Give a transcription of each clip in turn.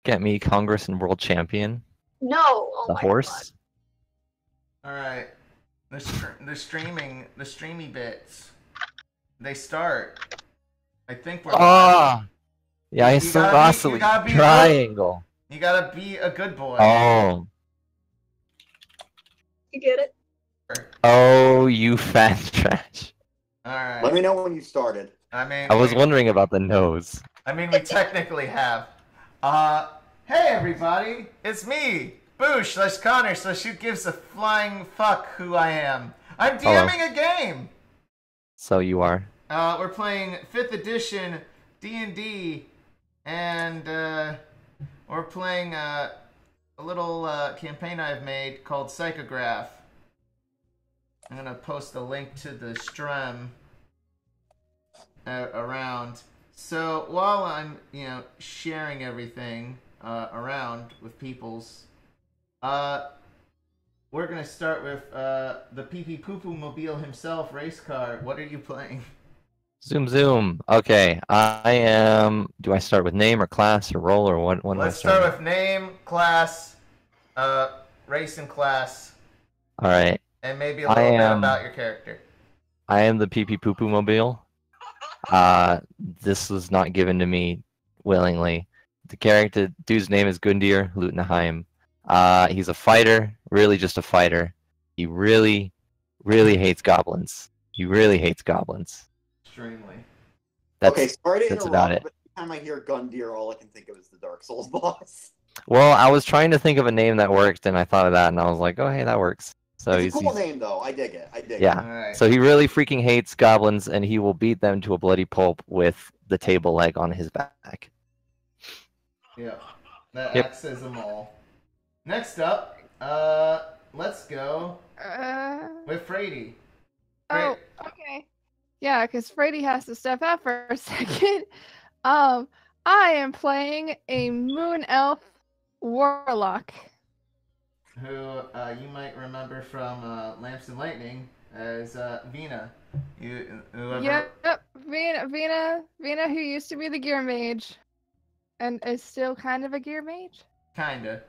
Get me Congress and World Champion. No. Oh The my horse. All right. The streamy bits. They start. I think we're. Ah! Yeah, You isosceles gotta be triangle. You gotta be a good boy. Oh. You get it? Oh, you fat trash. All right. Let me know when you started. I was wondering about the nose. I mean, we technically have. Hey everybody, it's me, Boosh/Connor/Who gives a flying fuck who I am. I'm DMing a game. So you are. We're playing 5th edition D&D, and we're playing a little campaign I've made called Psychograph. I'm gonna post a link to the stream around. So while I'm, sharing everything around with peoples, we're gonna start with the pee poo poo mobile himself, Racecar. What are you playing? Zoom zoom. Okay, I am. Do I start with name or class or role or what? Let's start with name, class, race, and class. All right. And maybe a little bit about your character. I am the pee pee poo poo mobile. This was not given to me willingly. The character dude's name is Gundyr Lutenheim. He's a fighter, really just a fighter. He really, really hates goblins. He really hates goblins. Extremely. Okay, sorry to that's interrupt, about it. but every time I hear Gundyr, all I can think of is the Dark Souls boss. Well, I was trying to think of a name that worked, and I thought of that, and I was like, oh, hey, that works. So It's a cool name, though. I dig it. Yeah. Right. So he really freaking hates goblins, and he will beat them to a bloody pulp with the table leg on his back. Yeah. That axes them all. Next up, let's go with Frady. Oh, okay. Yeah, because Frady has to step out for a second. I am playing a Moon Elf Warlock. Who you might remember from Lamps and Lightning as Vina. Yep, Vina, who used to be the gear mage, and is still kind of a gear mage. Kinda.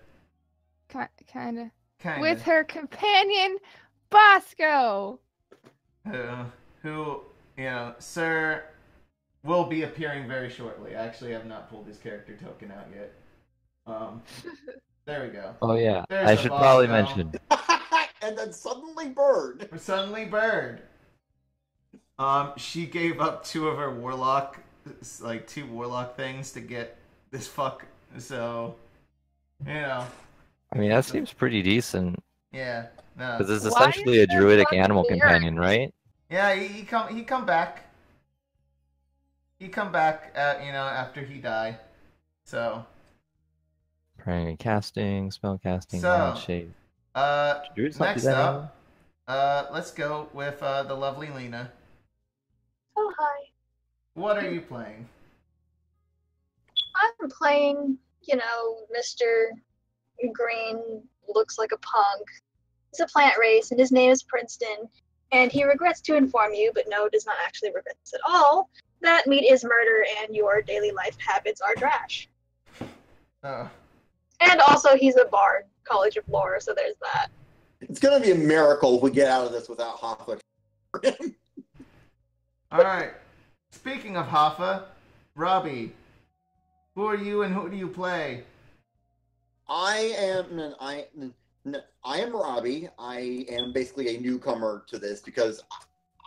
Kinda. With her companion, Bosco. Who Sir will be appearing very shortly. I actually have not pulled his character token out yet. There we go. Oh yeah, There's I should probably mention. And then suddenly Bird. Suddenly Bird. She gave up two of her warlock, like 2 warlock things to get this fuck. So, I mean, that seems pretty decent. Yeah. No. Because it's essentially a druidic animal companion, right? Yeah, he come back. He come back after he die. So. Praying and casting, spell casting, so, shade. Next up, let's go with the lovely Lena. Oh, hi. What are you playing? I'm playing, Mr. Green looks like a punk. He's a plant race, and his name is Princeton. And he regrets to inform you, but no, does not actually regret this at all, that meat is murder and your daily life habits are trash. And also, he's a bard, College of Lore, so there's that. It's going to be a miracle if we get out of this without Hoffa. Alright. Speaking of Hoffa, Robbie, who are you and who do you play? I am Robbie. I am basically a newcomer to this because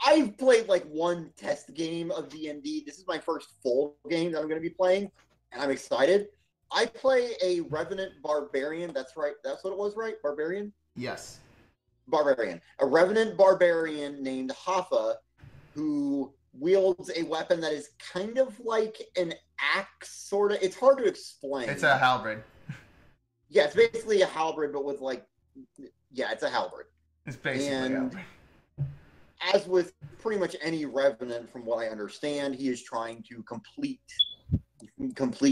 I've played like one test game of D&D. This is my first full game that I'm going to be playing, and I'm excited. I play a Revenant Barbarian. That's right. That's what it was, right? Barbarian? Yes. Barbarian. A Revenant Barbarian named Hoffa, who wields a weapon that is kind of like an axe, sort of. It's hard to explain. It's a halberd. Yeah, it's basically a halberd, but with it's a halberd. It's basically a halberd. As with pretty much any Revenant, from what I understand, he is trying to complete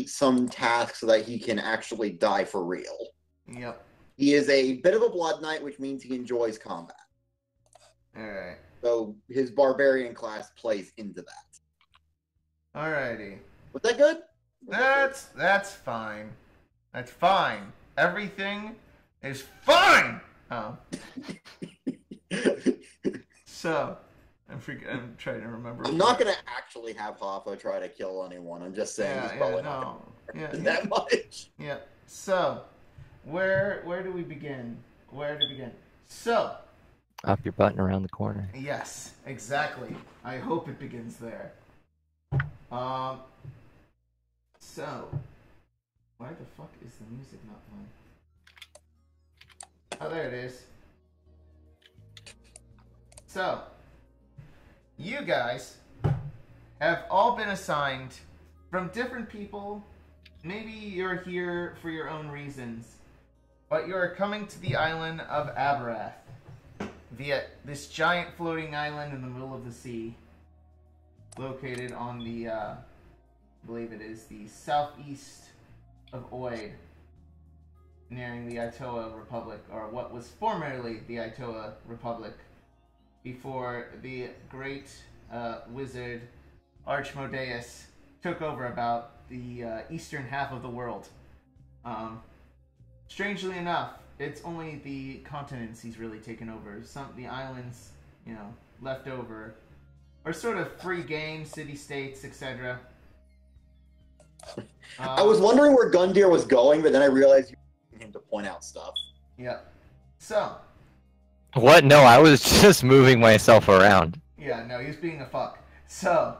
some task so that he can actually die for real. Yep. He is a bit of a blood knight, which means he enjoys combat. Alright. So his barbarian class plays into that. Alrighty. Was that good? That's fine. That's fine. Everything is fine! So, I'm trying to remember. I'm not gonna actually have Hoffa try to kill anyone. I'm just saying he's probably not gonna that much. Yeah. So, where do we begin? Where to begin? So, Up your button around the corner. yes, exactly. I hope it begins there. So, why the fuck is the music not playing? Oh, there it is. So, you guys have all been assigned from different people. Maybe you're here for your own reasons, but you're coming to the island of Aberath via this giant floating island in the middle of the sea, located on the, I believe it is the southeast of Oid, nearing the Itoa Republic, or what was formerly the Itoa Republic, before the great wizard Archmodeus took over about the eastern half of the world. Strangely enough, it's only the continents he's really taken over. The islands, left over are sort of free game, city-states, etc. I was wondering where Gundyr was going, but then I realized you were him to point out stuff. Yeah. So. What? No, I was just moving myself around. Yeah, no, he's being a fuck. So.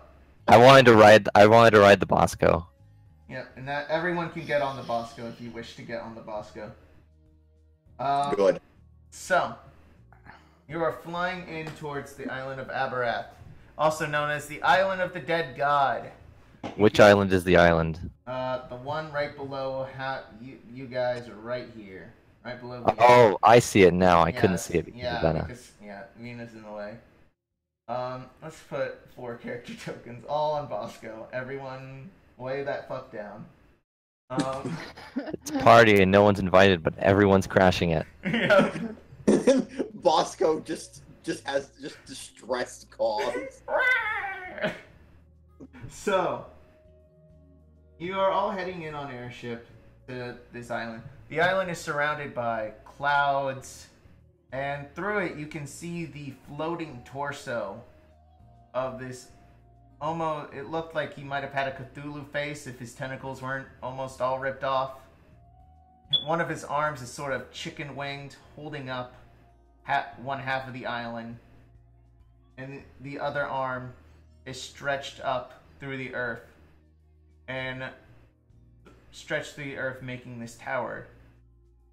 I wanted to ride the Bosco. Yeah, and that everyone can get on the Bosco if you wish to get on the Bosco. Good. So, you are flying in towards the island of Aberath, also known as the Island of the Dead God. Which island is the island? The one right below. You guys are right here, right below. Oh, I see it now. I couldn't see it because of Vena. Because Vena's in the way. Let's put 4 character tokens all on Bosco. Everyone, lay that fuck down. It's a party and no one's invited, but everyone's crashing it. Yeah. Bosco just has distressed calls. So, you are all heading in on airship to this island. The island is surrounded by clouds, and through it you can see the floating torso of this. Almost, it looked like he might have had a Cthulhu face if his tentacles weren't almost all ripped off. One of his arms is sort of chicken-winged, holding up one half of the island, and the other arm is stretched up through the earth, and stretched through the earth, making this tower.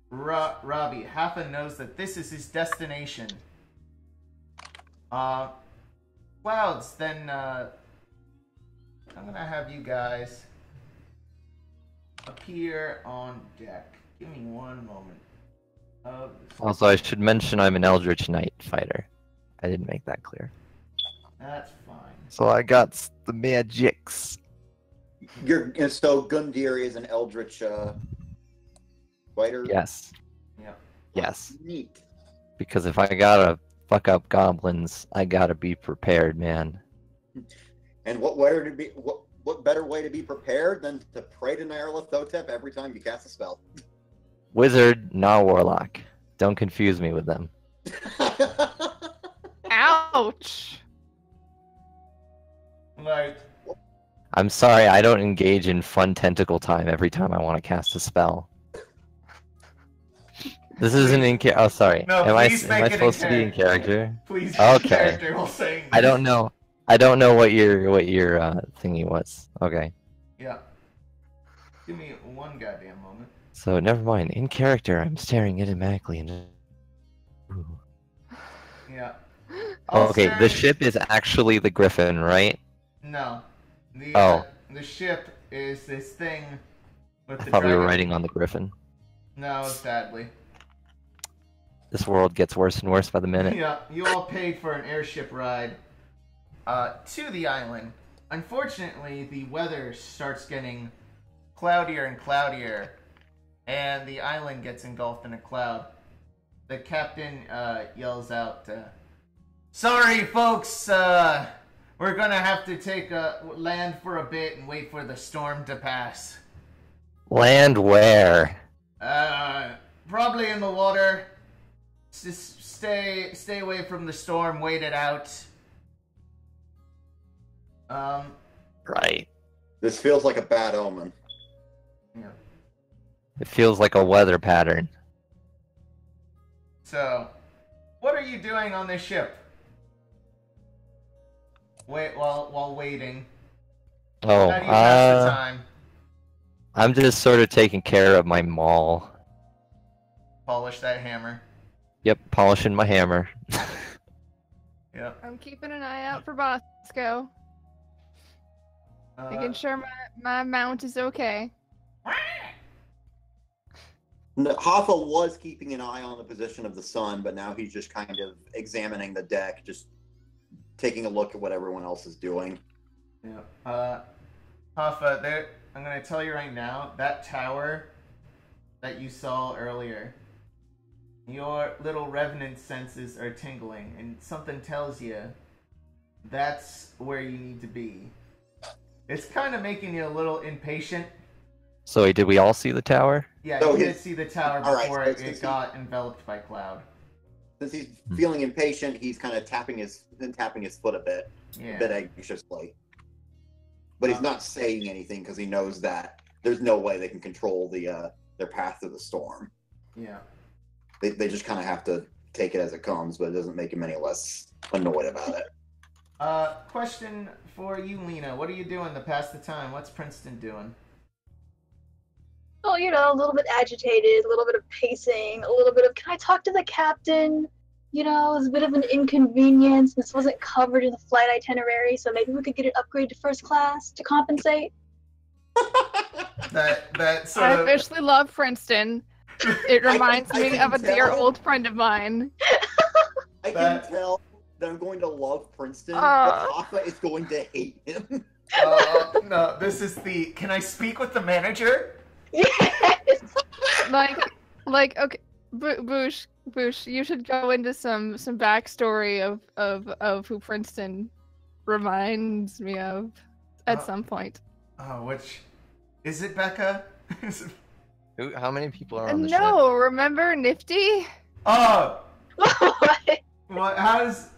Robbie, Haffa knows that this is his destination. Clouds, then, I'm gonna have you guys appear on deck. Give me one moment. Also, I should mention I'm an Eldritch Knight fighter. I didn't make that clear. That's fine. So I got the magics. So Gundyr is an Eldritch fighter? Yes. Yep. Yes. Neat. Because if I gotta fuck up goblins, I gotta be prepared, man. And what better way to be prepared than to pray to Nyarlathotep every time you cast a spell? Wizard, not warlock. Don't confuse me with them. Ouch! Like, I'm sorry, I don't engage in fun tentacle time every time I want to cast a spell. This isn't in character. Oh, sorry. No, am I please make it in supposed to be in character? please, Okay. character while saying this. I don't know. I don't know what your thingy was. Okay. Yeah. Give me one goddamn moment. So never mind. In character, I'm staring enigmatically into. Ooh. Yeah. Okay, the ship is actually the Griffin, right? No. The ship is this thing with I the thought we were dragon. riding on the Griffin. No, sadly. This world gets worse and worse by the minute. Yeah, you all paid for an airship ride to the island. Unfortunately, the weather starts getting cloudier and cloudier, and the island gets engulfed in a cloud. The captain yells out, "Sorry, folks, we're gonna have to take land for a bit and wait for the storm to pass." Land where? Probably in the water. Just stay away from the storm. Wait it out. Right. This feels like a bad omen. Yeah. It feels like a weather pattern. So, what are you doing on this ship? Wait, while waiting. Oh, How do you pass the time? I'm just sort of taking care of my maul. Polish that hammer. Yep, polishing my hammer. Yep. I'm keeping an eye out for Bosco, making sure my mount is okay. Hoffa was keeping an eye on the position of the sun, but now he's just kind of examining the deck, just taking a look at what everyone else is doing. Yeah. Hoffa, I'm gonna tell you right now, that tower that you saw earlier, your little revenant senses are tingling, and something tells you that's where you need to be. It's kind of making you a little impatient. So did we all see the tower? Yeah, So you did see the tower before Alright, it got enveloped by cloud. Since he's feeling impatient, he's kind of tapping his foot a bit anxiously. But he's not saying anything because he knows that there's no way they can control their path to the storm. Yeah. They just kind of have to take it as it comes, but it doesn't make him any less annoyed about it. Question for you, Lena. What are you doing to pass the time? What's Princeton doing? Oh, a little bit agitated, a little bit of pacing, a little bit of, can I talk to the captain? It was a bit of an inconvenience. This wasn't covered in the flight itinerary, so maybe we could get an upgrade to first class to compensate. That sort I of... officially love Princeton. It reminds me of a dear old friend of mine. I can tell that I'm going to love Princeton, but Hoffa is going to hate him. No, this is the... Can I speak with the manager? Yes! Okay, Boosh, you should go into some backstory of who Princeton reminds me of at some point. Oh, which... Is it Becca? How many people are on the No, ship? remember Nifty? Oh! What? What? How's...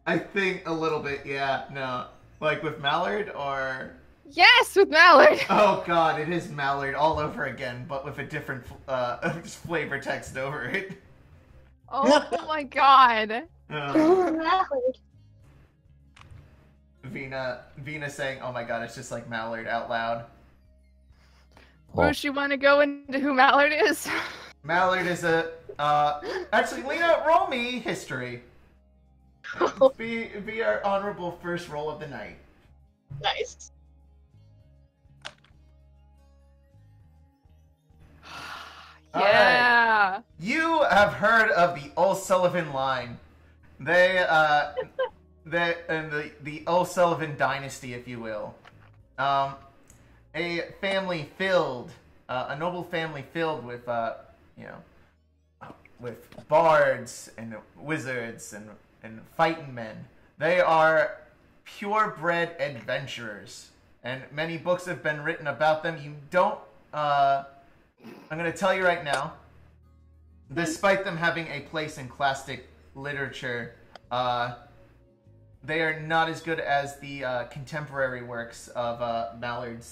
I think a little bit, yeah. No. Like with Mallard, or... Yes, with Mallard. Oh god, it is Mallard all over again, but with a different flavor text over it. Oh my god. Mallard. Vina saying, oh my god, it's just like Mallard out loud. Bruce, you want to go into who Mallard is? Mallard is a... actually, Lena, roll me history. Be our honorable first roll of the night. Nice. Yeah. Right. You have heard of the O'Sullivan line. They and the O'Sullivan dynasty, if you will. A family filled, a noble family filled with, with bards and wizards and fighting men. They are purebred adventurers, and many books have been written about them. You don't, I'm going to tell you right now, despite them having a place in classic literature, they are not as good as the contemporary works of Mallard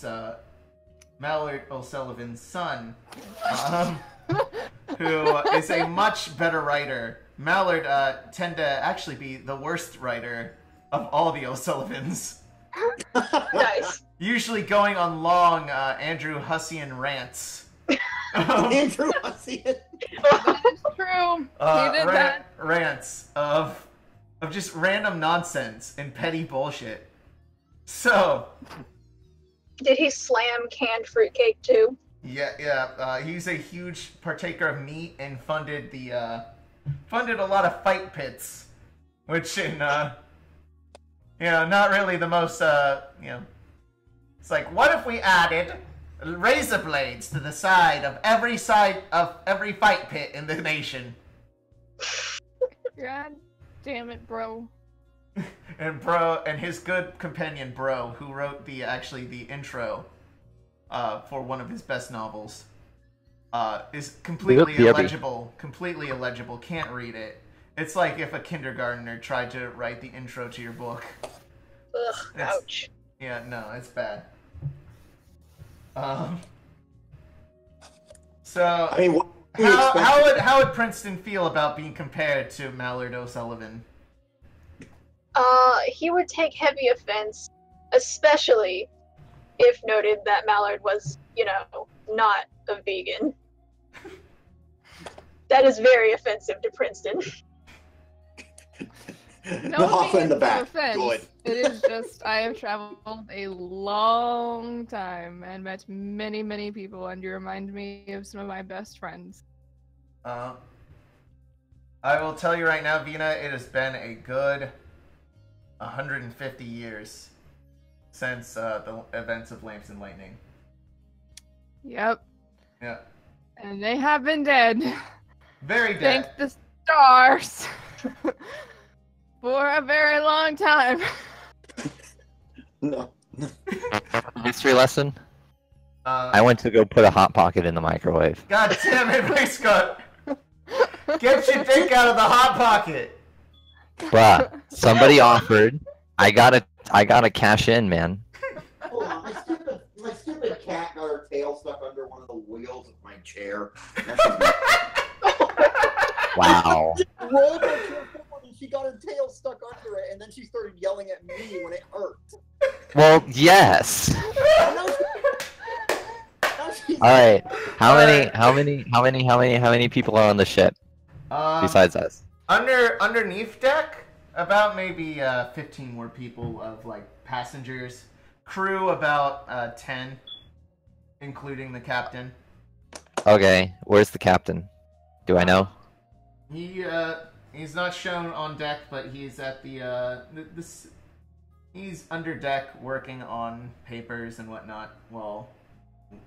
O'Sullivan's son, who is a much better writer. Mallard tend to actually be the worst writer of all the O'Sullivans. Nice. Usually going on long Andrew Hussian rants. Andrew Hussian. That is true. He did that. Rants of just random nonsense and petty bullshit. So... Did he slam canned fruitcake too? Yeah. He's a huge partaker of meat and funded a lot of fight pits, which in not really the most It's like, what if we added razor blades to the side of every fight pit in the nation? God damn it, bro. And Bro and his good companion Bro, who wrote the intro, for one of his best novels. Is completely illegible. Completely illegible. Can't read it. It's like if a kindergartner tried to write the intro to your book. Ugh, ouch. Yeah, no, it's bad. So, I mean, how would Princeton feel about being compared to Mallard O'Sullivan? He would take heavy offense, especially if noted that Mallard was, not a vegan. That is very offensive to Princeton. No Hoffa in the back. offense. Good. It is just I have traveled a long time and met many, many people, and you remind me of some of my best friends. I will tell you right now, Vina, it has been a good 150 years since the events of Lamps and Lightning. Yep. Yeah. And they have been dead. Very dead. Thank the stars. For a very long time. No. History lesson. I I went to go put a hot pocket in the microwave. God damn it, Racecar! Get your dick out of the hot pocket! Bruh, somebody offered. I gotta cash in, man. Hold on, my stupid cat got her tail stuck under one of the wheels of my chair. Wow. Rolled her chair forward and she got her tail stuck under it, and then she started yelling at me when it hurt. Well, yes. And now she's All right. How Alright. many people are on the ship besides us? Underneath deck, about maybe 15 more people of like passengers. Crew about 10, including the captain. Okay. Where's the captain? Do I know? He's not shown on deck, but he's at he's under deck working on papers and whatnot while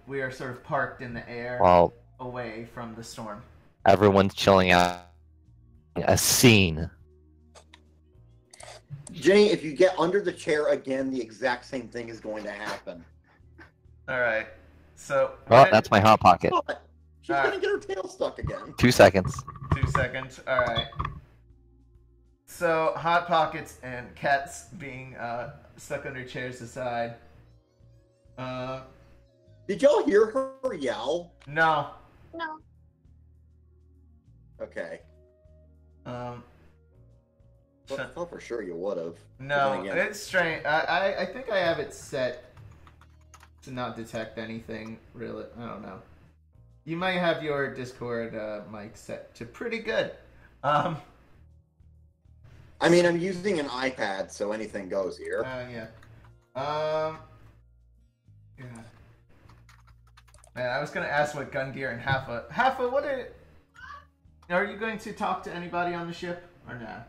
we are sort of parked in the air Well, away from the storm. everyone's chilling out. A scene. Jenny, if you get under the chair again, the exact same thing is going to happen. Alright, so... Well, that's my hot pocket. But she's Alright. going to get her tail stuck again. 2 seconds. 2 seconds, alright. So, Hot Pockets and cats being stuck under chairs aside. Did y'all hear her yell? No. No. Okay. Um, Well, I thought for sure you would have. no, Again. it's strange. I think I have it set to not detect anything, really. I don't know. You might have your Discord mic set to pretty good. I mean, I'm using an iPad, so anything goes here. Yeah. Yeah. Man, I was gonna ask what Gundyr and Haffa, what are you going to talk to anybody on the ship or not?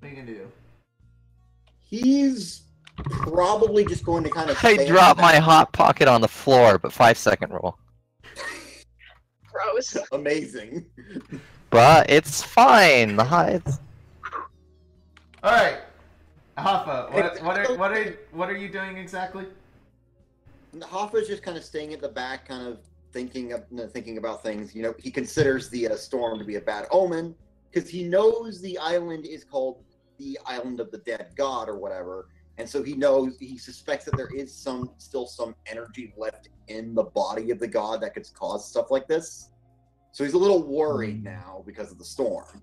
What are you gonna do? He's probably just going to kind of. I stay dropped on my that- hot pocket on the floor, but 5-second rule. Gross. Amazing. Bruh, it's fine. It's... All right, Haffa, what are you doing exactly? Hoffa's just kind of staying at the back, kind of thinking about things. You know, he considers the storm to be a bad omen because he knows the island is called the Island of the Dead God or whatever, and so he suspects that there is still some energy left in the body of the god that could cause stuff like this. So he's a little worried now because of the storm,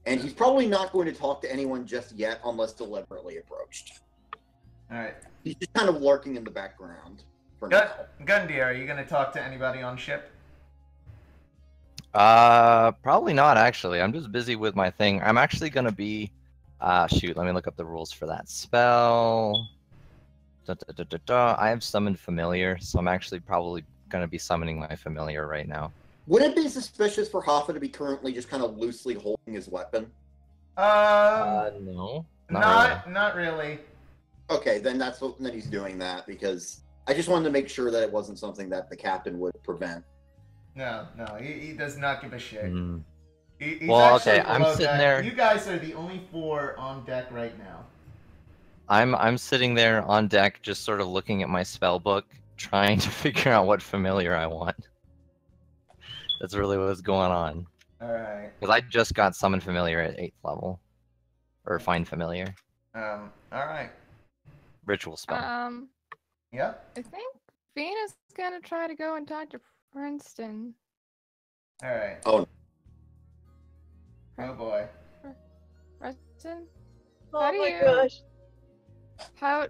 and he's probably not going to talk to anyone just yet unless deliberately approached. All right, He's just kind of lurking in the background for now. Gundyr, are you gonna talk to anybody on ship? Probably not actually. I'm just busy with my thing. I'm actually gonna be shoot, let me look up the rules for that spell. I have summoned familiar, so I'm actually probably gonna be summoning my familiar right now. Would it be suspicious for Hoffa to be currently just kind of loosely holding his weapon? No. Not really. Okay, then then he's doing that because I just wanted to make sure that it wasn't something that the captain would prevent. No, he does not give a shit. Mm. He's Well, actually okay, I'm below sitting deck. there- You guys are the only 4 on deck right now. I'm sitting there on deck, just sort of looking at my spell book, trying to figure out what familiar I want. That's really what's going on. Alright. Because I just got Summon Familiar at 8th level. Or Find Familiar. Alright. Ritual spell. Yep. I think Venus is gonna try to go and talk to Princeton. Alright. Oh. Oh boy. Princeton? Oh How do my you- gosh. How?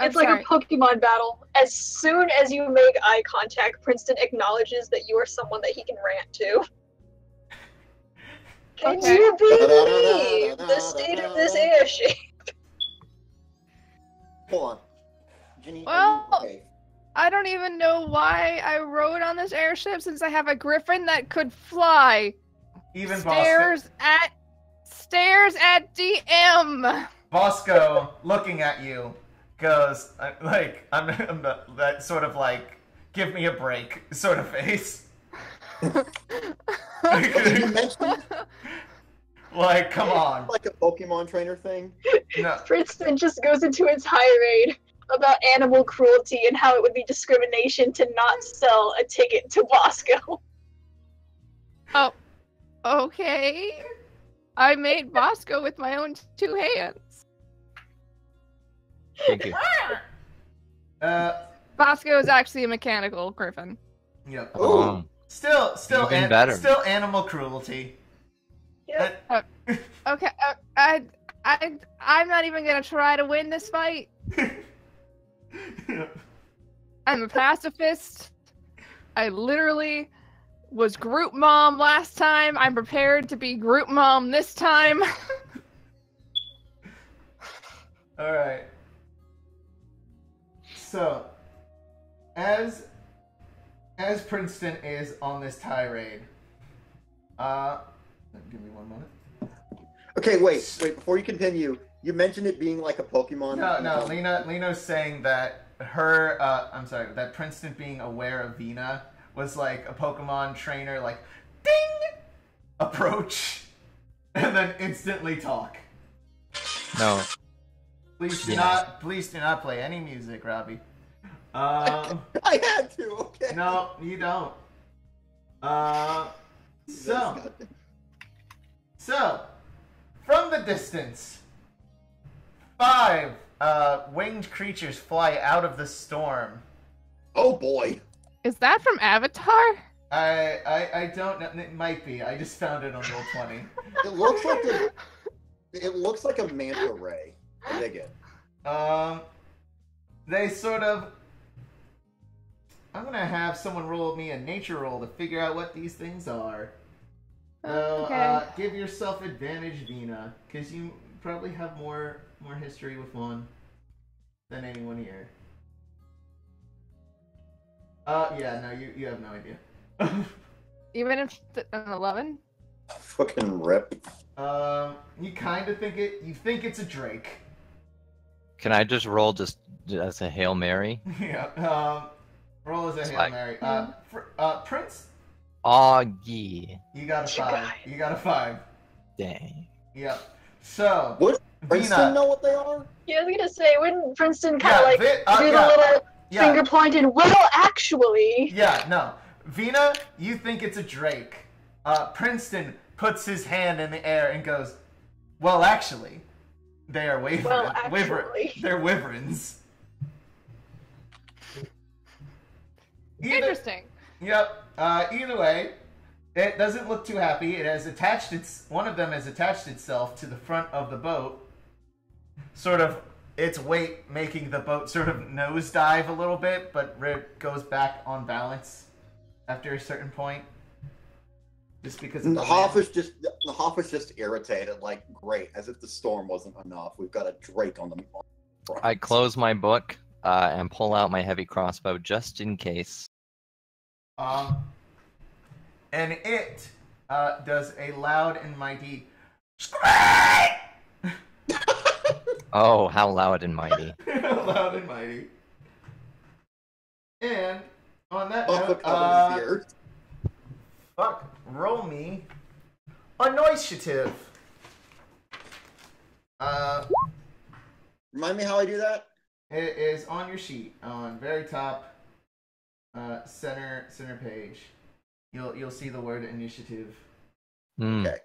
It's like a Pokemon battle. As soon as you make eye contact, Princeton acknowledges that you are someone that he can rant to. Can Okay. you believe the state of this airship? Hold on. Jenny, Well- are you okay? I don't even know why I rode on this airship since I have a griffin that could fly. Even Stairs at DM. Bosco, looking at you, goes, I'm that sort of like, give me a break sort of face. You mentioned Like, come on. like a Pokemon trainer thing. No. Princeton just goes into a tirade about animal cruelty and how it would be discrimination to not sell a ticket to Bosco. Oh, okay. I made Bosco with my own 2 hands. Thank you. Bosco is actually a mechanical griffin. Yep. Ooh. Still, Even better. still animal cruelty. Yeah. Okay, I'm not even gonna try to win this fight. I'm a pacifist. I literally was group mom last time. I'm prepared to be group mom this time. All right. So, as Princeton is on this tirade, give me 1 moment. Okay, wait. Before you continue, you mentioned it being like a Pokemon. No. Leno's saying that that Princeton being aware of Vina was like a Pokemon trainer, like, ding, approach, and then instantly talk. No. Please do not play any music, Robbie. I had to. Okay. No, you don't. So, from the distance, 5 winged creatures fly out of the storm. Oh boy. Is that from Avatar? I don't know. It might be. I just found it on Roll20. It looks like a manta ray. I dig it. They sort of. I'm gonna have someone roll me a nature roll to figure out what these things are. Okay. Give yourself advantage, Vina, because you probably have more history with one than anyone here. Yeah, no, you have no idea. Even if an 11? Fucking rip. You kind of think you think it's a drake. Can I just roll just as a Hail Mary? Yeah. Roll as a Hail Mary. Prince. Augie. You got a 5. You got a 5. Dang. Yep. So. Would Princeton know what they are? Yeah, I was gonna say, wouldn't Princeton kind of do the yeah. little finger point and, well, actually. Yeah, no. Vina, you think it's a drake. Princeton puts his hand in the air and goes, well, actually, they are they're wyverns. Interesting. Yep. Either way, it doesn't look too happy. It has attached one of them has attached itself to the front of the boat. Sort of its weight making the boat sort of nosedive a little bit, but it goes back on balance after a certain point. Just because of the Hoff is just irritated, like, great, as if the storm wasn't enough. We've got a drake on the front. I close my book and pull out my heavy crossbow just in case. And it does a loud and mighty scream. Oh, how loud and mighty. Loud and mighty. And on that note, roll me a initiative. Remind me how I do that? It is on your sheet, on very top. center page. You'll see the word initiative. Mm. Okay.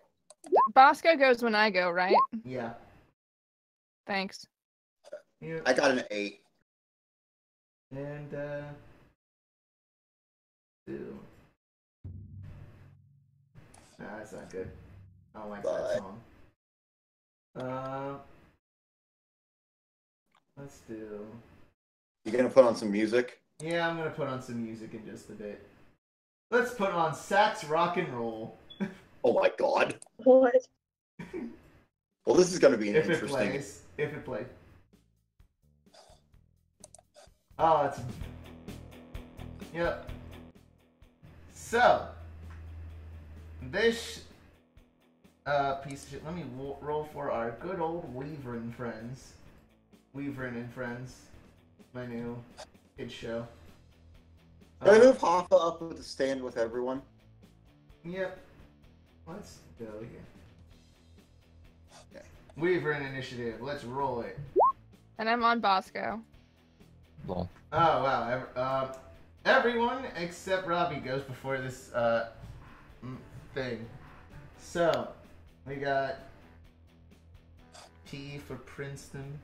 Bosco goes when I go, right? Yeah. Thanks. Yeah. I got an 8. And two. Nah, that's not good. I don't like that song. Let's do. You gonna put on some music? Yeah, I'm gonna put on some music in just a bit. Let's put on sax rock and roll. Oh my god. What? Well, this is gonna be an If it interesting. plays. If it plays. Oh, it's. Yep. So, this piece of shit. Let me roll for our good old Weaverin friends. Weaverin and Friends, my new kid show. Can I move Hoffa up with the stand with everyone? Yep. Let's go here. Okay. Weaverin initiative. Let's roll it. And I'm on Bosco. Cool. Oh wow. Everyone except Robbie goes before this thing. So we got P for Princeton.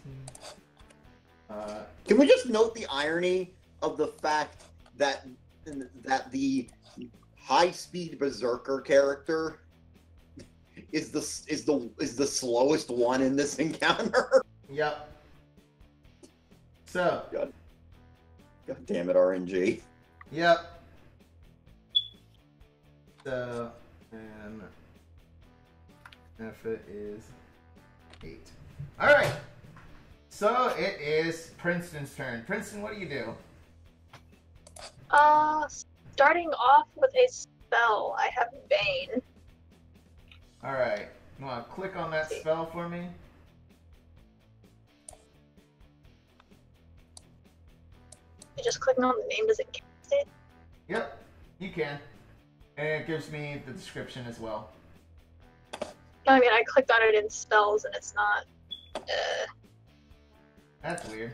16. Can we just note the irony of the fact that the high-speed berserker character is the slowest one in this encounter? Yep. So. God damn it, RNG. Yep. So, and effort is 8. All right. So it is Princeton's turn. Princeton, what do you do? Starting off with a spell, I have Bane. All right. You want to click on that spell for me? Just clicking on the name, does it cast it? Yep, you can. And it gives me the description as well. I mean, I clicked on it in spells and it's not. That's weird.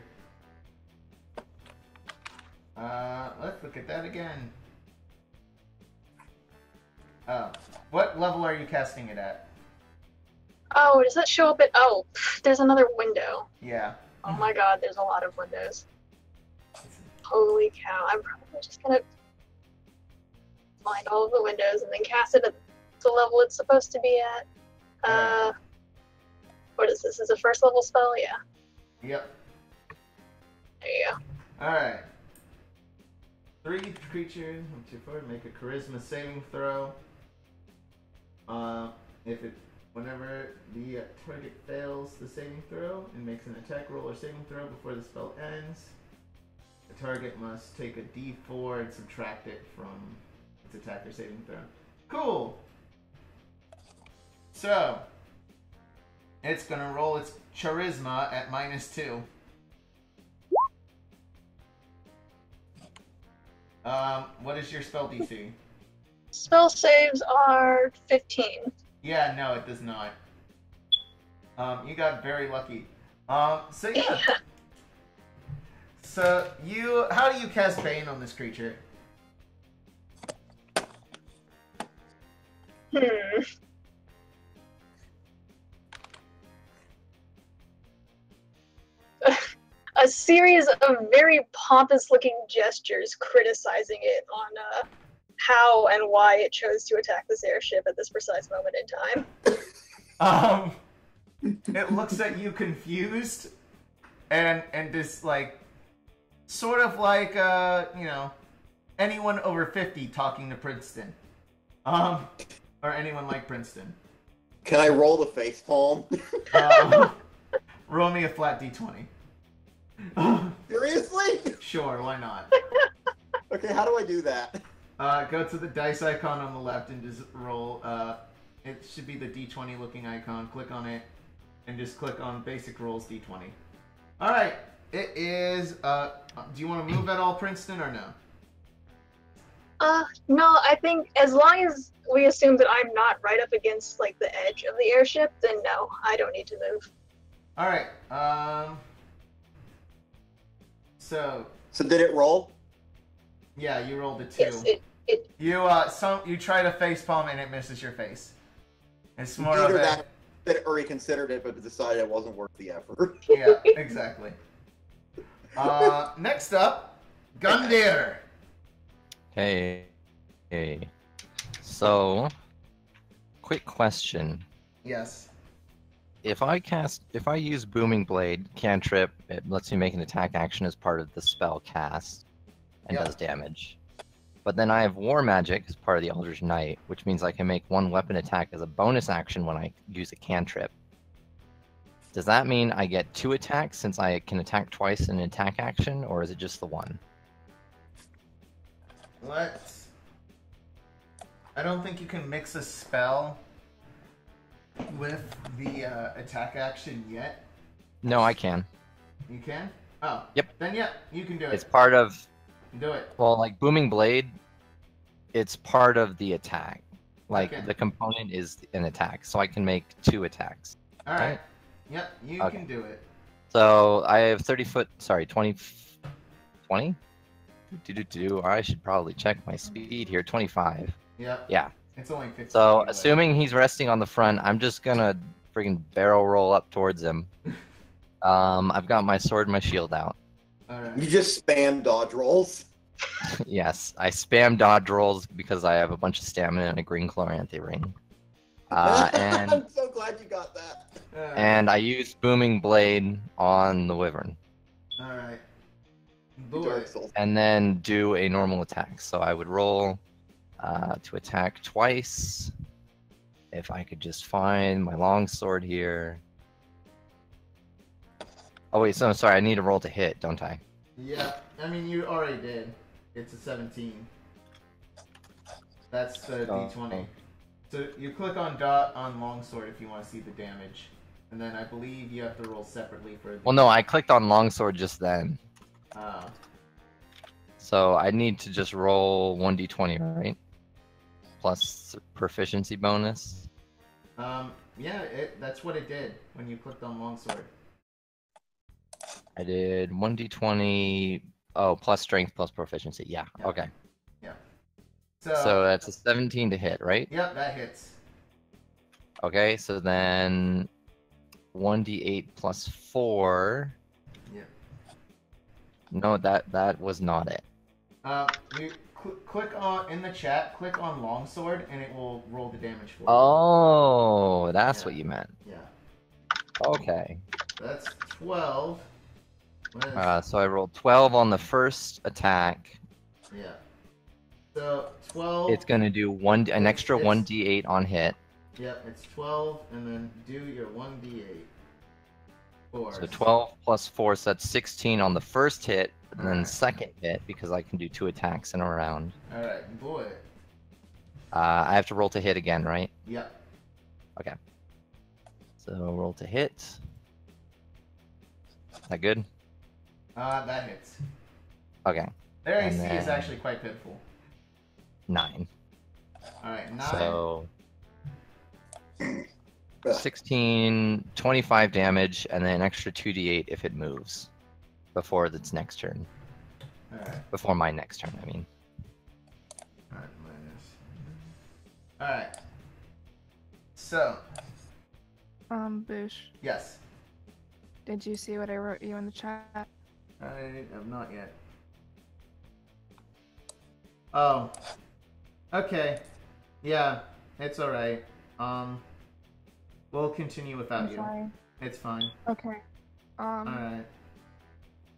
Let's look at that again. Oh, what level are you casting it at? Oh, does that show up at? Oh, there's another window. Yeah. Oh my god, there's a lot of windows. Holy cow, I'm probably just gonna find all of the windows and then cast it at the level it's supposed to be at. What is this? Is a first level spell? Yeah. Yep. There you go. Alright. 3 creatures, 1, 2, 4, make a charisma saving throw. Whenever the target fails the saving throw and makes an attack roll or saving throw before the spell ends, the target must take a d4 and subtract it from its attack or saving throw. Cool! So, it's gonna roll its charisma at -2. What is your spell DC? Spell saves are 15. Yeah, no, it does not. You got very lucky. So yeah. So how do you cast Bane on this creature? A series of very pompous-looking gestures criticizing it on how and why it chose to attack this airship at this precise moment in time. It looks at you confused, and just like, sort of like anyone over 50 talking to Princeton, or anyone like Princeton. Can I roll the face palm? Roll me a flat d20. Seriously? Sure, why not? Okay, how do I do that? Go to the dice icon on the left and just roll. It should be the d20 looking icon. Click on it and just click on basic rolls d20. Alright, it is. Do you want to move at all, Princeton, or no? No, I think as long as we assume that I'm not right up against like the edge of the airship, then no, I don't need to move. Alright, So did it roll? Yeah, you rolled a 2. Yes, it You try to facepalm and it misses your face. It's more Either of a... that or he considered it but decided it wasn't worth the effort. Yeah, exactly. Next up, Gundyr. Hey. So, quick question. Yes. If I use Booming Blade cantrip, it lets me make an attack action as part of the spell cast and Yep. does damage. But then I have War Magic as part of the Eldritch Knight, which means I can make one weapon attack as a bonus action when I use a cantrip. Does that mean I get 2 attacks since I can attack twice in an attack action, or is it just the 1? I don't think you can mix a spell with the attack action yet. No, I can. You can? Oh. Yep. Then yeah, you can do it. It's part of... Do it. Well, like Booming Blade, it's part of the attack. Like, Okay. the component is an attack, so I can make 2 attacks. All right. Right. Yep, you Okay. can do it. So I have 20. I should probably check my speed here. 25. Yep. Yeah. It's only 15. So anyway. assuming he's resting on the front, I'm just gonna friggin' barrel roll up towards him. I've got my sword and my shield out. All right. You just spam dodge rolls. Yes, I spam dodge rolls because I have a bunch of stamina and a green chloranthy ring. And I'm so glad you got that. and I use Booming Blade on the Wyvern. All right. Do Dark it. Souls. And then do a normal attack. So I would roll to attack twice. If I could just find my longsword here. Oh wait, so I'm sorry, I need to roll to hit, don't I? Yeah. I mean, you already did. It's a 17. That's the d20. So you click on dot on longsword if you want to see the damage, and then I believe you have to roll separately for. Well, no, I clicked on longsword just then. Oh. So I need to just roll 1d20, right? Plus proficiency bonus. Yeah, that's what it did when you clicked on longsword. I did 1d20. Oh, plus strength plus proficiency. Yeah, Yeah. okay. Yeah. So that's a 17 to hit, right? Yep, that hits. Okay, so then 1d8 plus 4. Yep. No, that was not it. You click on in the chat. Click on longsword, and it will roll the damage for you. Oh, that's Yeah. what you meant. Yeah. Okay. That's 12. What is- So I rolled 12 on the first attack. Yeah. So 12. It's gonna do an extra It's- 1d8 on hit. Yep, it's 12, and then do your 1d8. 4. So 12 plus 4, so that's 16 on the first hit, and then Alright. second hit because I can do 2 attacks in a round. Alright, boy. I have to roll to hit again, right? Yep. Okay. So roll to hit. Is that good? That hits. Okay. Their And AC is then- actually quite pitiful. 9. Alright, 9. So 16, 25 damage, and then an extra 2d8 if it moves before its next turn. Alright. Before my next turn, I mean. Alright, minus. Alright. So, Boosh, yes. did you see what I wrote you in the chat? I have not yet. Oh. Okay. Yeah, it's alright. We'll continue without I'm you. sorry. It's fine. Okay. Alright.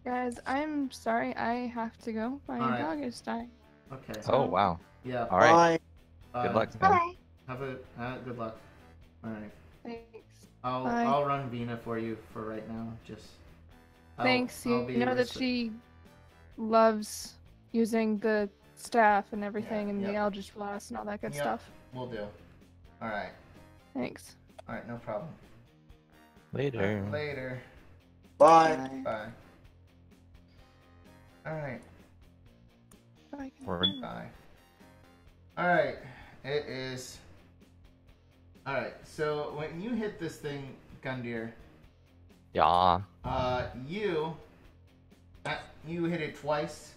Guys, I'm sorry. I have to go. My Alright. dog is dying. Okay. Oh, wow. Yeah. All right. Bye. Good luck, man. Bye. Have a good luck. Alright. Thanks. I'll Bye. run Vina for you for right now. Just Thanks. I'll You be know that she loves using the staff and everything, and the yep. Eldritch Blast and all that good Yep. stuff. We'll do. Alright. Thanks. Alright, no problem. Later. Later. Bye. Bye. Alright. Bye. Word. Bye. Alright. It is. Alright, so when you hit this thing, Gundyr, Yeah. you hit it twice,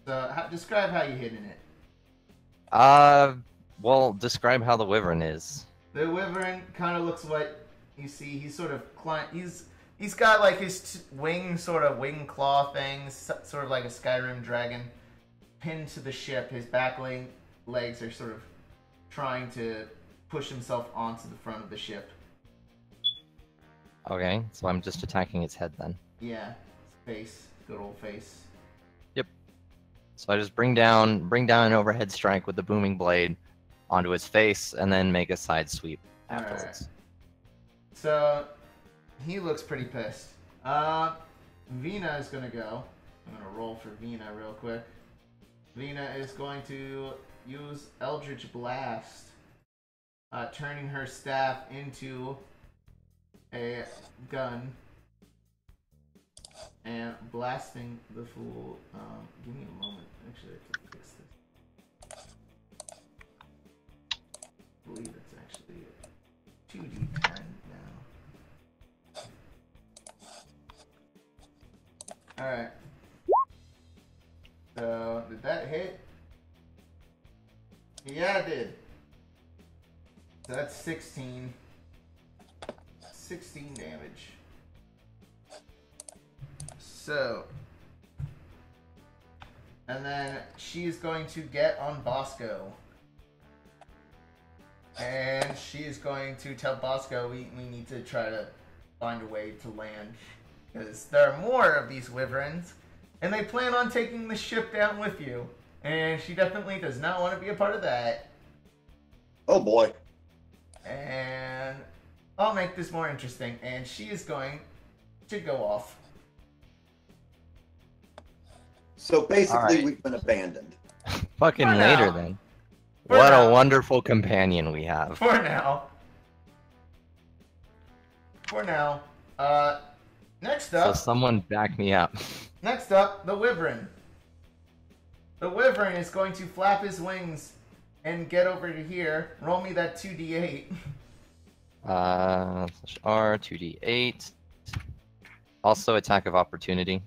So, describe how you hidden it. Well, describe how the wyvern is. The wyvern kind of looks what you see. He's sort of he's got like his wing claw things, sort of like a Skyrim dragon, pinned to the ship. His back legs are sort of trying to push himself onto the front of the ship. Okay, so I'm just attacking its head then. Yeah, his face, good old face. Yep. So I just bring down an overhead strike with the booming blade onto his face, and then make a side sweep afterwards. Right. So he looks pretty pissed. Vina is gonna go. I'm gonna roll for Vina real quick. Vina is going to use Eldritch Blast, turning her staff into a gun and blasting the fool. Give me a moment. Actually, I can fix this. I believe it's actually 2d10 now. Alright. So, did that hit? Yeah, it did. So that's 16. 16 damage. So, and then she's going to get on Bosco. And she's going to tell Bosco we need to try to find a way to land. Because there are more of these wyverns, and they plan on taking the ship down with you. And she definitely does not want to be a part of that. Oh boy. And I'll make this more interesting. And she is going to go off. So basically, Alright. we've been abandoned. Fucking For later now. then. For What now. a wonderful companion we have. For now. For now. Next So up. someone back me up. Next up, the wyvern. The wyvern is going to flap his wings and get over to here. Roll me that 2d8. R 2d8. Also attack of opportunity.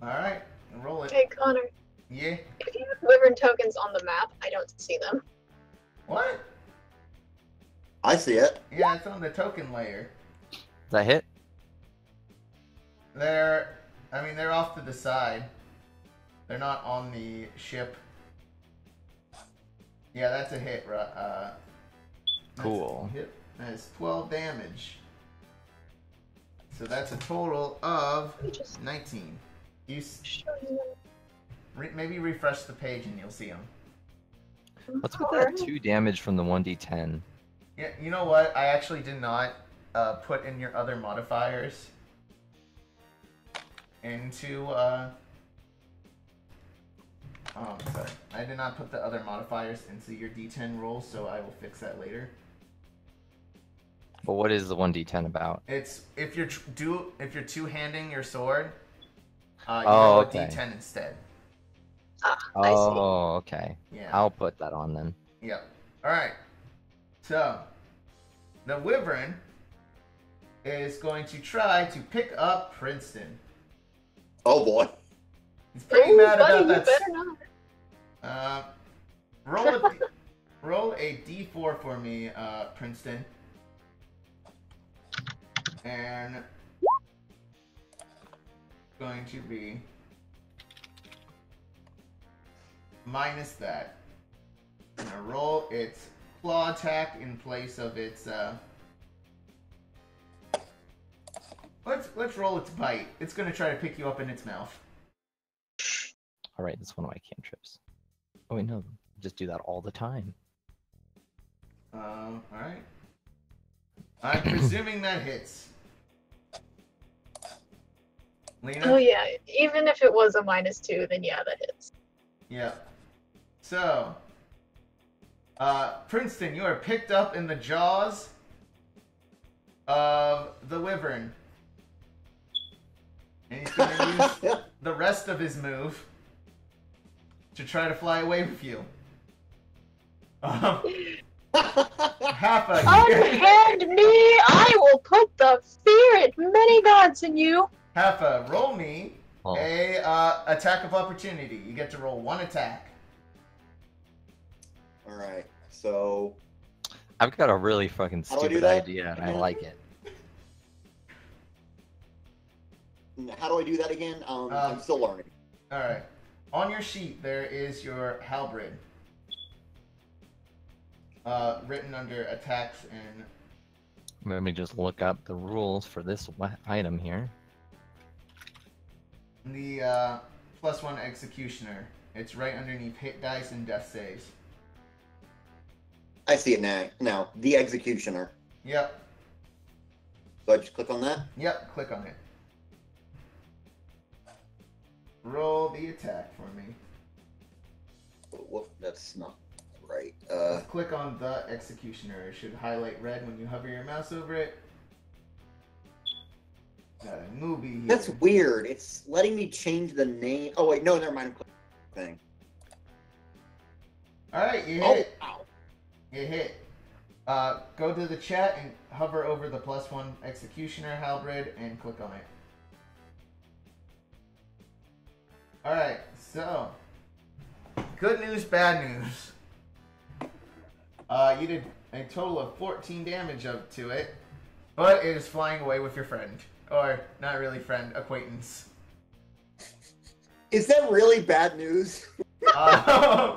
Alright, roll it. Hey, Connor, Yeah. if you have wyvern tokens on the map, I don't see them. What? I see it. Yeah, it's on the token layer. Does that hit? They're off to the side. They're not on the ship. Yeah, that's a hit, that's Cool. a hit. That is 12 damage. So that's a total of Let me just 19. You show you. maybe refresh the page and you'll see them. What's with that 2 damage from the 1d10? Yeah, you know what? I actually did not put in your other modifiers into sorry. I did not put the other modifiers into your D10 rolls, so I will fix that later. But what is the 1d10 about? It's if you're two-handing your sword, you Oh, roll okay. a D10 instead. I see. Oh, okay. Yeah. I'll put that on then. Yep. All right. So the wyvern is going to try to pick up Princeton. Oh boy. He's pretty Ooh, mad buddy, about you that. better not. Roll a d4 for me, Princeton. And going to be minus that. I'm gonna roll its claw attack in place of its let's roll its bite. It's gonna try to pick you up in its mouth. Alright, that's one of my cantrips. Oh wait, no. Just do that all the time. Alright. I'm presuming that hits. Lena? Oh yeah, even if it was a -2, then yeah, that hits. Yeah. So, Princeton, you are picked up in the jaws of the wyvern. And he's going to use the rest of his move to try to fly away with you. Half-a Unhand me! I will put the fear at many gods in you! Half-a, roll me Oh. a attack of opportunity. You get to roll 1 attack. All right. So I've got a really fucking How do I do stupid that? idea, and I like it. how do I do that again? I'm still learning. All right. On your sheet, there is your halberd. Written under attacks and... Let me just look up the rules for this item here. The +1 executioner. It's right underneath hit dice and death saves. I see it now. The executioner. Yep. So I just click on that. Yep. Click on it. Roll the attack for me. Whoop, that's not right. Click on the executioner. It should highlight red when you hover your mouse over it. Got a movie here. That's weird. It's letting me change the name. Oh wait, no, never mind. Thing. All right, you Oh, hit. ow. You hit. Go to the chat and hover over the +1 executioner halberd and click on it. All right, so good news, bad news. You did a total of 14 damage up to it, but it is flying away with your friend, or not really friend, acquaintance. Is that really bad news? I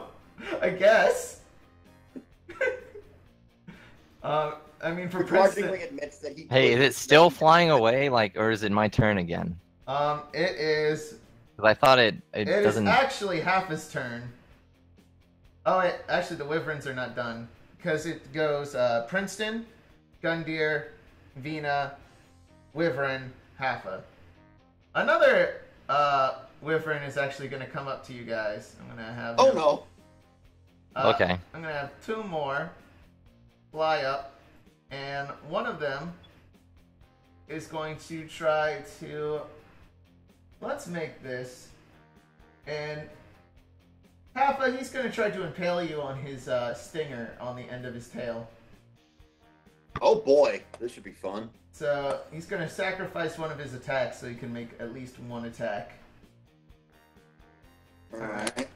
guess. I mean, for Princeton, Begrudgingly admits that he. Hey, is it still flying away, like, or is it my turn again? it is. 'Cause I thought it It is doesn't. actually half his turn. Oh, wait, actually, the wyverns are not done because it goes Princeton, Gundyr, Vina, Wyvern, Haffa. Another Wyvern is actually going to come up to you guys. I'm going to have. Oh no. Okay. I'm going to have 2 more fly up, and one of them is going to try to. Let's make this. And Haffa, he's going to try to impale you on his stinger on the end of his tail. Oh boy, this should be fun. So he's going to sacrifice one of his attacks so he can make at least 1 attack. All right.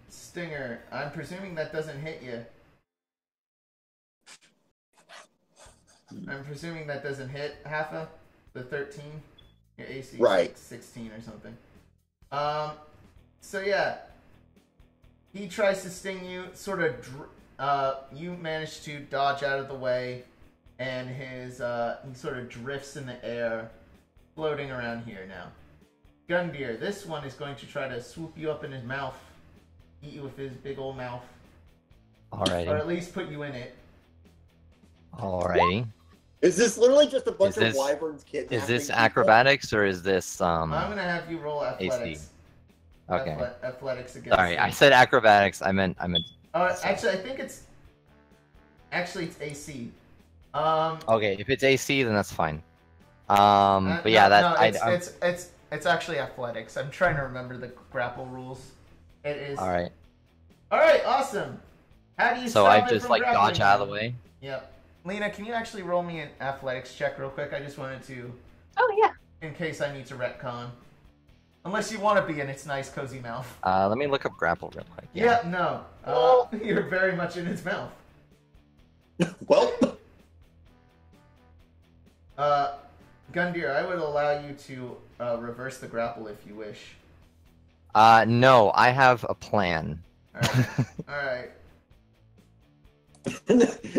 Stinger, I'm presuming that doesn't hit you. I'm presuming that doesn't hit Haffa, the 13. Your AC is Right. like 16 or something. So yeah, he tries to sting you. Sort of, you manage to dodge out of the way, and his he sort of drifts in the air, floating around here now. Gundyr, this one is going to try to swoop you up in his mouth, eat you with his big old mouth, or Alrighty. at least put you in it. Alrighty. Is this literally just a bunch Is this- of wyverns kidnapping Is this people? acrobatics or is this I'm gonna have you roll athletics. Okay. Athletics against. Sorry, I him. said acrobatics. I meant. Actually, I think it's. Actually, it's AC. Okay, if it's AC, then that's fine. But yeah, it's actually athletics. I'm trying to remember the grapple rules. It is. All right. All right. Awesome. How do you? So stop I it just from like grappling dodge out of you? the way. Yep. Lena, can you actually roll me an athletics check real quick? I just wanted to, Oh yeah. in case I need to retcon. Unless you want to be in its nice cozy mouth. Let me look up grapple real quick. Yeah. No. Oh. You're very much in its mouth. Well, Gundyr, I would allow you to reverse the grapple if you wish. No, I have a plan. All right. All right.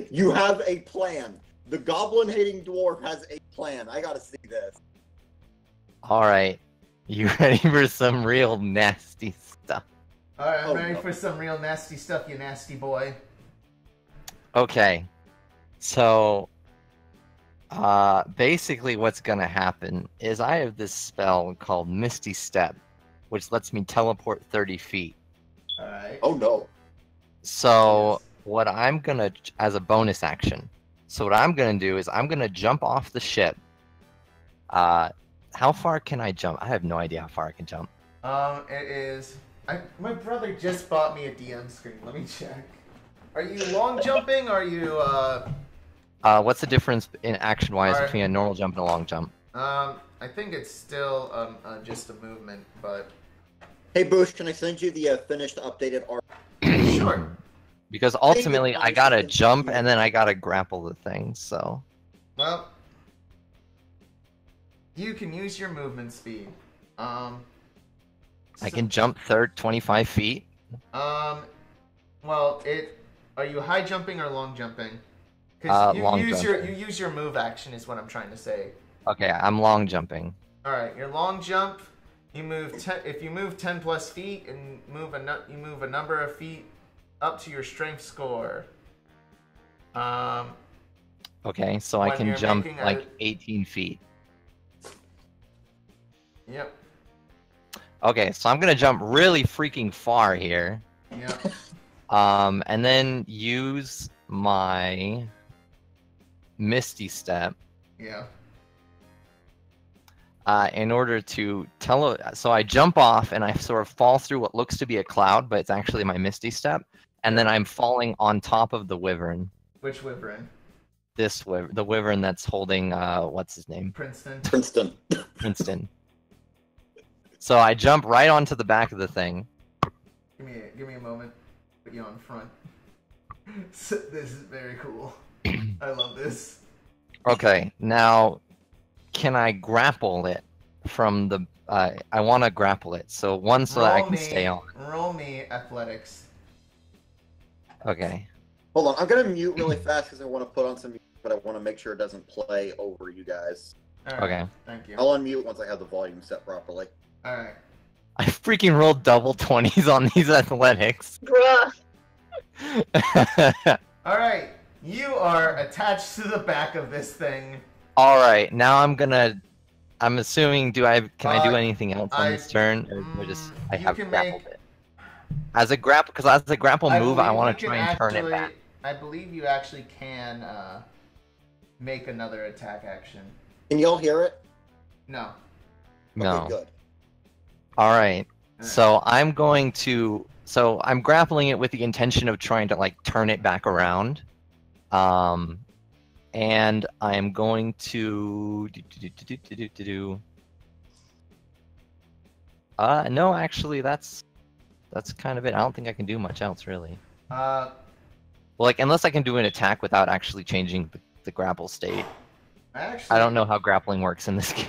you have a plan. The goblin-hating dwarf has a plan. I gotta see this. All right. You ready for some real nasty stuff? All right. I'm Oh, ready no. for some real nasty stuff, you nasty boy. Okay. So, basically what's gonna happen is I have this spell called Misty Step, which lets me teleport 30 feet. All right. Oh no. So, Yes. what I'm gonna, as a bonus action, so what I'm gonna do is I'm gonna jump off the ship. How far can I jump? I have no idea how far I can jump. It is. My brother just bought me a DM screen. Let me check. Are you long jumping? Or are you What's the difference in action-wise Alright. between a normal jump and a long jump? I think it's still just a movement, but Hey, Bush, can I send you the finished updated art? sure. Because ultimately, I gotta jump and then I gotta grapple the thing. So. Well, you can use your movement speed. I can jump 25 feet. Well, are you high jumping or long jumping? Long you jumping. use your move action is what I'm trying to say. Okay, I'm long jumping. All right, your long jump, you move if you move 10 plus feet and you move a number of feet up to your strength score. Okay, so I When can you're jump making like 18 feet. Yep. Okay, so I'm gonna jump really freaking far here. Yep. And then use my Misty Step. Yeah. In order to so I jump off and I sort of fall through what looks to be a cloud, but it's actually my Misty Step, and then I'm falling on top of the wyvern. Which wyvern? The wyvern that's holding what's his name? Princeton. Princeton. So I jump right onto the back of the thing. Give me a moment. Put you on front. This is very cool. I love this. Okay, now can I grapple it from the? I want to grapple it. So one, so that I can stay on. Roll me athletics. Okay. Hold on, I'm gonna mute really fast because I want to put on some music, but I want to make sure it doesn't play over you guys. All right, Okay. Thank you. I'll unmute once I have the volume set properly. All right. I freaking rolled double 20s on these athletics. Bruh. All right. You are attached to the back of this thing. All right, now I'm assuming. Can I do anything else on this turn, or I have grappled it? As a grapple, because as a grapple move, I want to try and turn it back. I believe you actually can make another attack action. Can y'all hear it? No. No. Okay, good. All right. So I'm going to. So I'm grappling it with the intention of trying to like turn it back around. And I am going to no, actually that's kind of it. I don't think I can do much else really. Well, like unless I can do an attack without actually changing the grapple state. I don't know how grappling works in this game.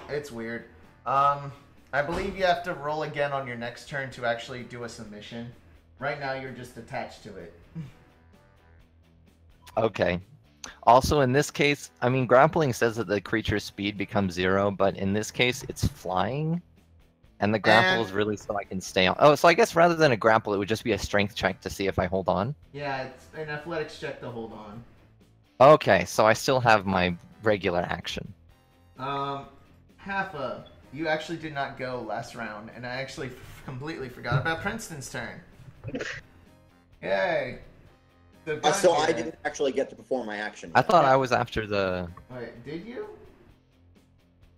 It's weird. I believe you have to roll again on your next turn to actually do a submission. Right now you're just attached to it. Okay. Also, in this case, I mean, grappling says that the creature's speed becomes 0, but in this case, it's flying. And the grapple is really so I can stay on. Oh, so I guess rather than a grapple, it would just be a strength check to see if I hold on? Yeah, it's an athletics check to hold on. Okay, so I still have my regular action. Halfa, you actually did not go last round, and I actually completely forgot about Princeton's turn. Yay! So I didn't actually get to perform my action. I thought I was after the... Wait, did you?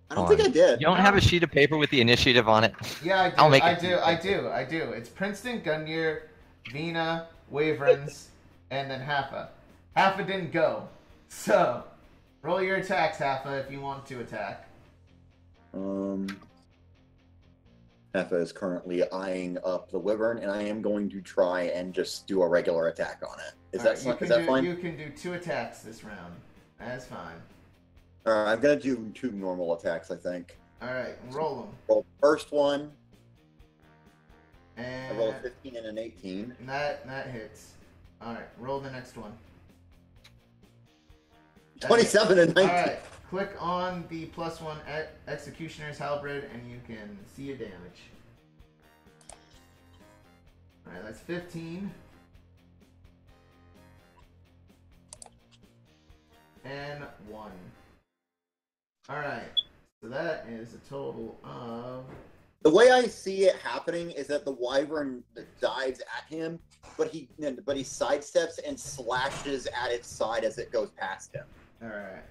I don't think I did. You don't have a sheet of paper with the initiative on it? Yeah, I do. I'll make I it. do. It's Princeton, Gundyr, Vina, Wyverns, and then Halfa. Halfa didn't go. So, roll your attacks, Halfa, if you want to attack. Effa is currently eyeing up the wyvern, and I am going to try and just do a regular attack on it. Is that fine? You can do 2 attacks this round. That's fine. Alright, I'm going to do 2 normal attacks, I think. Alright, roll them. Roll the first one. And I roll a 15 and an 18. And that hits. Alright, roll the next one. 27 and 19. Alright, click on the +1 Executioner's Halberd and you can see your damage. Alright, that's 15. And 1. Alright, so that is a total of... The way I see it happening is that the wyvern dives at him, but he sidesteps and slashes at its side as it goes past him. Alright.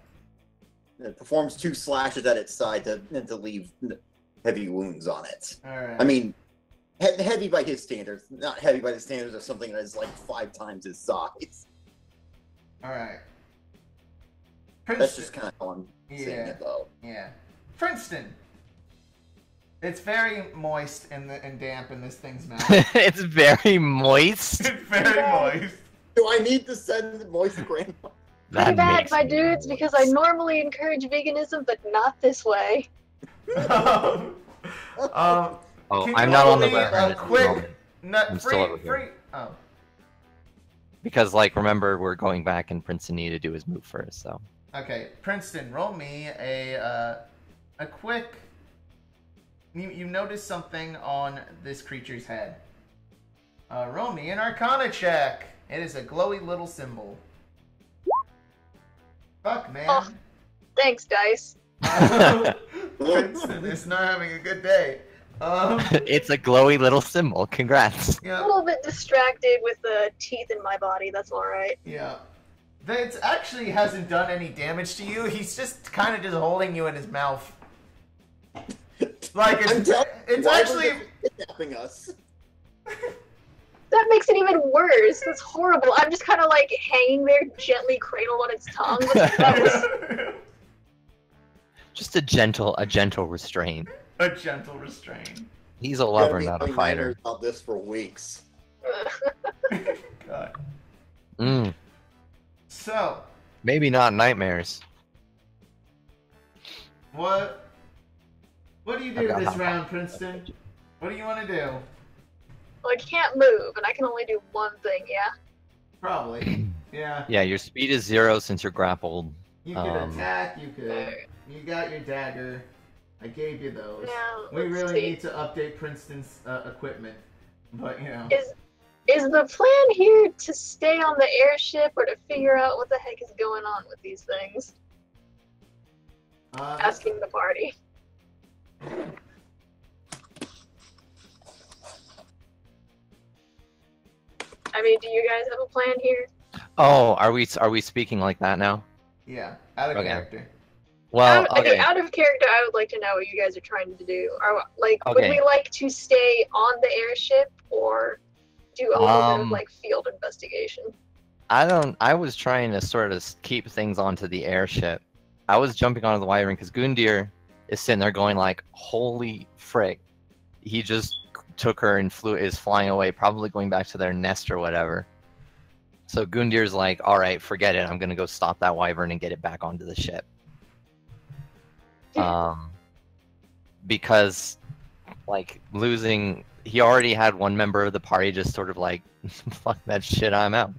It performs 2 slashes at its side to leave heavy wounds on it. Alright. I mean, heavy by his standards, not heavy by the standards of something that is like 5 times his size. Alright. Princeton. just kind of how I'm seeing it, though. Yeah. Princeton. It's very moist and damp in this thing's mouth. It's very moist. It's very moist. Do I need to send moist grandma? Too bad, makes my me dudes, because I moist. normally encourage veganism, but not this way. Um, Oh, can I'm you not on the roll me web. a quick nut I'm free, still over here. free. Oh, Because, like, remember, we're going back and Princeton needed to do his move first, so. okay. Princeton, roll me a quick. You notice something on this creature's head. Roll me an Arcana check. It is a glowy little symbol. Fuck, man. Oh. Thanks, dice. Princeton is not having a good day. It's a glowy little symbol. Congrats. A Yeah, little bit distracted with the teeth in my body. That's all right. yeah. It actually hasn't done any damage to you. He's just kind of just holding you in his mouth. Like I'm telling you, it's why actually. was it kidnapping us? That makes it even worse. That's horrible. I'm just kind of like hanging there, gently cradled on its tongue. That was... Just a gentle restraint. A gentle restraint. He's a We're lover, gonna be not a having fighter. nightmares about this for weeks. God. Mm, So, maybe not nightmares. what do you do I've got this hot round, pockets. Princeton? What do you want to do? Well, I can't move, and I can only do one thing, yeah? Probably. Yeah. Yeah, your speed is 0 since you're grappled. You could attack. You could. Alright. You got your dagger. I gave you those. Now, We let's really see. need to update Princeton's equipment, but you know. Is the plan here to stay on the airship or to figure out what the heck is going on with these things? Asking the party. I mean, do you guys have a plan here? Oh, are we speaking like that now? Yeah, out of Okay. character. Well, okay. Out of character, I would like to know what you guys are trying to do. Would Okay. we like to stay on the airship or do a little bit of like field investigation? I was trying to sort of keep things onto the airship. I was jumping onto the wyvern because Gundyr is sitting there going like, "Holy frick!" He just took her and is flying away, probably going back to their nest or whatever. So Gundyr's like, "All right, forget it. I'm gonna go stop that wyvern and get it back onto the ship." Because like losing, he already had one member of the party just sort of like, "Fuck that shit, I'm out."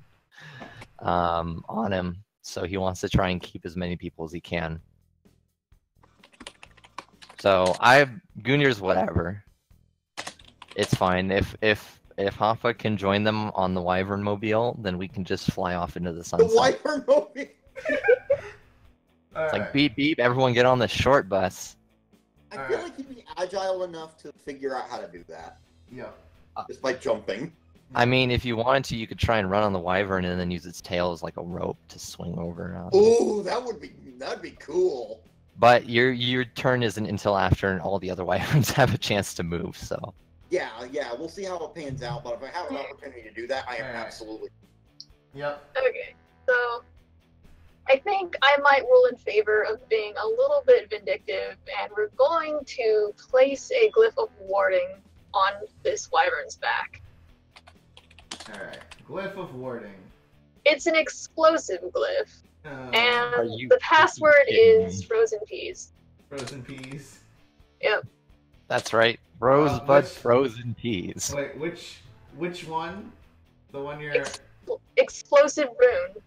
On him, so he wants to try and keep as many people as he can. So Gundyr's whatever. It's fine. If Hoffa can join them on the Wyvern Mobile, then we can just fly off into the The sunset. Wyvern movie. It's like beep beep, everyone get on the short bus. I feel like he'd be agile enough to figure out how to do that. Yeah. Just by jumping. I mean, if you wanted to, you could try and run on the Wyvern and then use its tail as like a rope to swing over. Ooh, that'd be cool. But your turn isn't until after all the other Wyverns have a chance to move, so. Yeah, we'll see how it pans out, but if I have an opportunity to do that, I am Alright. absolutely. Yep. Okay, so I think I might rule in favor of being a little bit vindictive, and we're going to place a glyph of warding on this wyvern's back. Alright. Glyph of warding. It's an explosive glyph, Are and you the password kidding is me? frozen peas. Frozen peas. Yep. That's right. Rosebud which- frozen peas. Wait, which one? The one you're. Explosive rune.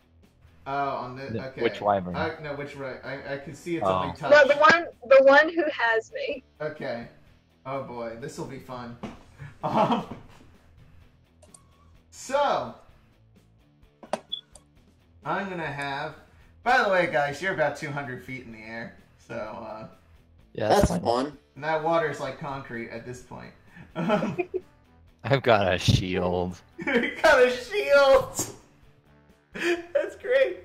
Oh, on the. Okay. Which Wyvern? No, which right? I can see it's Oh. only touch. No, the one who has me. Okay. Oh boy, this will be fun. So I'm gonna have. By the way, guys, you're about 200 feet in the air, so Yeah, That's fine. fun. and that water's like concrete at this point. I've got a shield. You got a shield. That's great.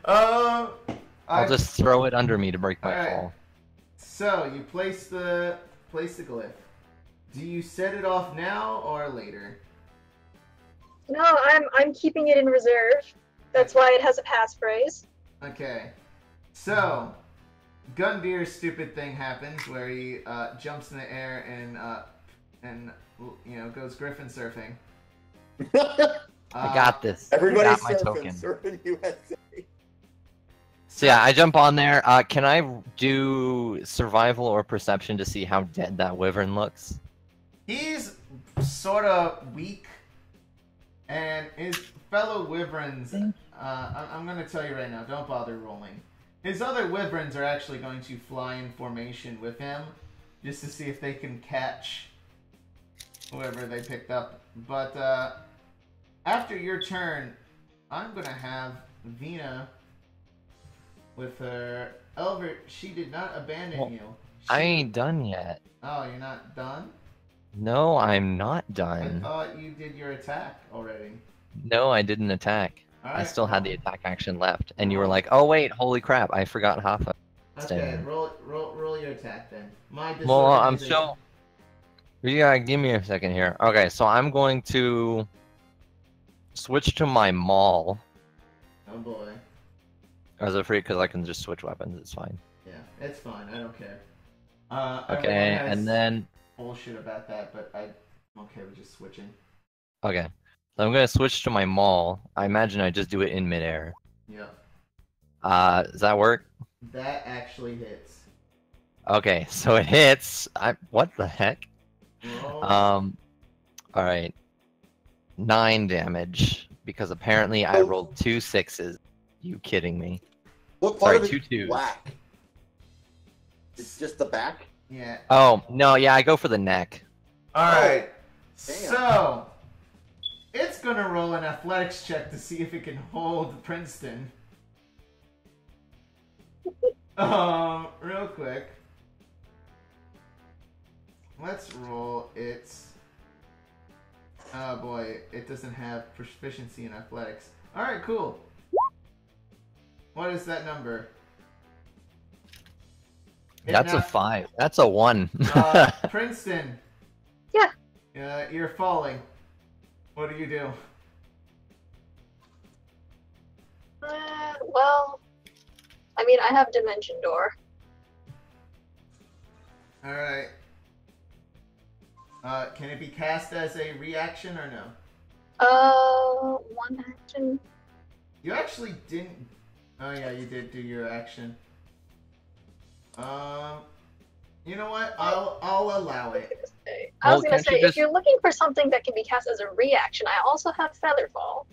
I'll just throw it under me to break my Alright. fall. So you place the glyph. Do you set it off now or later? No, I'm keeping it in reserve. That's why it has a passphrase. Okay. So, Gundyr's stupid thing happens where he jumps in the air and goes griffin surfing. I got this. Everybody's got my surfing, token. surfing USA. So yeah, I jump on there. Can I do survival or perception to see how dead that wyvern looks? He's sort of weak, and his fellow wyverns. I'm going to tell you right now. Don't bother rolling. His other wyverns are actually going to fly in formation with him, just to see if they can catch whoever they picked up. But after your turn, I'm going to have Vina with her Elver. She did not abandon you. I ain't done yet. Oh, you're not done? No, I'm not I done. thought you did your attack already. No, I didn't attack. I Alright. still had the attack action left, and you were like, "Oh wait, holy crap! I forgot half of it." Okay, roll your attack then. Well, I'm so. Yeah, give me a second here. Okay, so I'm going to switch to my maul Oh boy. as a free because I can just switch weapons. It's fine. Yeah, it's fine. I don't care. Okay, everyone has and then bullshit about that, but I'm okay with just switching. okay, so I'm gonna switch to my maul. I imagine I just do it in midair. Yeah. Does that work? That actually hits. Okay, so it hits. What the heck? Roll. All right, 9 damage because apparently I rolled 2 6s. You kidding me? What part Sorry, of 2 it 2s. whack? It's just the back? Yeah. Oh no, yeah, I go for the neck. Alright. damn. So, it's gonna roll an athletics check to see if it can hold Princeton. Real quick. Let's roll its... Oh boy, it doesn't have proficiency in athletics. Alright, cool. What is that number? That's a 5. That's a 1. Princeton. Yeah. You're falling. What do you do? Well, I mean, I have Dimension Door. Alright. Can it be cast as a reaction or no? One action. You actually didn't... Oh yeah, you did do your action. You know what? I'll allow it. I was Well, gonna can't you say, just- if you're looking for something that can be cast as a reaction, I also have Featherfall.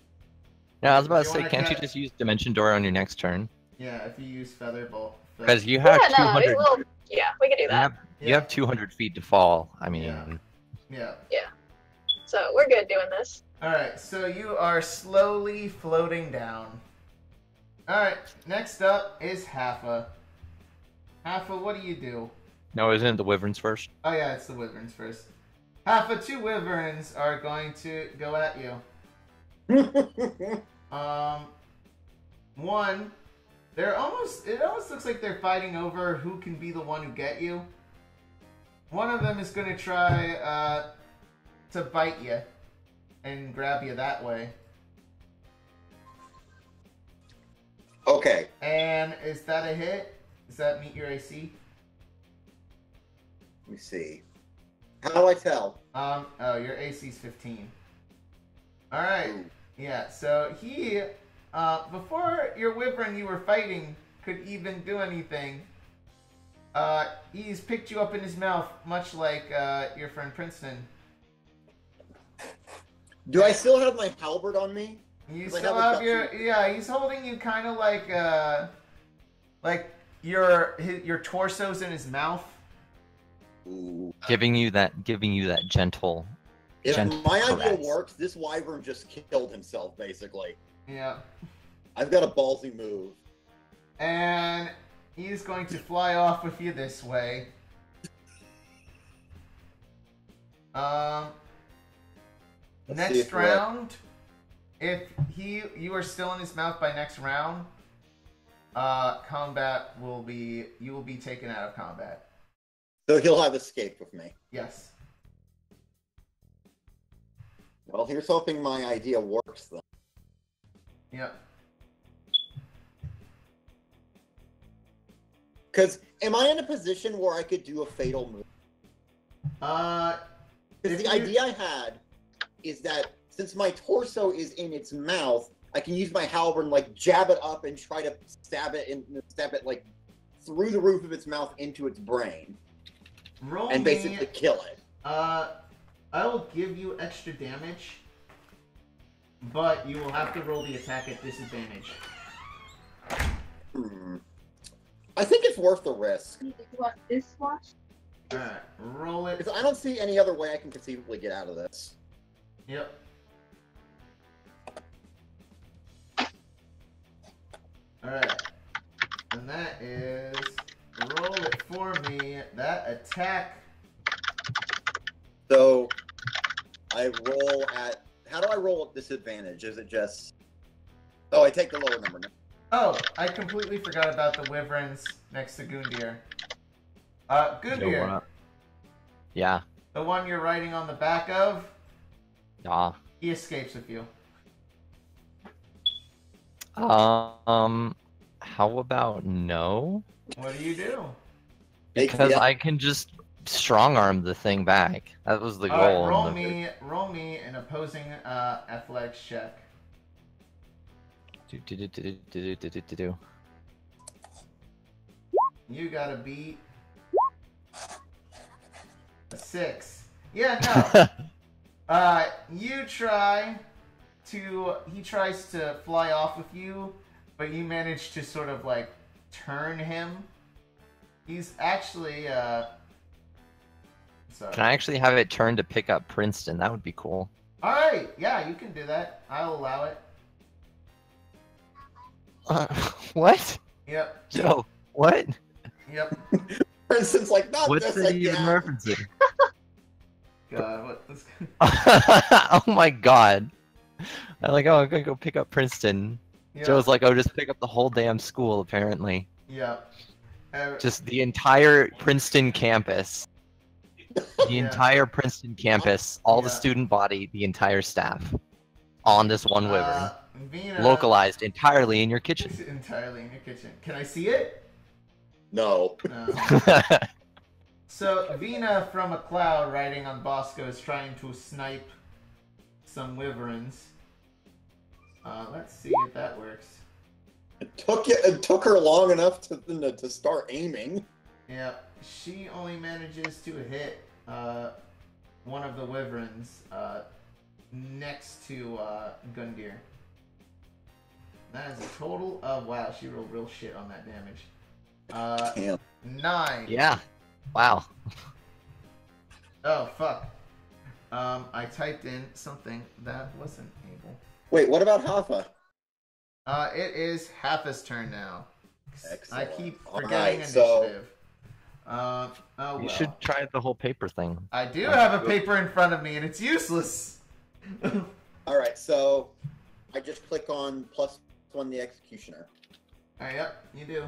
Yeah, I was about to You say, wanna can't you cut- just use Dimension Door on your next turn? Yeah, if you use Featherbolt. Because you have Yeah, no, 200. it will. Yeah, we can do You that. have 200 feet to fall. I mean, Yeah. So we're good doing this. Alright, so you are slowly floating down. Alright, next up is Haffa. Haffa, what do you do? no, isn't it the wyverns first? Oh yeah, it's the wyverns first. Haffa, 2 wyverns are going to go at you. One, it almost looks like they're fighting over who can be the one who get you. One of them is going to try to bite you and grab you that way. Okay. And is that a hit? Does that meet your AC? Let me see. How do I tell? Oh, your AC's 15. Alright. Ooh. Yeah, so he, before your wyvern you were fighting could even do anything, he's picked you up in his mouth, much like your friend Princeton. Do I still have my halberd on me? You Does I still have a have your, jumpsuit? yeah, he's holding you kind of like your torso's in his mouth. Ooh. Giving you that gentle. If Gentle my idea caress. works, this wyvern just killed himself, basically. Yeah. I've got a ballsy move. And he's going to fly off with you this way. Let's see Next if we're- round, if you are still in his mouth by next round, you will be taken out of combat. So he'll have escaped with me. Yes. Well, here's hoping my idea works then. Yep. Because am I in a position where I could do a fatal move? Because the idea I had is that since my torso is in its mouth, I can use my halberd and like jab it up and try to stab it like through the roof of its mouth into its brain, and basically kill it. I will give you extra damage, but you will have to roll the attack at disadvantage. I think it's worth the risk. You want this watch? Alright, roll it. Because I don't see any other way I can conceivably get out of this. Yep. Alright. And that is... Roll it for me. That attack... So, I roll at... How do I roll at disadvantage? Is it just... Oh, I take the lower number now. Oh, I completely forgot about the wyverns next to Gundyr. Gundyr, Yeah. the one you're riding on the back of, Ah. he escapes with you. How about no? What do you do? Because I can just strong arm the thing back. That was the goal. Alright, roll me an opposing athletics check. Do. You gotta beat a 6. Yeah, no. You try to. He tries to fly off with you, but you manage to sort of like turn him. He's actually. Sorry. Can I actually have it turn to pick up Princeton? That would be cool. Alright, yeah, you can do that. I'll allow it. What? Yep. Joe, what? Yep. Princeton's like, not What's this it even again. referencing? God, what this? Oh my god. I'm like, oh, I'm gonna go pick up Princeton. Yep. Joe's like, oh, just pick up the whole damn school, apparently. Yep. Just the entire Princeton campus. The entire Princeton campus, all the student body, the entire staff. On this one wyvern. Vina, localized entirely in your kitchen. Entirely in your kitchen. Can I see it? No. No. So, Vina from a cloud riding on Bosco is trying to snipe some wyverns. Let's see if that works. It took her long enough to start aiming. Yeah, she only manages to hit one of the wyverns next to Gundyr. That is a total of, wow, she rolled real shit on that damage. Damn. 9. Yeah. Wow. Oh, fuck. I typed in something that wasn't able. Wait, what about Hoffa? It is Haffa's turn now. Excellent. I keep All forgetting right, so- initiative. Oh, well. You should try the whole paper thing. I do have a paper in front of me, and it's useless. Alright, so I just click on +1 the executioner. Alright, yep, you do.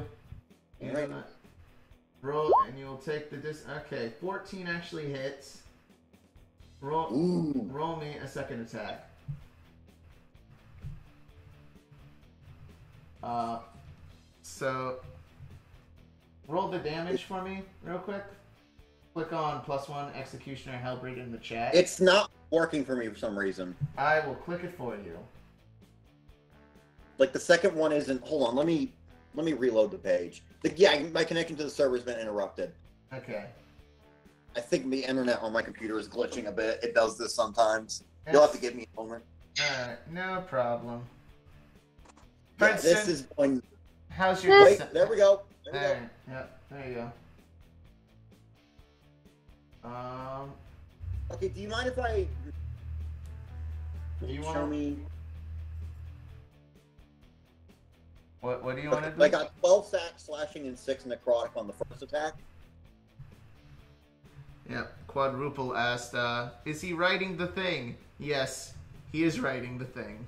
You Alright. do that. Roll, and you'll take the Okay, 14 actually hits. Roll me a second attack. So roll the damage for me real quick. Click on +1 executioner halberd in the chat. It's not working for me for some reason. I will click it for you. Like the second one isn't. Hold on, let me reload the page. Yeah, my connection to the server has been interrupted. Okay. I think the internet on my computer is glitching a bit. It does this sometimes. You'll have to give me a moment. Alright, no problem. Yeah, Princeton, this is going. how's your Wait, there we go. There we go. There, yep, there you go. Okay, do you mind if I You show wanna- me? What do you want to do? I got 12 sack slashing and 6 necrotic on the first attack. Yep. Quadruple asked, is he writing the thing? Yes, he is writing the thing.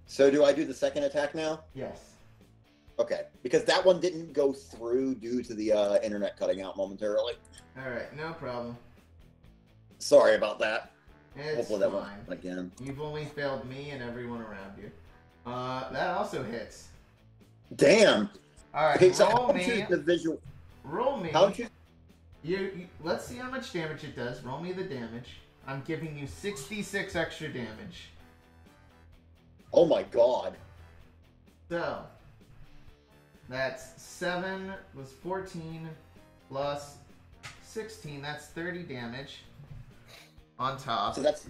So do I do the second attack now? Yes. Okay, because that one didn't go through due to the internet cutting out momentarily. Alright, no problem. Sorry about that. It's Hopefully that fine. won't happen again. You've only failed me and everyone around you. That also hits. Damn. All right, Okay, so roll how me. much is the visual? Roll me. How much is... Let's see how much damage it does. Roll me the damage. I'm giving you 66 extra damage. Oh my god. So, that's 7 plus 14 plus 16. That's 30 damage on top. So that's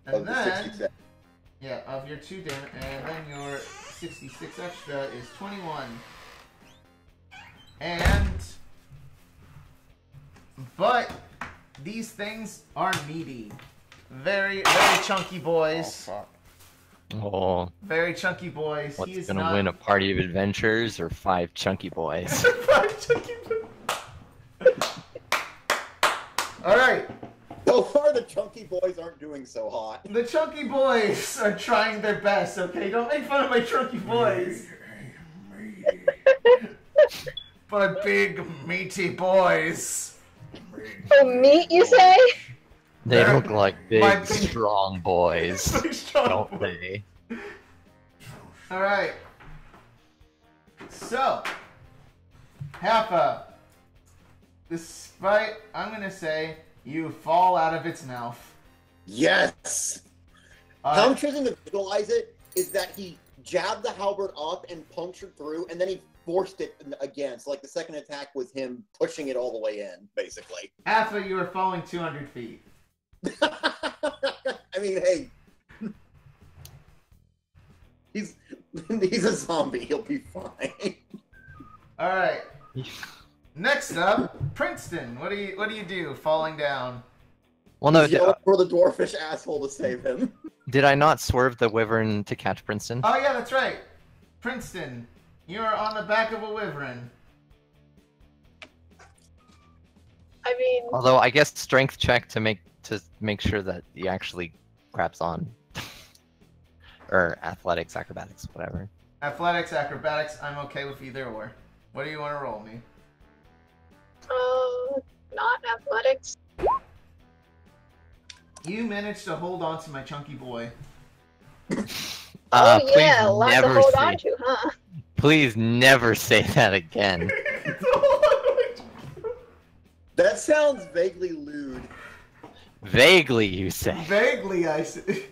and of the then, 67. yeah, of your 2 damage, and then your 66 extra is 21. But these things are meaty. Very, very chunky boys. Oh, fuck. Oh, Very chunky boys. what's He's gonna not... win, a party of adventures or 5 chunky boys? 5 chunky boys. Alright. So far, the chunky boys aren't doing so hot. The chunky boys are trying their best, okay? Don't make fun of my chunky boys. My big, meaty boys. Oh, meat, you say? They look like big, My- strong boys, Big, strong don't boys. they? Alright. So, Happa, despite, I'm gonna say, you fall out of its mouth. Yes. How I'm Uh, choosing to visualize it is that he jabbed the halberd up and punctured through, and then he forced it again. So, like, the second attack was him pushing it all the way in, basically. Happa, you are falling 200 feet. I mean, hey. He's a zombie. He'll be fine. Alright. Next up, Princeton. What do you do? Falling down. Well, no, He's yelling for the dwarfish asshole to save him. did I not swerve the wyvern to catch Princeton? Oh yeah, that's right. Princeton, you're on the back of a wyvern. I mean, Although I guess strength check to make sure that he actually grabs on, or athletics, acrobatics, whatever. Athletics, acrobatics, I'm okay with either or. What do you want to roll me? not athletics. You managed to hold on to my chunky boy. Oh Please yeah, a lot to never hold say- on to, huh? Please never say that again. That sounds vaguely lewd. Vaguely, you say. Vaguely, I see.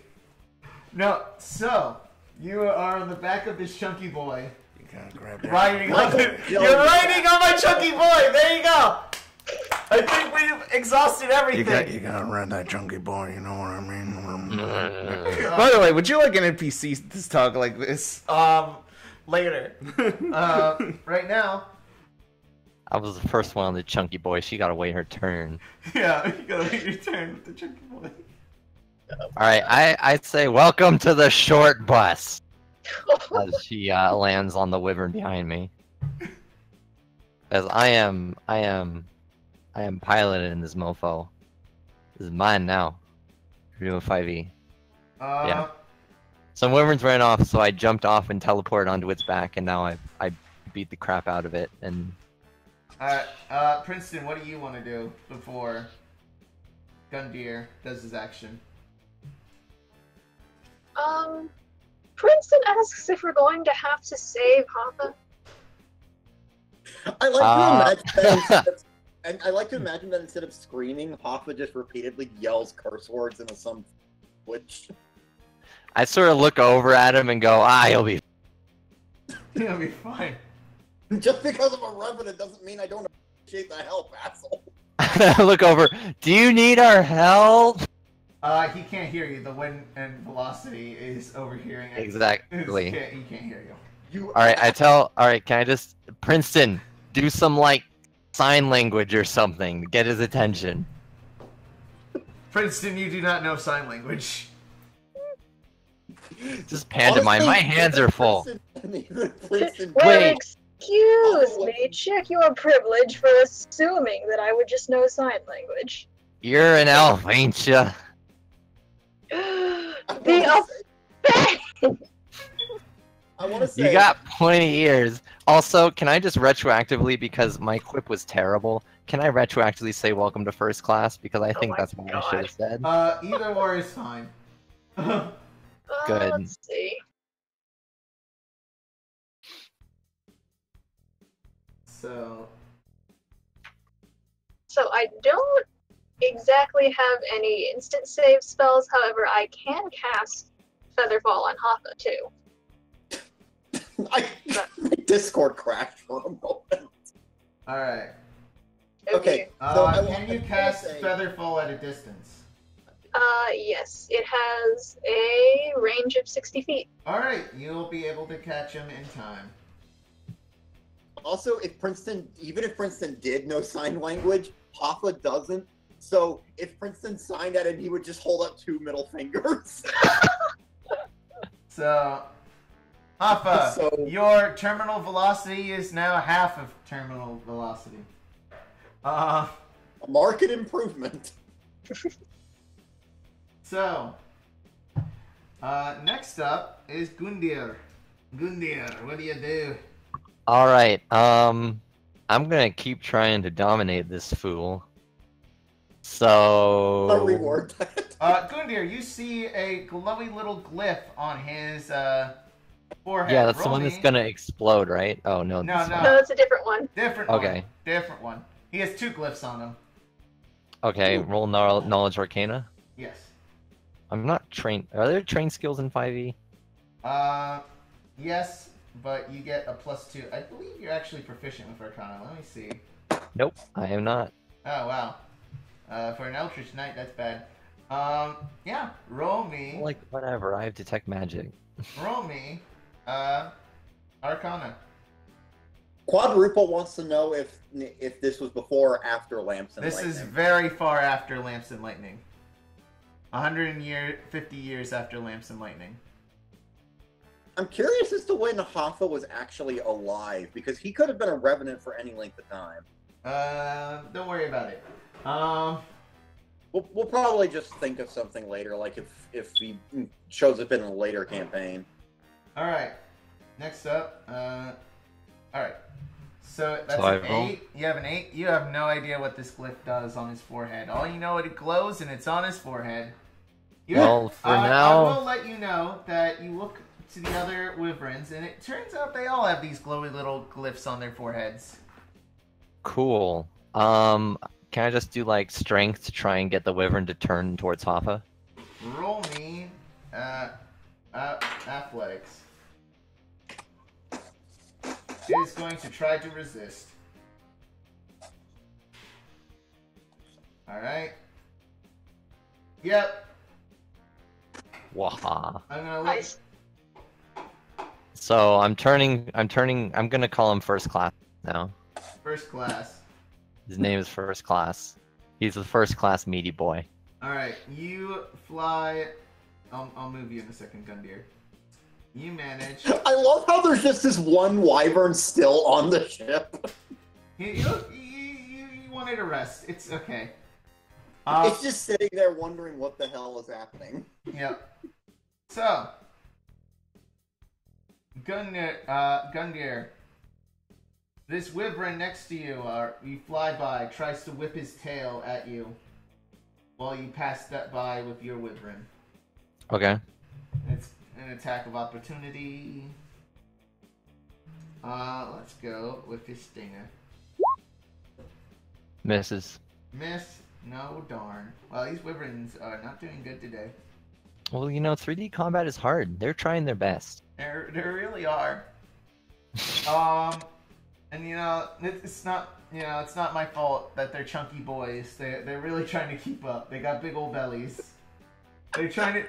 No, so you are on the back of this chunky boy, You gotta grab that. riding on it. Michael, You're riding on my chunky boy. There you go. I think we've exhausted everything. You gotta ride that chunky boy, you know what I mean? By the way, would you like an NPC to talk like this? Later. Right now, I was the first one on the chunky boy. She gotta wait her turn. yeah, you gotta wait your turn with the chunky boy. Alright, I'd say welcome to the short bus. As she lands on the wyvern behind me. As I am piloting this mofo. This is mine now. We're doing 5e. Yeah. Some wyverns ran off, so I jumped off and teleported onto its back, and now I beat the crap out of it. And Princeton, what do you want to do before Gundyr does his action? Princeton asks if we're going to have to save Hoppa. I like to imagine that instead of, and I like to imagine that instead of screaming, Hoffa just repeatedly yells curse words into some language. I sort of look over at him and go, he'll be. He'll be fine. Just because I'm a revenant doesn't mean I don't appreciate the help, asshole. I look over. Do you need our help? He can't hear you. The wind and velocity is overhearing it. Exactly. He can't hear you. Alright, can I just... Princeton, do some, like, sign language or something to get his attention. Princeton, you do not know sign language. Just pantomime. My hands are full. Princeton, Well, Wait. excuse me. Check your privilege for assuming that I would just know sign language. You're an elf, ain't ya? The offense! I want to say You got pointy ears. Also, can I just retroactively, because my quip was terrible, can I retroactively say welcome to first class? Because I think my that's what I should have said. Either or is fine. Good. Let's see. So I don't exactly have any instant save spells. However, I can cast Featherfall on Hoffa too. My Discord crashed for a moment. all right. Okay. So Can you cast Featherfall at a distance? Yes. It has a range of 60 feet. All right, you'll be able to catch him in time. Also, even if Princeton did know sign language, Hoffa doesn't. So if Princeton signed at him, he would just hold up 2 middle fingers. So, Hoffa, So- your terminal velocity is now half of terminal velocity. A market improvement. So, next up is Gundyr. Gundyr, what do you do? All right. I'm gonna keep trying to dominate this fool. So. I'll reward that. Gundyr, you see a glowy little glyph on his forehead. Yeah, that's the Roll one me. that's gonna explode, right? Oh no. No, this no. one. No, it's a different one. Different Okay. one. Different one. He has 2 glyphs on him. Okay, roll knowledge arcana. Yes. I'm not trained. Are there trained skills in 5e? Yes, but you get a +2. I believe you're actually proficient with Arcana. Let me see. Nope, I am not. Oh, wow. For an Eldritch Knight, that's bad. Yeah, roll me. Like whatever. I have detect magic. Roll me. Arcana. Quadruple wants to know if this was before or after Lamps and This Lightning. is very far after Lamps and Lightning. 150 years after Lamps and Lightning. I'm curious as to when Hoffa was actually alive, because he could have been a revenant for any length of time. Don't worry about it. We'll probably just think of something later, like if he shows up in a later campaign. All right. Next up. All right. So that's So I an roll? 8. You have an 8. You have no idea what this glyph does on his forehead. All you know is it glows and it's on his forehead. Well, for now- I will let you know that you look to the other wyverns, and it turns out they all have these glowy little glyphs on their foreheads. Cool. Can I just do like strength to try and get the wyvern to turn towards Hoffa? Roll me athletics. It is going to try to resist. Alright. Yep. Waha. I'm gonna let Nice. So I'm gonna call him first class now. first class. His name is First Class. He's the first class meaty boy. Alright, you fly. I'll move you in a second, Gundyr. You manage. I love how there's just this one wyvern still on the ship. You wanted to rest. It's okay. It's just sitting there wondering what the hell is happening. Yep. So, Gundyr, this wyvern next to you, you fly by, tries to whip his tail at you while you pass that by with your wyvern. Okay. It's an attack of opportunity. Let's go with his stinger. Misses. Miss. No, darn. Well, these wyverns are not doing good today. Well, 3D combat is hard. They're trying their best. They really are. And it's not it's not my fault that they're chunky boys. They're really trying to keep up. They got big old bellies. He's trying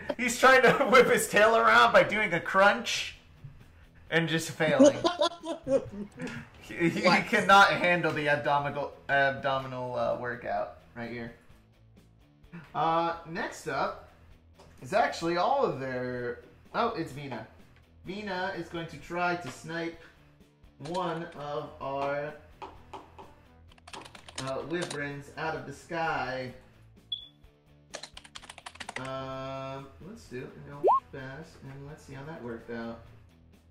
to whip his tail around by doing a crunch and just failing. He cannot handle the abdominal workout right here. Next up is actually all of their. Oh, it's Vina. Vina is going to try to snipe one of our wyverns out of the sky. Let's do it real fast, and let's see how that worked out.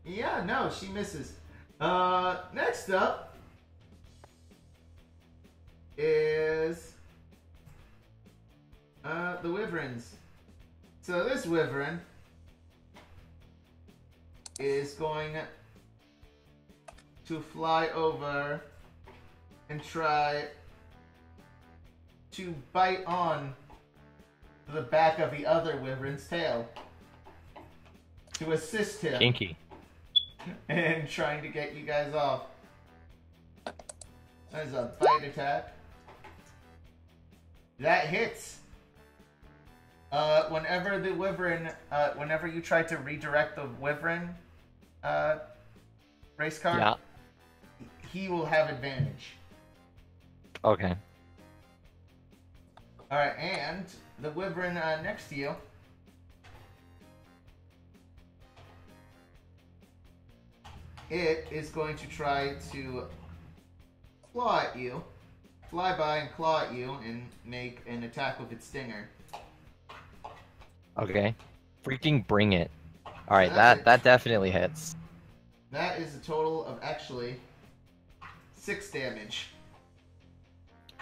Yeah, no, she misses. Next up is the wyverns. So this wyvern is going to fly over and try to bite on the back of the other wyvern's tail to assist him Kinky. in trying to get you guys off. That is a bite attack. That hits. Whenever the wyvern, whenever you try to redirect the wyvern, Racecar, Yeah. he will have advantage. Okay. Alright, and the wyvern next to you. It is going to try to claw at you, fly by and claw at you, and make an attack with its stinger. Okay. Freaking bring it. Alright, That that definitely hits. That is a total of actually 6 damage.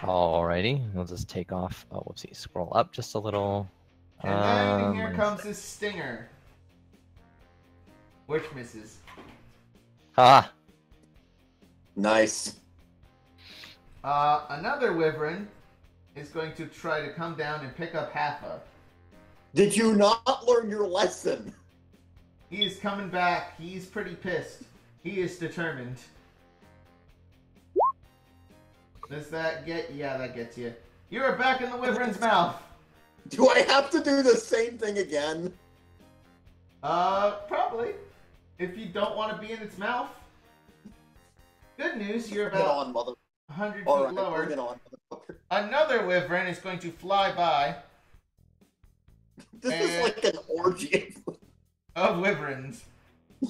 Alrighty. We'll just take off. Oh, whoopsie. Scroll up just a little. And then here minus comes six. his stinger, which misses. Ah! Nice. Another wyvern is going to try to come down and pick up Haffa. Did you not learn your lesson? He is coming back. He's pretty pissed. He is determined. Does that get... Yeah, that gets you. You are back in the wyvern's mouth. Do I have to do the same thing again? Probably. If you don't want to be in its mouth. Good news, you're Bring it about on, mother. 100 feet All right, lower. bring it on, motherfucker. Another wyvern is going to fly by This is like an orgy. of wyverns.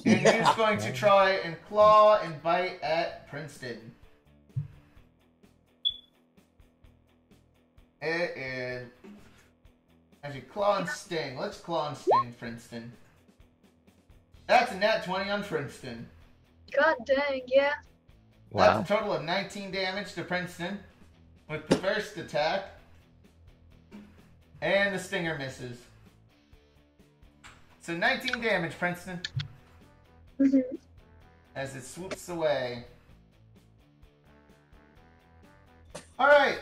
And Yeah. he's going to try and claw and bite at Princeton. It is... Actually, claw and sting. Let's claw and sting Princeton. That's a nat 20 on Princeton. God dang, yeah. Wow. That's a total of 19 damage to Princeton with the first attack. And the stinger misses. So 19 damage, Princeton, Mhm. as it swoops away. Alright.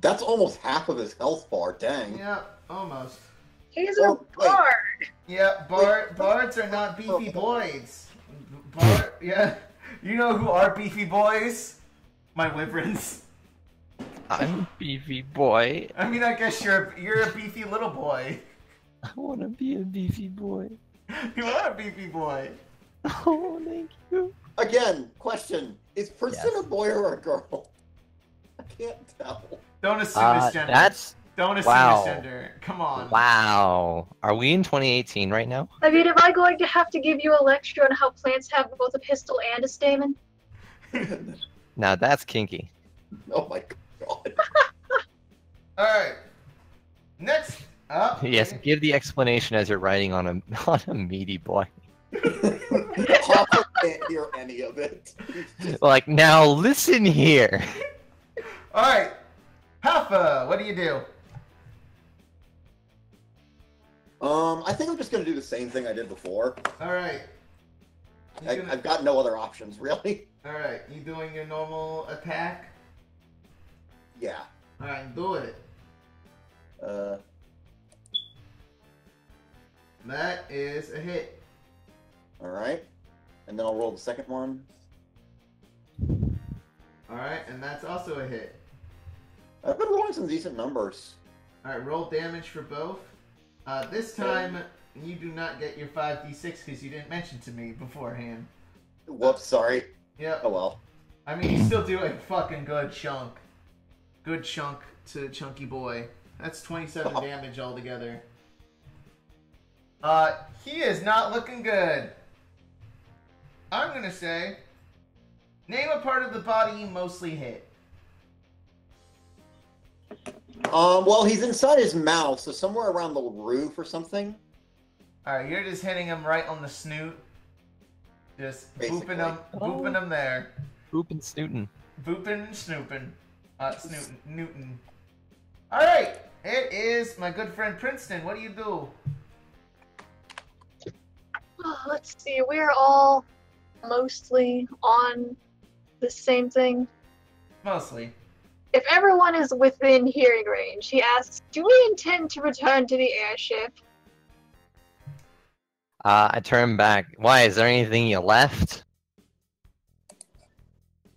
That's almost half of his health bar, dang. Yeah, almost. He's Oh, a wait. bard. Yeah, bards are not beefy boys. Yeah. You know who are beefy boys? My wyverns. I'm beefy boy. I mean, I guess you're a beefy little boy. I wanna be a beefy boy. You are a beefy boy. Oh, thank you. Again, question. Is Princeton Yes. a boy or a girl? I can't tell. Don't assume his gender. That's Don't assume wow. his gender. Come on. wow. Are we in 2018 right now? I mean, am I going to have to give you a lecture on how plants have both a pistil and a stamen? Now that's kinky. Oh my god. Alright. Next up. Yes, give the explanation as you're riding on a on a meaty boy. Hopper can't hear any of it. Like, now listen here. Alright. Haffa, what do you do? I think I'm just gonna do the same thing I did before. Alright. I've got no other options, really. Alright, you doing your normal attack? Yeah. Alright, do it. That is a hit. Alright. And then I'll roll the second one. Alright, and that's also a hit. I've been rolling some decent numbers. Alright, roll damage for both. This time, you do not get your 5d6 because you didn't mention to me beforehand. Whoops, sorry. Yep. Oh well. I mean, you still do a fucking good chunk. Good chunk to Chunky Boy. That's 27 damage altogether. He is not looking good. I'm gonna say, name a part of the body you mostly hit. Well, he's inside his mouth, so somewhere around the roof or something. Alright, you're just hitting him right on the snoot. Just Basically. booping him there. Boopin' snootin'. Booping and snooping. Snootin', Newton. Alright, it is my good friend Princeton. What do you do? Let's see, we're all mostly on the same thing. Mostly. If everyone is within hearing range, he asks, do we intend to return to the airship? I turn back. Why? Is there anything you left?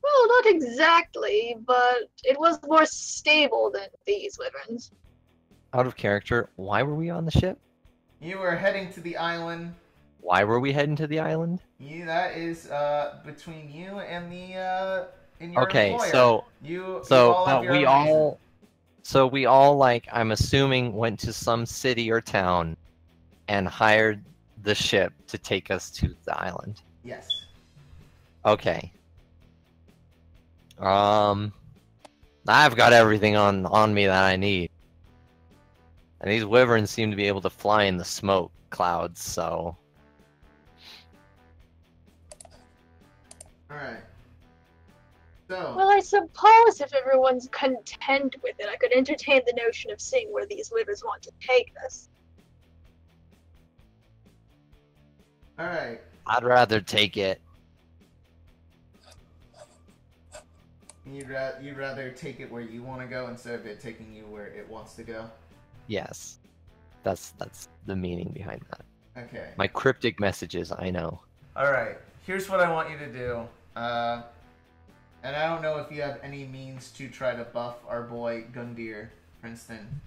Well, not exactly, but it was more stable than these wyverns. Out of character. Why were we on the ship? You were heading to the island. Why were we heading to the island? That is between you and the and your Okay, employer. You all have your own reason. So we all, like, I'm assuming, went to some city or town and hired the ship to take us to the island. Yes. Okay. I've got everything on me that I need. And these wyverns seem to be able to fly in the smoke clouds, so... Alright. So... Well, I suppose if everyone's content with it, I could entertain the notion of seeing where these wyverns want to take us. Alright. I'd rather take it. You'd rather take it where you want to go instead of it taking you where it wants to go? Yes. That's the meaning behind that. Okay. My cryptic messages, I know. Alright. Here's what I want you to do. And I don't know if you have any means to try to buff our boy Gundyr, Princeton.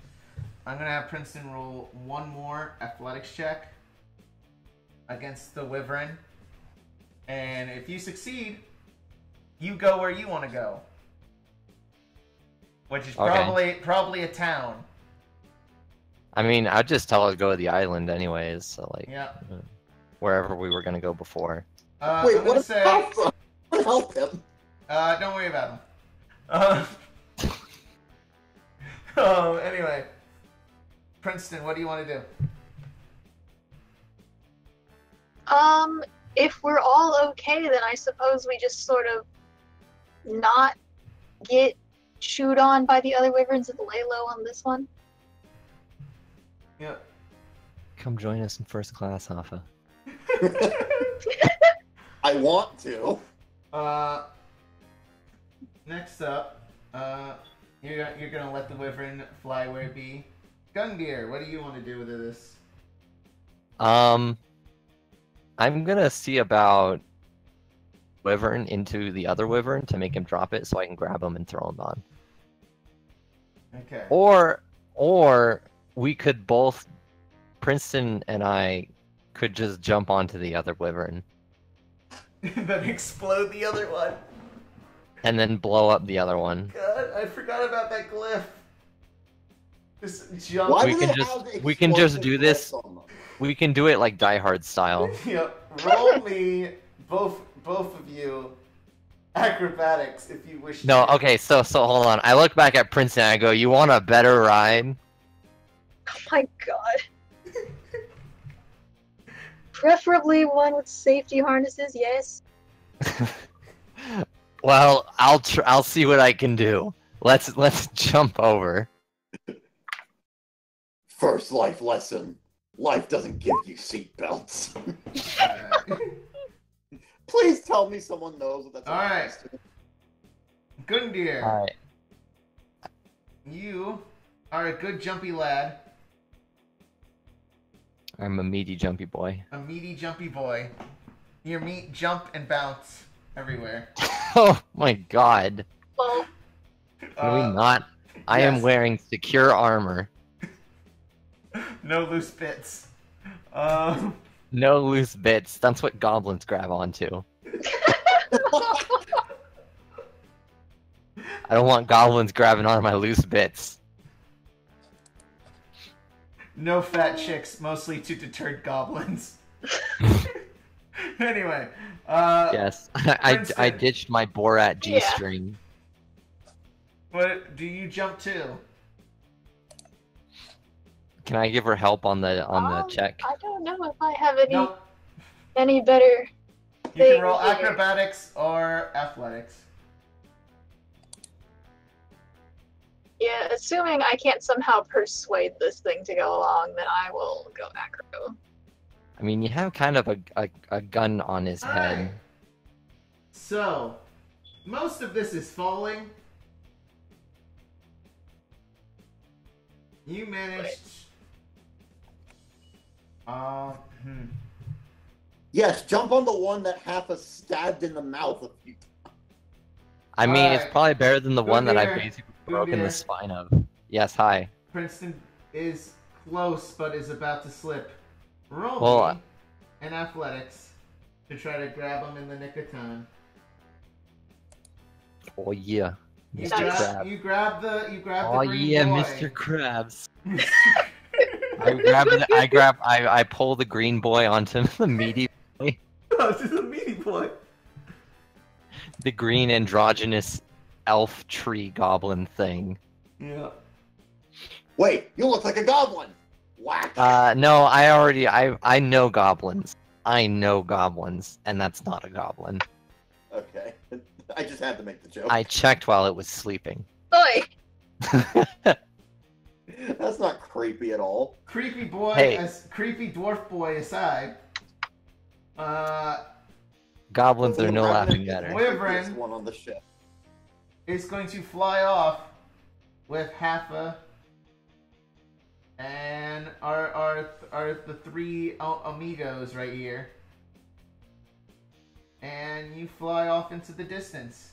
I'm going to have Princeton roll one more athletics check against the wyvern. And if you succeed, you go where you want to go. Which is probably a town. I mean, I'd just tell her to go to the island anyways, so, like, yeah. Wherever we were going to go before. Wait, what is that? Help him. Don't worry about him. Anyway. Princeton, what do you want to do? If we're all okay, then I suppose we just sort of not get chewed on by the other wyverns and lay low on this one. Yeah. Come join us in first class, Hoffa. I want to. Next up, you're gonna let the wyvern fly where it be. Gundyr, what do you want to do with this? I'm gonna see about wyvern into the other wyvern to make him drop it so I can grab him and throw him on. Okay. Or we could both, Princeton and I, could just jump onto the other wyvern. Then explode the other one. And then blow up the other one. God, I forgot about that glyph. Just jump. Why We can just do this. We can do it like Die Hard style. Yep. Roll me, both of you, acrobatics if you wish. No, to. okay, so hold on. I look back at Princeton and I go, "You want a better ride?" Oh my god. Preferably one with safety harnesses, yes. Well, I'll see what I can do. Let's jump over. First life lesson. Life doesn't give you seatbelts. Please tell me someone knows what that's Alright. Gundyr. Alright. You are a good jumpy lad. I'm a meaty jumpy boy. A meaty jumpy boy. Your meat jump and bounce everywhere. Oh my god. Well, Can we not? I am wearing secure armor. No loose bits. No loose bits. That's what goblins grab onto. I don't want goblins grabbing on my loose bits. No fat chicks, mostly to deter goblins. Anyway, Yes, I ditched my Borat G-string. What do you jump to? Can I give her help on the check? I don't know if I have any Nope. any better. You can roll thing here. acrobatics or athletics. Yeah, assuming I can't somehow persuade this thing to go along, then I will go acro. I mean, you have kind of a gun on his head. Alright. So, most of this is falling, You managed. Yes, jump on the one that Haffa stabbed in the mouth a few times. I mean, it's Alright. probably better than the one that I Gundyr. basically broken the Gundyr. spine of. Yes, hi. Princeton is close, but is about to slip. Roll Well, me in athletics to try to grab him in the nick of time. Oh yeah, You Mr. Nice. Krabs. you grab the Oh green yeah, boy. Mr. Krabs. I pull the green boy onto the meaty boy. Oh, this is a meaty boy. The green androgynous elf tree goblin thing. Yeah. Wait, you look like a goblin. Whack. No, I know goblins. I know goblins, and that's not a goblin. Okay. I just had to make the joke. I checked while it was sleeping. Oi! That's not creepy at all. Creepy boy, Hey. creepy dwarf boy aside. Goblins are no Revenant laughing is matter. the Wyvern. creepiest one on the ship. Is going to fly off with Haffa and are the three amigos right here. And you fly off into the distance.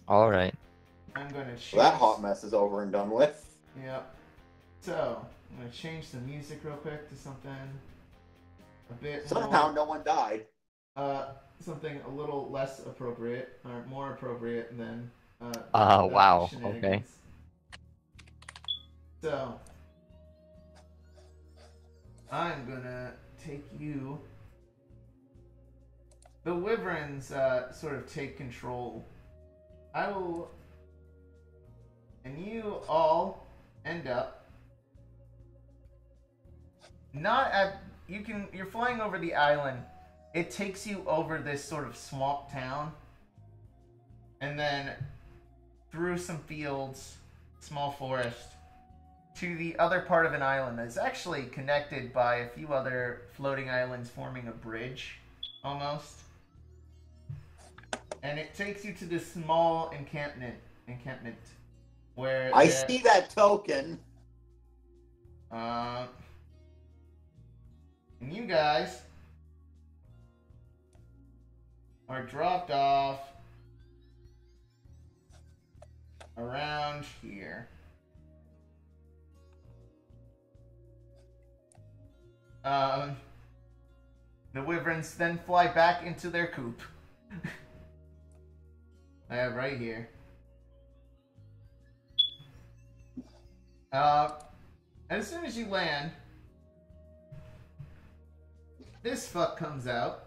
All right. I'm gonna change. Well, that hot mess is over and done with. Yep. So I'm gonna change the music real quick to something a bit Somehow more, no one died. something a little less appropriate or more appropriate than Wow, shenanigans. okay. So I'm gonna take you. The wyverns sort of take control. I will, and you all end up not at. You're flying over the island. It takes you over this sort of swamp town, and then through some fields, small forest, to the other part of an island that's actually connected by a few other floating islands forming a bridge, almost. And it takes you to this small encampment where I see that token. and you guys are dropped off around here. The wyverns then fly back into their coop. I have right here. As soon as you land, this fuck comes out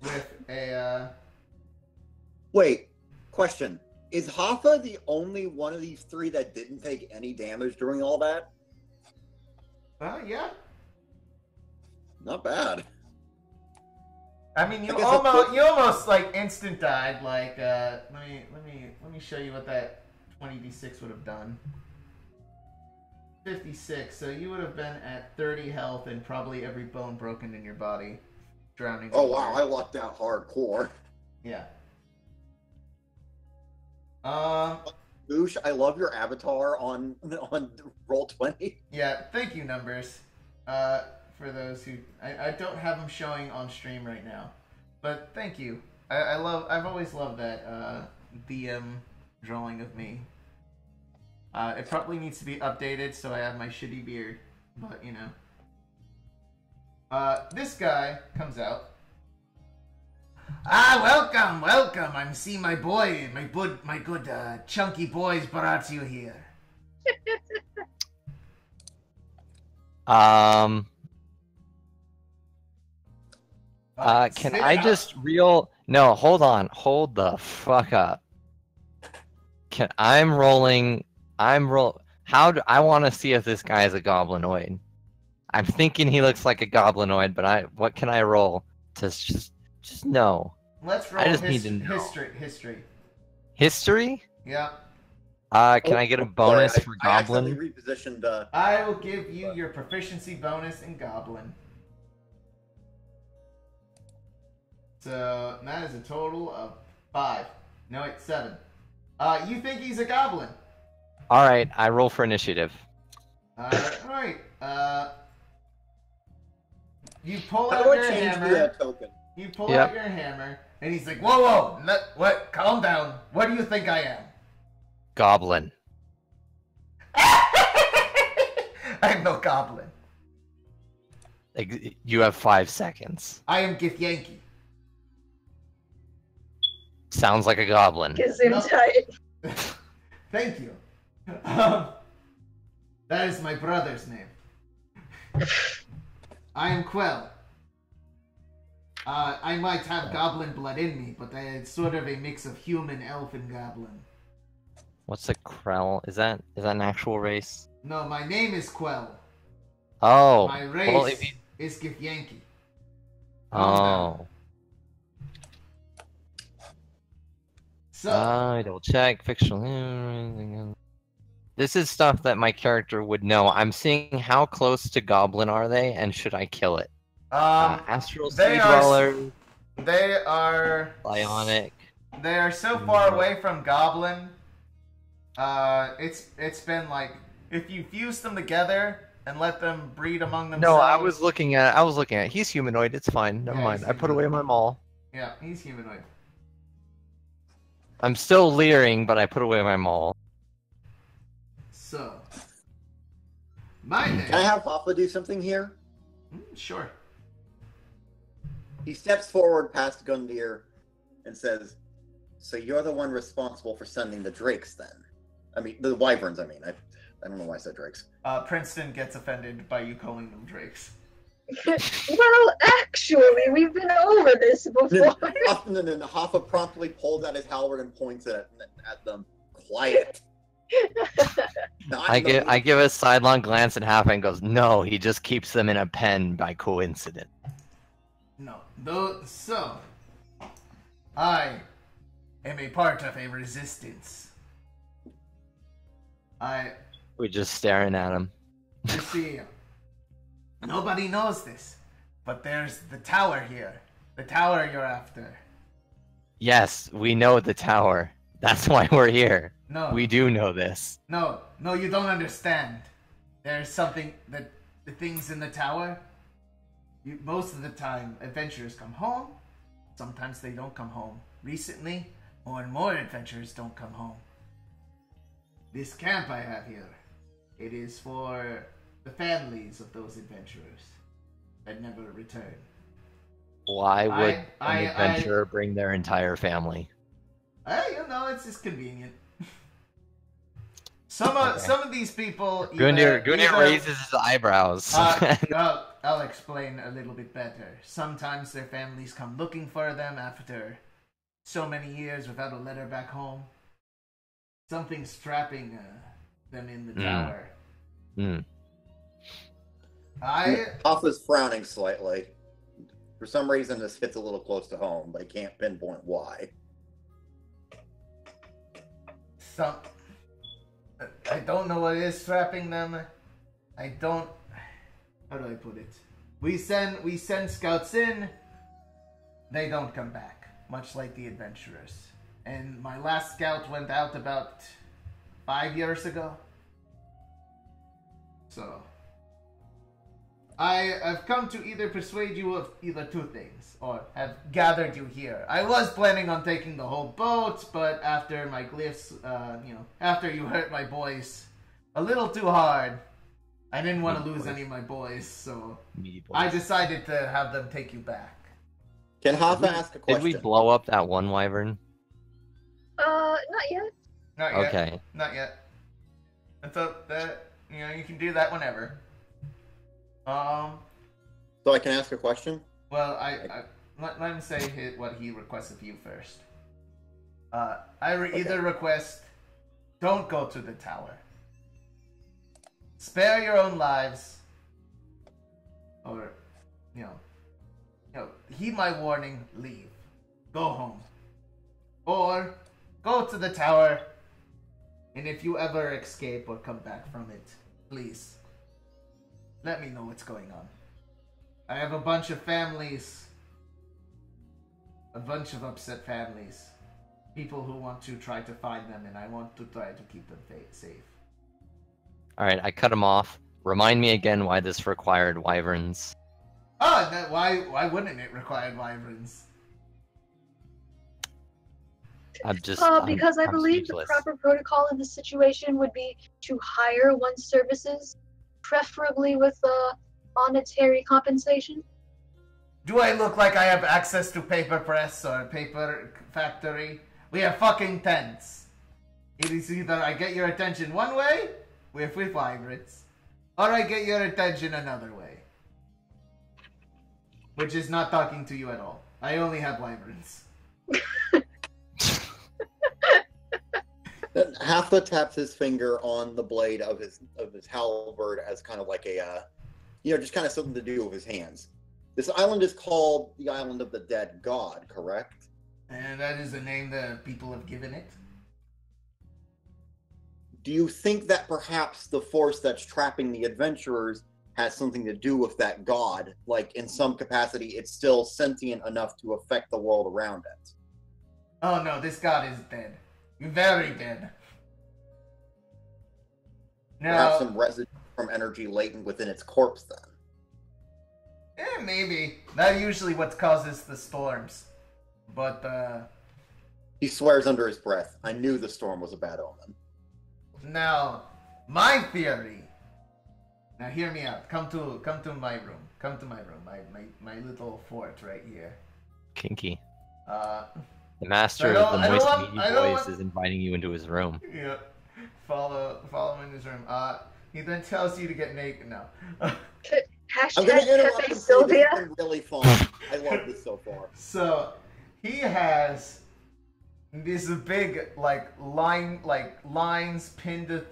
with a, Wait, question. Is Hoffa the only one of these three that didn't take any damage during all that? yeah. Not bad. I mean, you I guess that's almost like instant died. Like, let me show you what that 20d6 would have done. 56. So you would have been at 30 health and probably every bone broken in your body, drowning. Oh wow, I lucked out hardcore. Yeah. Boosh, I love your avatar on Roll20. Yeah. Thank you, numbers. For those who I don't have them showing on stream right now, but thank you. I've always loved that DM drawing of me. It probably needs to be updated so I have my shitty beard, but you know. This guy comes out. Welcome. I'm see my boy, my good chunky boys brought you here. Can I just No, hold on. Hold the fuck up. I'm rolling. I want to see if this guy is a goblinoid. I'm thinking he looks like a goblinoid, but what can I roll to just know? Let's roll I just need to know. history. History? Yeah. Can I get a bonus Sorry, for I goblin? accidentally repositioned. I will give you your proficiency bonus in goblin. So that is a total of 5. No, wait, 7. You think he's a goblin? All right, I roll for initiative. Alright. You pull How out do I your change hammer. the token? You pull Yep. out your hammer, and he's like, whoa, what? Calm down. What do you think I am? Goblin. I'm no goblin. You have 5 seconds. I am Githyanki. Sounds like a goblin. Gesundheit. Thank you. That is my brother's name. I am Quell. I might have goblin blood in me, but it's sort of a mix of human, elf, and goblin. What's a Krell? Is that an actual race? No, my name is Quell. Oh. My race Well, if you... is Githyanki. Oh. So, Double check. Fictional. This is stuff that my character would know. I'm seeing how close to goblin are they, and should I kill it? Astral Sea Dweller. They are Bionic. They are so far away from goblin. It's been like if you fuse them together and let them breed among themselves. No, I was looking at. He's humanoid. It's fine. Never mind. I put away my maul. Yeah, he's humanoid. I'm still leering, but I put away my maul. So, my name. Can I have Papa do something here? Sure. He steps forward past Gundyr and says, "So you're the one responsible for sending the drakes, then? I mean, the wyverns. I mean, I don't know why I said drakes." Princeton gets offended by you calling them drakes. Well, actually, we've been over this before. No. Hoffa promptly pulls out his halberd and points it at them. Quiet. I give a sidelong glance at Half and goes, "No, he just keeps them in a pen by coincidence." No. So, I am a part of a resistance. We're just staring at him. You see, nobody knows this, but there's the tower here. The tower you're after. Yes, we know the tower. That's why we're here. No. We do know this. No, you don't understand. There's something that the things in the tower. Most of the time, adventurers come home. Sometimes they don't come home. Recently, more and more adventurers don't come home. This camp I have here, it is for the families of those adventurers that never return. Why would an adventurer bring their entire family? It's just convenient. Some of these people. Gundyr raises his eyebrows. I'll explain a little bit better. Sometimes their families come looking for them after so many years without a letter back home. Something's trapping them in the tower. Hoffa's frowning slightly. For some reason, this hits a little close to home, but he can't pinpoint why. I don't know what is trapping them. How do I put it? We send scouts in. They don't come back, much like the adventurers. And my last scout went out about 5 years ago. So I've come to either persuade you of either two things, or have gathered you here. I was planning on taking the whole boat, but after my glyphs, after you hurt my boys a little too hard, I didn't want to lose any of my boys, so I decided to have them take you back. Can Hoffa ask a question? Did we blow up that one wyvern? Not yet. Not yet. Okay. Not yet. I thought that, you can do that whenever. So I can ask a question? Well, let him say what he requests of you first. Either request, don't go to the tower. Spare your own lives. Or, heed my warning, leave. Go home. Or, go to the tower, and if you ever escape or come back from it, please, let me know what's going on. I have a bunch of families. A bunch of upset families. people who want to try to find them, and I want to try to keep them safe. Alright, I cut him off. Remind me again why this required wyverns. Oh, why wouldn't it require wyverns? Because I believe the proper protocol in this situation would be to hire one's services, preferably with monetary compensation. Do I look like I have access to paper press or paper factory? We have fucking tents. It is either I get your attention one way, with wyverns, or I get your attention another way. Which is not talking to you at all. I only have wyverns. Haffa taps his finger on the blade of his halberd as kind of like a, just kind of something to do with his hands. This island is called the Island of the Dead God, correct? And that is the name the people have given it. Do you think that perhaps the force that's trapping the adventurers has something to do with that god? Like, in some capacity, it's still sentient enough to affect the world around it? Oh no, this god is dead. Very dead. Perhaps Now, some residue from energy latent within its corpse, then? Maybe. That usually what causes the storms. But, He swears under his breath, I knew the storm was a bad omen. now, my theory. Now hear me out. Come to my room. Come to my room. My little fort right here. Kinky. The I master don't- of the I don't moist want- meaty I don't voice want- is inviting you into his room. Yeah. Follow him in his room. He then tells you to get naked. No. I'm Hashtag gonna interrupt Pepe and say this Sylvia. has been really fun. I love this so far. So he has this big lines pinned to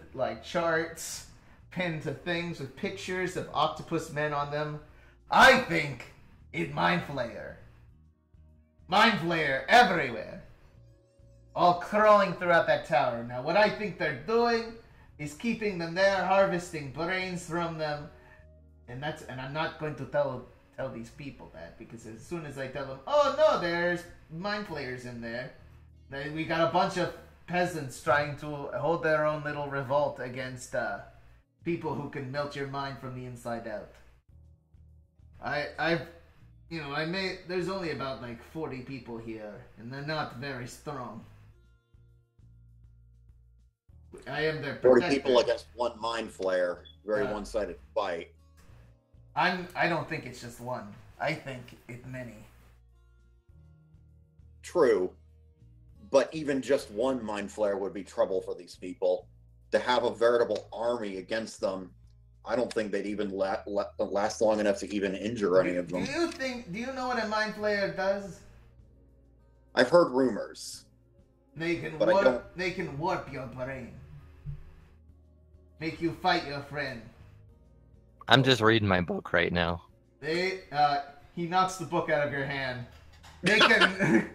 charts pinned to things with pictures of octopus men on them. I think it Mind Flayer everywhere, all crawling throughout that tower. Now what I think they're doing is keeping them there, harvesting brains from them, and I'm not going to tell these people that, because as soon as I tell them, oh no, there's Mind Flayers in there, then we got a bunch of peasants trying to hold their own little revolt against people who can melt your mind from the inside out. There's only about 40 people here, and they're not very strong. I am their 40 protector. people against one mind flare. Very Yeah. one-sided fight. I don't think it's just one. I think it's many. True. But even just one mind flare would be trouble for these people. To have a veritable army against them, I don't think they'd even last long enough to even injure any of them. Do you know what a mind flayer does? I've heard rumors. They can But I don't- warp your brain. Make you fight your friend. I'm just reading my book right now. He knocks the book out of your hand. They can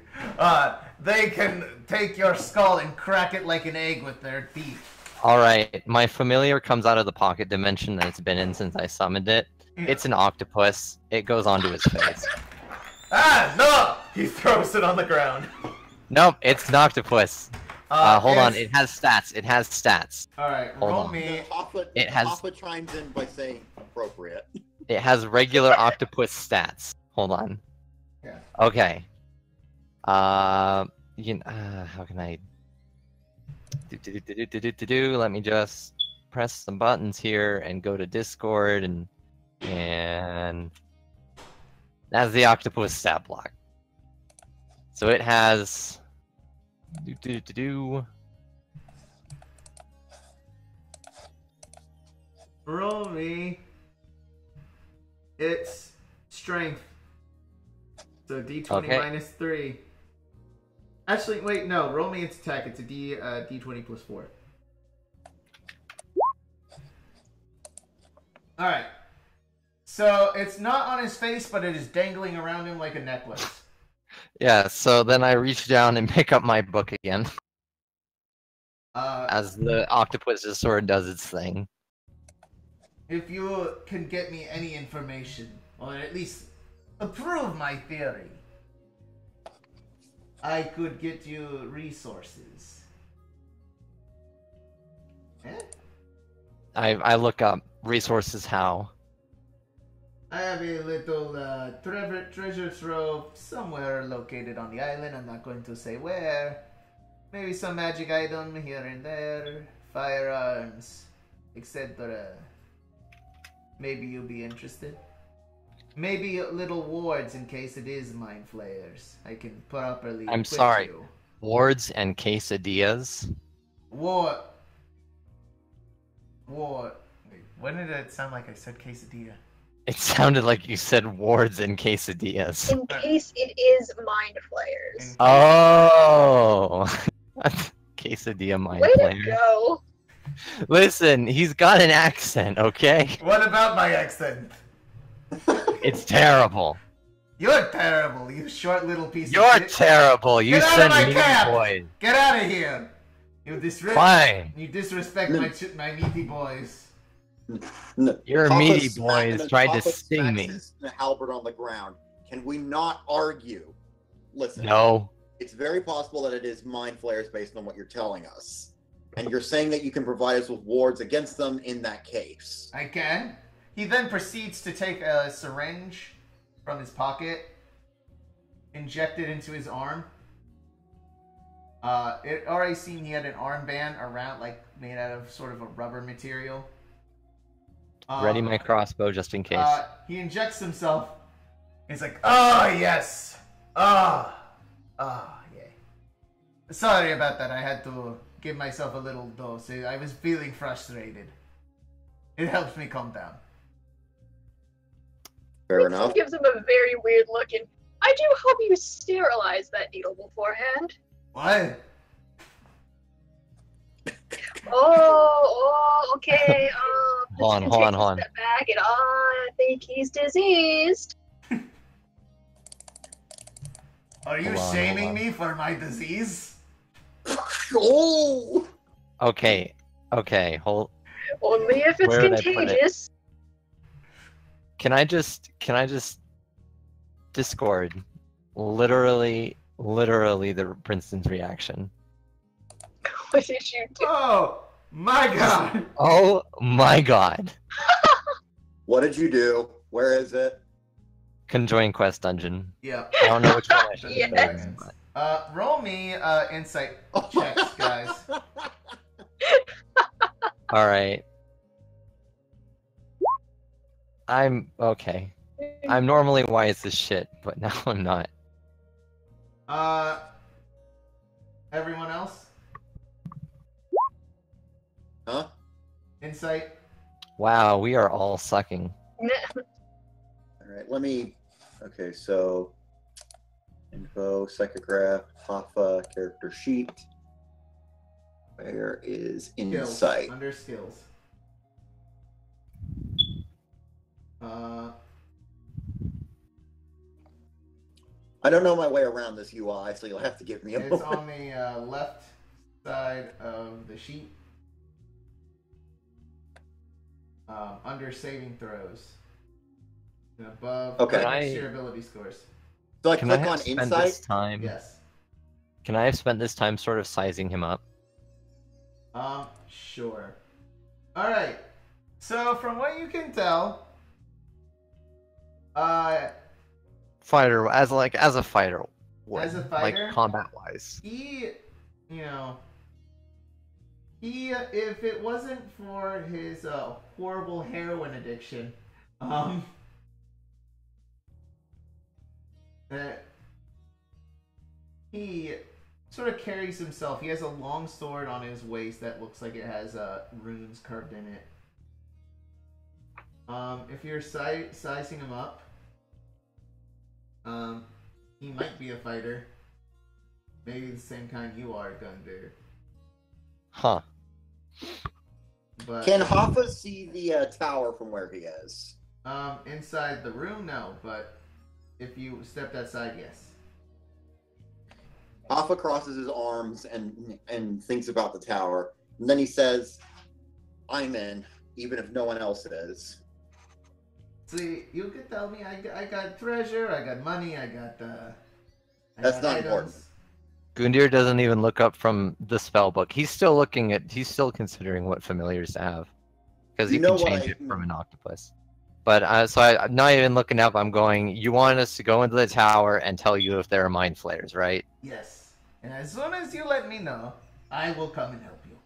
they can take your skull and crack it like an egg with their teeth. Alright, my familiar comes out of the pocket dimension that it's been in since I summoned it. It's an octopus. It goes onto his face. Ah, no! He throws it on the ground. Nope, it's an octopus. Hold on, it's- it has stats. It has stats. Alright, Hold roll on. me. Hoffa chimes in by saying appropriate. It has regular octopus stats. Hold on. Yeah. Okay. How can I let me just press some buttons here and go to Discord and that's the octopus stat block. So it has Roll me. It's strength. So D20 Okay. minus 3. Actually, wait, no. Roll me its attack. It's a D20 plus 4. Alright. So, it's not on his face, but it is dangling around him like a necklace. Yeah, so then I reach down and pick up my book again as the octopus just sort of does its thing. If you can get me any information, or at least approve my theory. I could get you resources. Eh? I look up resources how. I have a little treasure trove somewhere located on the island. I'm not going to say where. Maybe some magic item here and there, firearms, etc. Maybe you'll be interested. Maybe little wards in case it is mind flayers. I can properly I'm equip sorry. you. Wards and quesadillas. War. Wait, when did it sound like I said quesadilla? It sounded like you said wards and quesadillas. In case it is mind flayers. Oh, quesadilla mind Way to player. go. Listen, he's got an accent, okay? What about my accent? It's terrible. You're terrible, you short little piece of You're shit. terrible. You Get out of send my me cab! boys. Get out of here! You disrespect. Fine. You disrespect my meaty boys. No. Your Papa meaty smack- boys and tried to Papa sting smacks me. his halberd on the ground. Can we not argue? Listen. No. It's very possible that it is mind flayers based on what you're telling us. And you're saying that you can provide us with wards against them in that case. I can. He then proceeds to take a syringe from his pocket, inject it into his arm. It already seemed he had an armband around, like, made out of sort of a rubber material. Ready my crossbow just in case. He injects himself. He's like, oh, yes. Oh, yay. Sorry about that. I had to give myself a little dose. I was feeling frustrated. It helps me calm down. Fair enough. Gives him a very weird look, and I do hope you sterilize that needle beforehand. What? Okay. Hold on. Step back, and I think he's diseased. Are you Hold on, shaming hold on. me for my disease? Oh! Okay, hold. Only if it's Where did I put it? contagious. Can I just Discord? Literally the Princeton's reaction. What did you do? Oh, my God. Oh my god. What did you do? Where is it? ConJoined quest dungeon. Yep. I don't know which one I should Yes. have done, but- Roll me insight checks, guys. Alright. I'm okay. I'm normally wise as shit, but now I'm not. Everyone else? Huh? Insight? Wow, we are all sucking. Alright, let me... Okay, so... Info, Psychograph, Hoffa, character sheet. Where is Skills. insight? Under skills. I don't know my way around this UI, so you'll have to give me a It's moment. on the left side of the sheet. Under saving throws. And above Okay. next to your ability scores. So I Can I click on have spent insight. this time? Yes. Can I have spent this time sort of sizing him up? Sure. Alright. So from what you can tell, Fighter as a fighter. As a like fighter? combat wise. he, if it wasn't for his horrible heroin addiction, he sort of carries himself. He has a long sword on his waist that looks like it has runes carved in it. If you're sizing him up, he might be a fighter. Maybe the same kind you are, Gundyr. Huh. But Can Hoffa see the tower from where he is? inside the room, no. But if you stepped outside, yes. Hoffa crosses his arms and thinks about the tower. And then he says, I'm in, even if no one else is. See, you could tell me I got treasure, I got money, I got That's got not items. important. Gundyr doesn't even look up from the spell book. He's still considering what familiars to have. Because you can change it from an octopus. But I'm not even looking up. I'm going, you want us to go into the tower and tell you if there are mind flayers, right? Yes. And as soon as you let me know, I will come and help you.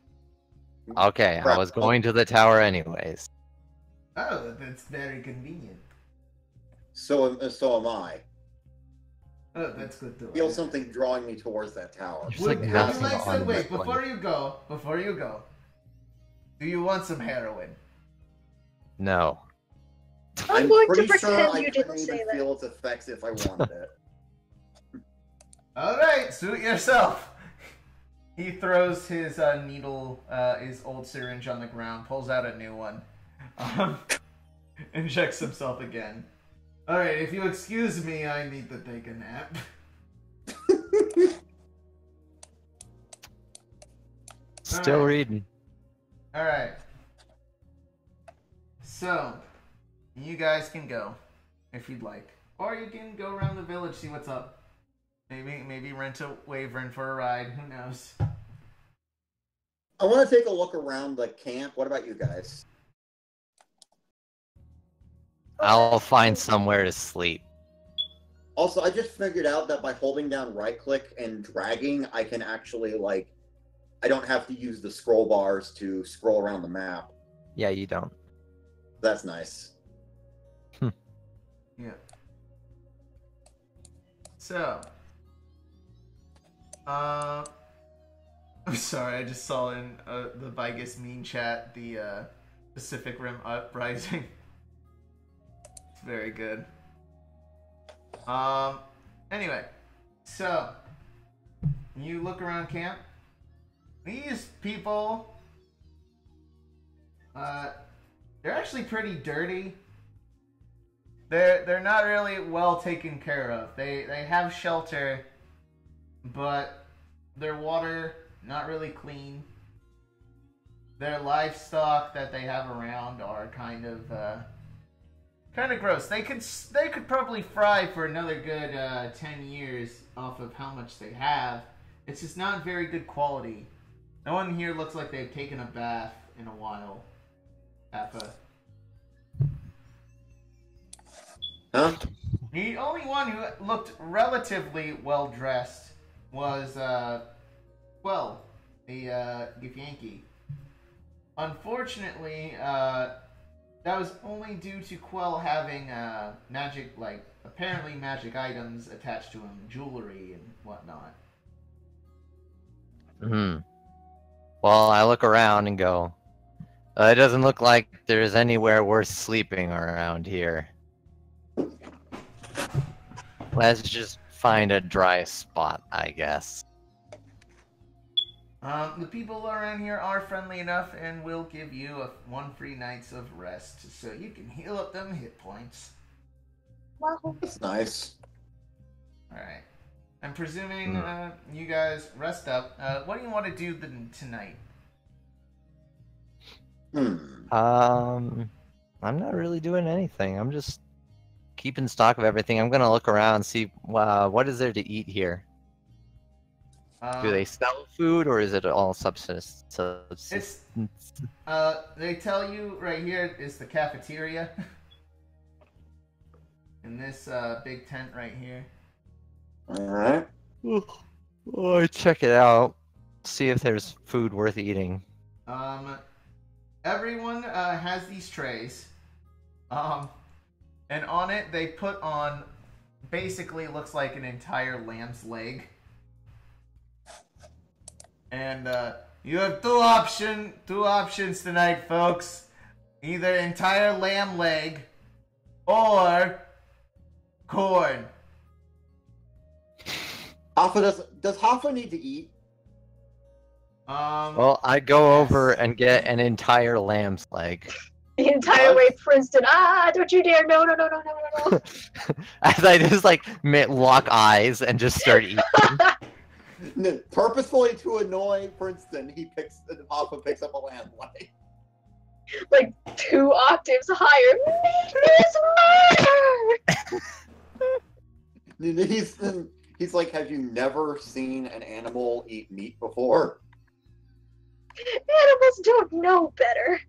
Okay, I was going to the tower anyways. Oh, that's very convenient. So am I. Oh, that's good too. I feel something drawing me towards that tower. Would you like some? Wait, before you go, do you want some heroin? No. I'm going to pretty pretend sure I you couldn't didn't even say that. feel its effects if I wanted it. All right, suit yourself. He throws his needle, his old syringe on the ground, pulls out a new one, injects himself again. All right, if you excuse me, I need to take a nap. Still reading. All right. So, you guys can go if you'd like, or you can go around the village, see what's up. Maybe rent a Wyvern for a ride. Who knows? I want to take a look around the camp. What about you guys? I'll find somewhere to sleep. Also, I just figured out that by holding down right click and dragging, I can actually, like, I don't have to use the scroll bars to scroll around the map. Yeah, you don't. That's nice. Yeah. So, I'm sorry, I just saw in the Vigus meme chat the Pacific Rim Uprising. It's very good. Anyway, so you look around camp. These people, they're actually pretty dirty. They're not really well taken care of. They have shelter, but their water not really clean. Their livestock that they have around are kind of gross. They could probably fry for another good 10 years off of how much they have. It's just not very good quality. No one here looks like they've taken a bath in a while. Huh? The only one who looked relatively well dressed was Quell, the Githyanki. Unfortunately, that was only due to Quell having apparently magic items attached to him, jewelry and whatnot. Well, I look around and go, it doesn't look like there's anywhere worth sleeping around here. Let's just find a dry spot, I guess. The people around here are friendly enough and will give you one free night's of rest, so you can heal up them hit points. Wow. That's nice. Alright. I'm presuming you guys rest up. What do you want to do tonight? I'm not really doing anything. I'm just keeping stock of everything. I'm gonna look around and see what is there to eat here. Do they sell food, or is it all subsistence? They tell you right here is the cafeteria. In this big tent right here. Alright. Oh, check it out. See if there's food worth eating. Everyone has these trays. And on it they put on basically looks like an entire lamb's leg. And you have two options tonight, folks. Either entire lamb leg or corn. Does Hoffa need to eat? Well, I go over and get an entire lamb's leg. The entire way, Princeton. Don't you dare! No! As I just lock eyes and just start eating. Purposefully to annoy Princeton, Hoffa picks up a lamb leg. Like 2 octaves higher. It's murder! He's like, have you never seen an animal eat meat before? Animals don't know better.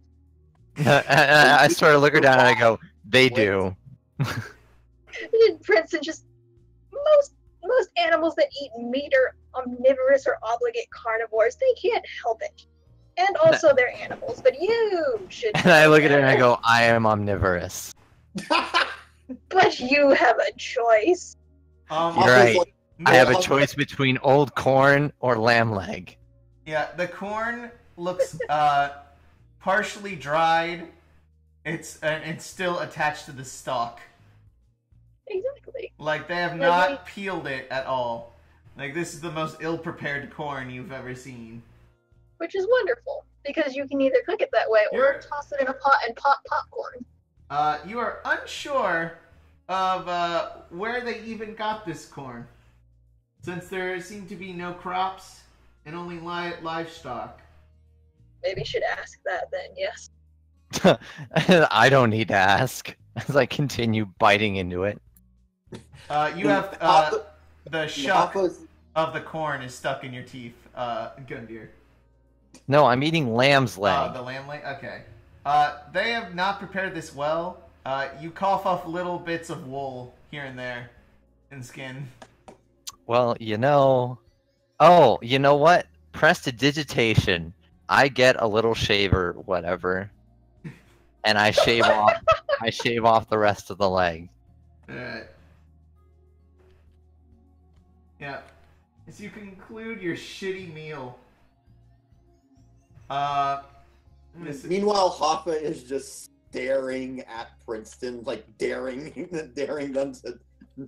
I sort of look her down and I go, they do. Princeton, just most animals that eat meat are omnivorous or obligate carnivores. They can't help it. And also they're animals, but you should. And I look at her and I go, I am omnivorous. But you have a choice. You're right. Like, I have a choice between old corn or lamb leg. Yeah, the corn looks partially dried. It's still attached to the stalk. Exactly. Like they have not peeled it at all. Like this is the most ill-prepared corn you've ever seen. Which is wonderful, because you can either cook it that way or toss it in a pot and pop popcorn. You are unsure of where they even got this corn, since there seem to be no crops and only livestock. Maybe you should ask that then, yes. I don't need to ask as I continue biting into it. You have the shuck of the corn is stuck in your teeth, Gundyr. No, I'm eating lamb's leg. Oh, the lamb leg? Okay. They have not prepared this well. You cough off little bits of wool here and there and skin. Well, you know... Oh, you know what? Prestidigitation. I get a little shaver, whatever. And I shave off the rest of the leg. Alright. Yeah. As you conclude your shitty meal. Meanwhile, Hoffa is just staring at Princeton, like daring them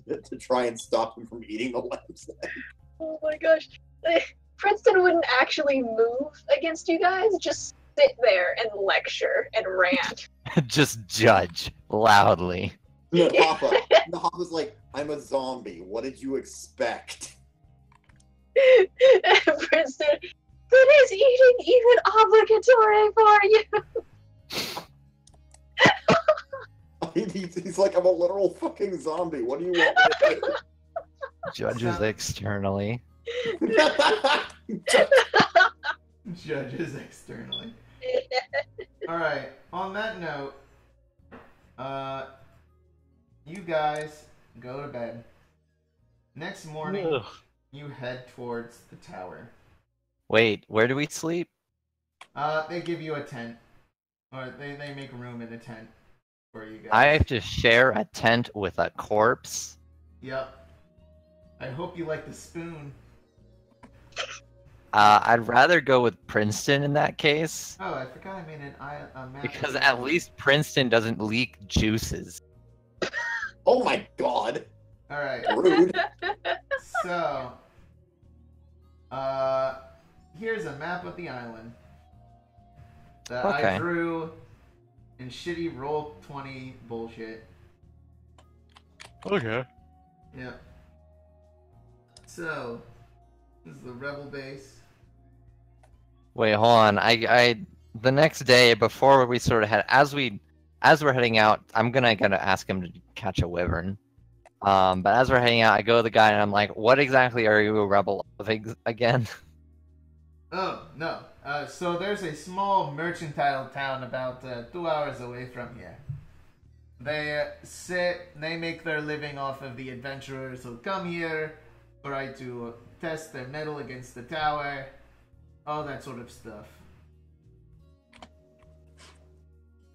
to try and stop him from eating the lamb's leg. Oh my gosh. Princeton wouldn't actually move against you guys, just sit there and lecture and rant. Just judge loudly. No, Hoffa's like, I'm a zombie. What did you expect? Princeton, but is eating even obligatory for you? He's like, I'm a literal fucking zombie. What do you want me to do? Judges externally. Judges externally. Alright, on that note, you guys go to bed. Next morning, Ugh. you head towards the tower. Wait, where do we sleep? They give you a tent. Or they make room in a tent for you guys. I have to share a tent with a corpse? Yep. I hope you like the spoon. I'd rather go with Princeton in that case. Oh, I forgot I made a map. Because at least Princeton doesn't leak juices. Oh my god. Alright. Rude. So, here's a map of the island that Okay. I drew in shitty Roll20 bullshit. Okay. Yeah. So, this is the rebel base. Wait, hold on. The next day before we sort of as we're heading out, I'm gonna ask him to catch a wyvern. But as we're heading out, I go to the guy and I'm like, "What exactly are you a rebel of again?" Oh, no. So there's a small mercantile town about 2 hours away from here. They make their living off of the adventurers who come here, try to test their metal against the tower, all that sort of stuff.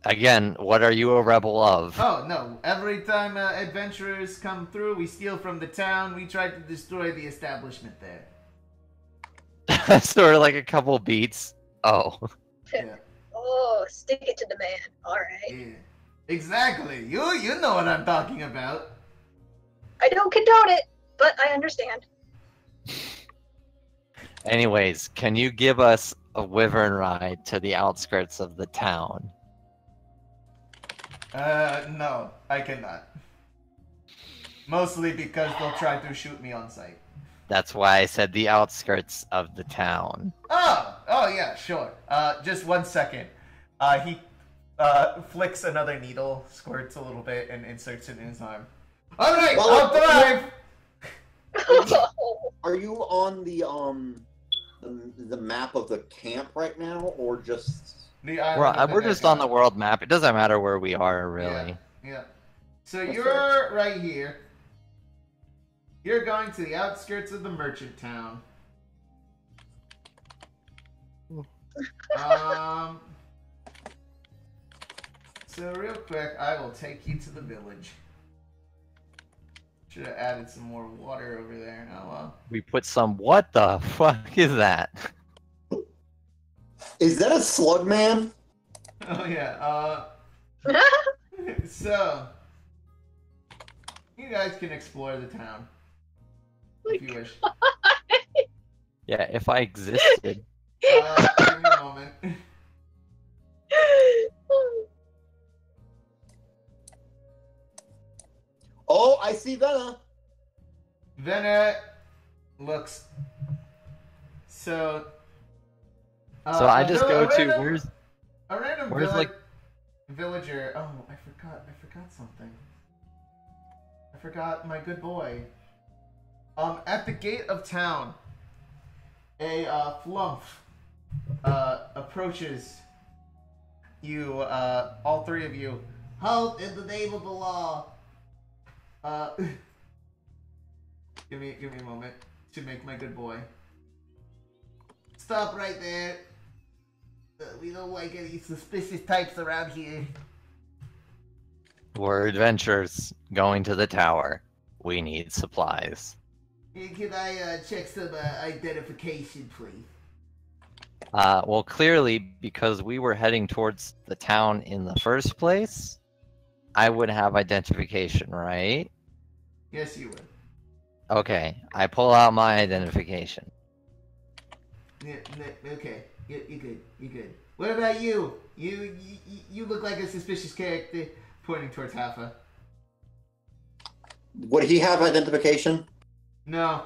Again, what are you a rebel of? Oh, no. Every time adventurers come through, we steal from the town, we try to destroy the establishment there. Sort of like a couple beats. Oh. Yeah. Oh, stick it to the man. Alright. Yeah. Exactly. You know what I'm talking about. I don't condone it, but I understand. Anyways, can you give us a wyvern ride to the outskirts of the town? No, I cannot. Mostly because they'll try to shoot me on sight. That's why I said the outskirts of the town. Oh yeah, sure. Just 1 second. He flicks another needle, squirts a little bit, and inserts it in his arm. Alright, I'll drive! Are you on the map of the camp right now, or just? We're just on the world map. It doesn't matter where we are, really. Yeah. So That's you're right here. You're going to the outskirts of the merchant town. So real quick, I will take you to the village. Should have added some more water over there. Oh well. We put some. What the fuck is that? Is that a slug man? Oh yeah. So you guys can explore the town if you wish. Yeah, if I existed. Give me a moment. Oh, I see Venna. Venna looks so. So I just go to random, where's a random villager. Oh, I forgot something. I forgot my good boy. At the gate of town, a flump approaches you. All three of you. Halt in the name of the law. Give me a moment to make my good boy. Stop right there. We don't like any suspicious types around here. We're adventurers going to the tower. We need supplies. Can I check some identification, please? Well, clearly, because we were heading towards the town in the first place, I would have identification, right? Yes, you would. Okay, I pull out my identification. Yeah, okay, you're good. You're good. What about you? You look like a suspicious character. Pointing towards Haffa. Would he have identification? No.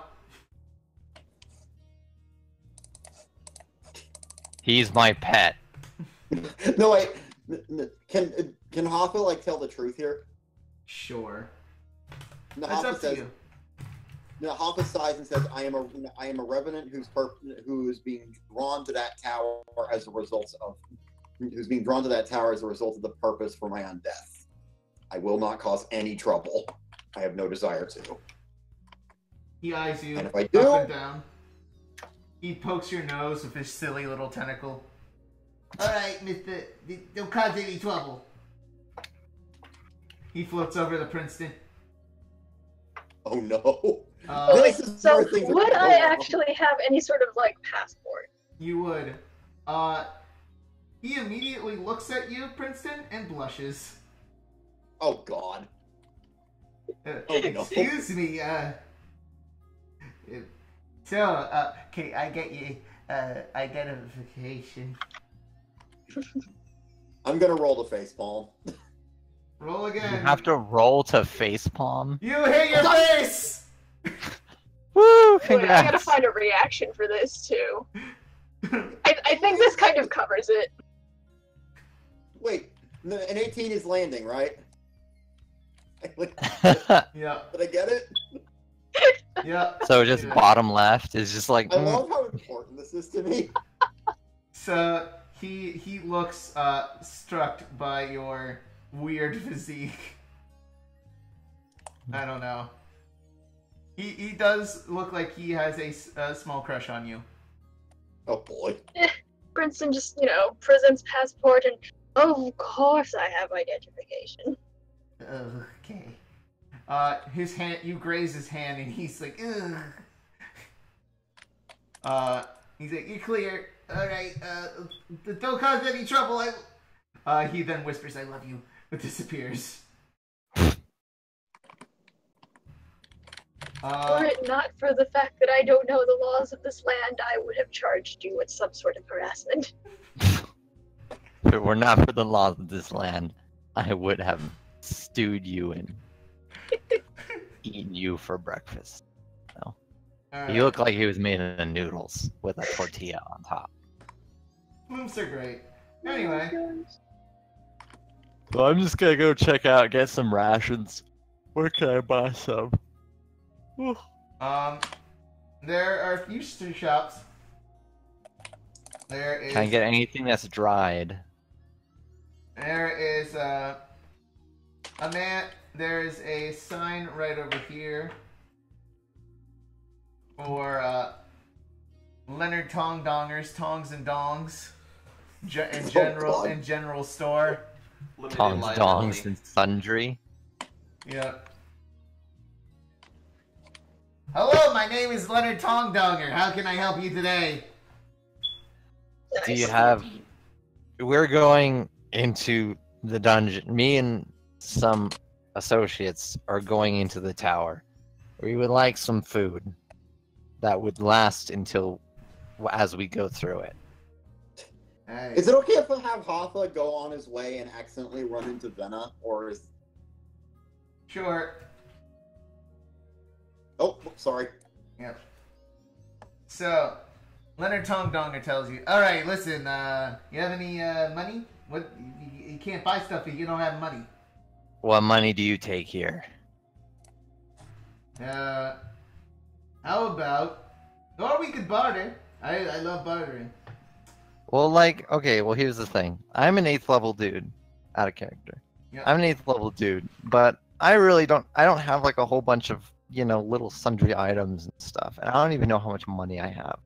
He's my pet. No, wait. Can Hoffa like tell the truth here? Sure. No, That's Hoffa up to says. you. No, Hoffa sighs and says, "I am a revenant who is being drawn to that tower as a result of the purpose for my own death. I will not cause any trouble. I have no desire to." He eyes you And if I up do, and down. He pokes your nose with his silly little tentacle. Alright, mister. Don't cause any trouble. Oh, He floats over to Princeton. oh no. Wait, This is so where things are would gonna I go wrong. actually have any sort of like passport? You would. He immediately looks at you, Princeton, and blushes. Oh god. Oh, no. Excuse me, so, can I get you, identification? I'm gonna roll the facepalm. Roll again. You have to roll to facepalm. You hit your face! Woo! Wait, I Congrats. gotta find a reaction for this too. I think this kind of covers it. Wait, an 18 is landing, right? Yeah, Did I get it? yeah. So just Yeah. bottom left is just like. I love how important this is to me. So, he looks, struck by your weird physique. I don't know. He does look like he has a small crush on you. Oh boy. Princeton just, presents passport and, oh, of course I have identification. Okay. His hand, you graze his hand, and he's like, ugh. He's like, you're clear. Alright, don't cause any trouble. He then whispers, I love you, but disappears. Were it not for the fact that I don't know the laws of this land, I would have charged you with some sort of harassment. If it were not for the laws of this land, I would have stewed you and eaten you for breakfast. No. Alright. You look like he was made of noodles with a tortilla on top. Flumps are great. Anyway, So I'm just gonna go check out, get some rations. Where can I buy some? There are a few shops. There is. Can I get anything that's dried? There is a man. There is a sign right over here for Leonard Tongdongers, Tongs and Dongs, in general store. Limited Tongs, liability. dongs, and sundry. Yep. Hello, my name is Leonard Tongdonger. How can I help you today? Do you have... We're going into the dungeon. Me and some associates are going into the tower. We would like some food that would last until... as we go through it. Hey. Is it okay if I have Hoffa go on his way and accidentally run into Venna, or is... Sure. Oh, sorry. Yep. So, Leonard Tongdonger tells you, alright, listen, you have any, money? What, you can't buy stuff if you don't have money. What money do you take here? How about... Or we could barter. I love bartering. Well, like, okay, well, here's the thing. I'm an 8th level dude. Out of character. Yep. I'm an 8th level dude, but I really don't... I don't have, like, a whole bunch of, you know, little sundry items and stuff. And I don't even know how much money I have.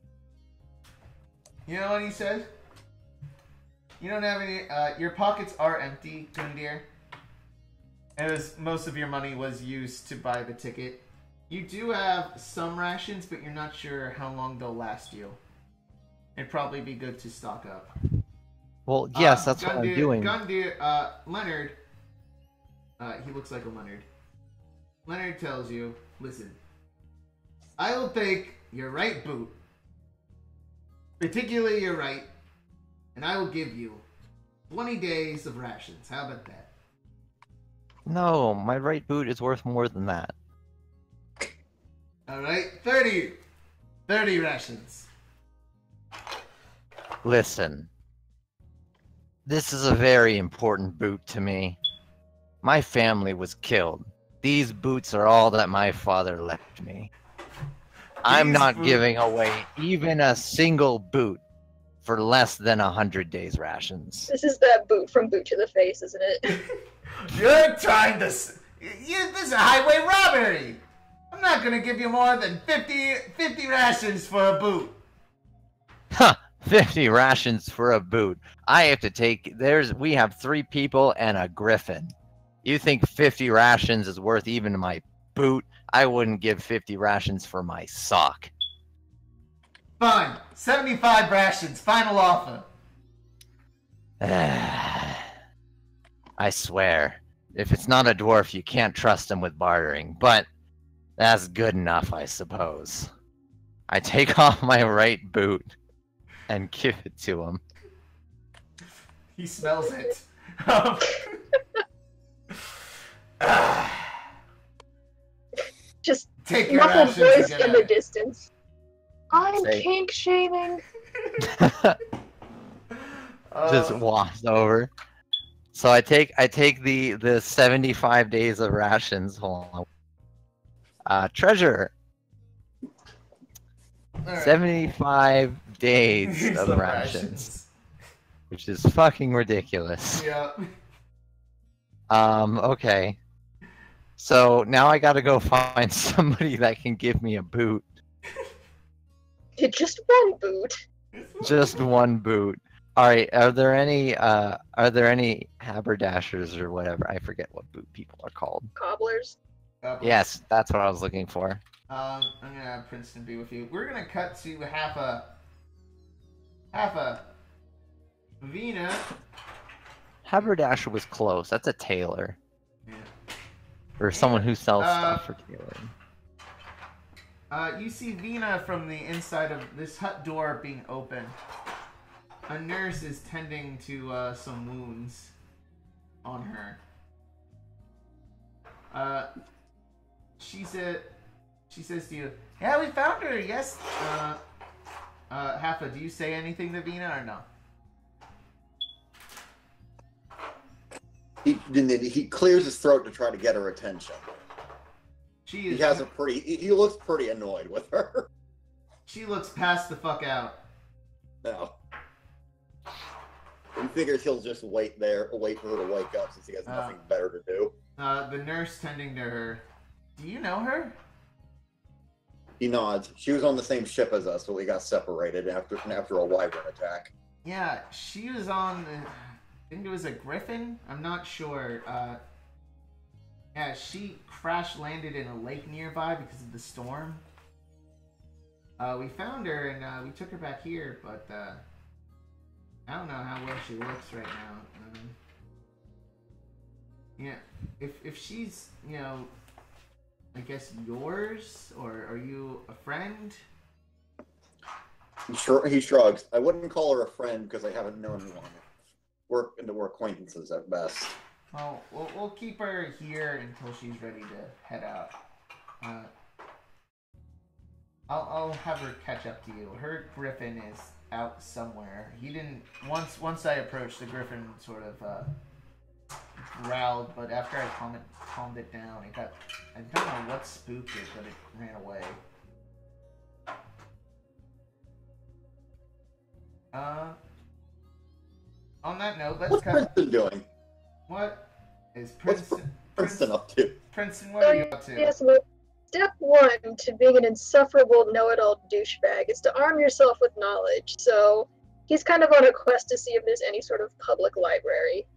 You know what he says? You don't have any, your pockets are empty, Gundyr. As most of your money was used to buy the ticket. You do have some rations, but you're not sure how long they'll last you. It'd probably be good to stock up. Well, yes, that's what I'm doing. Gundyr, Leonard, he looks like a Leonard. Leonard tells you, listen, I will take your right boot, particularly your right, and I will give you 20 days of rations. How about that? No, my right boot is worth more than that. Alright, 30 rations. Listen. This is a very important boot to me. My family was killed. These boots are all that my father left me. I'm not giving away even a single boot for less than 100 days rations. This is that boot from Boot to the Face, isn't it? You're trying to... this is a highway robbery! I'm not gonna give you more than 50 rations for a boot. Huh, 50 rations for a boot. I have to take... we have 3 people and a griffin. You think 50 rations is worth even my boot? I wouldn't give 50 rations for my sock. Fine, 75 rations, final offer. I swear, if it's not a dwarf, you can't trust him with bartering, but that's good enough, I suppose. I take off my right boot and give it to him. He smells it. Just Take your muffled rations voice and in get the out. distance. I'm Say- kink shaming. Just walks over. So I take the 75 days of rations. Hold on. Treasure. Alright. 75 days of Some rations, which is fucking ridiculous. Yeah. Okay. So now I gotta go find somebody that can give me a boot. Just one boot. Just one boot. Alright, are there any haberdashers or whatever? I forget what boot people are called. Cobblers. Yes, that's what I was looking for. I'm gonna have Princeton be with you. We're gonna cut to half a Vina. Haberdasher was close. That's a tailor. Yeah. Or someone who sells Uh, stuff for tailoring. You see Vina from the inside of this hut door being open. A nurse is tending to some wounds on her. She says to you, "Yeah, we found her. Yes." Haffa, do you say anything to Vina or no? He clears his throat to try to get her attention. She He has a pretty. He looks pretty annoyed with her. She looks past the fuck out. No. He figures he'll just wait for her to wake up since he has nothing better to do. The nurse tending to her. Do you know her? He nods. She was on the same ship as us, but we got separated after a wyvern attack. Yeah, she was on the... I think it was a Griffin? I'm not sure. Yeah, she crash-landed in a lake nearby because of the storm. We found her and we took her back here, but I don't know how well she looks right now. Yeah, if she's, you know, I guess yours, or are you a friend? He shrugs. I wouldn't call her a friend because I haven't known her long. We're acquaintances at best. Well, we'll keep her here until she's ready to head out. I'll have her catch up to you. Her griffin is out somewhere. He didn't... Once I approached, the griffin sort of growled, but after I calmed it down, it got... I don't know what spooked it, but it ran away. On that note, let's What's Princeton doing? What is What's Princeton up to? Princeton, what are you up to? Yes, look. Step one to being an insufferable know-it-all douchebag is to arm yourself with knowledge. So he's kind of on a quest to see if there's any sort of public library.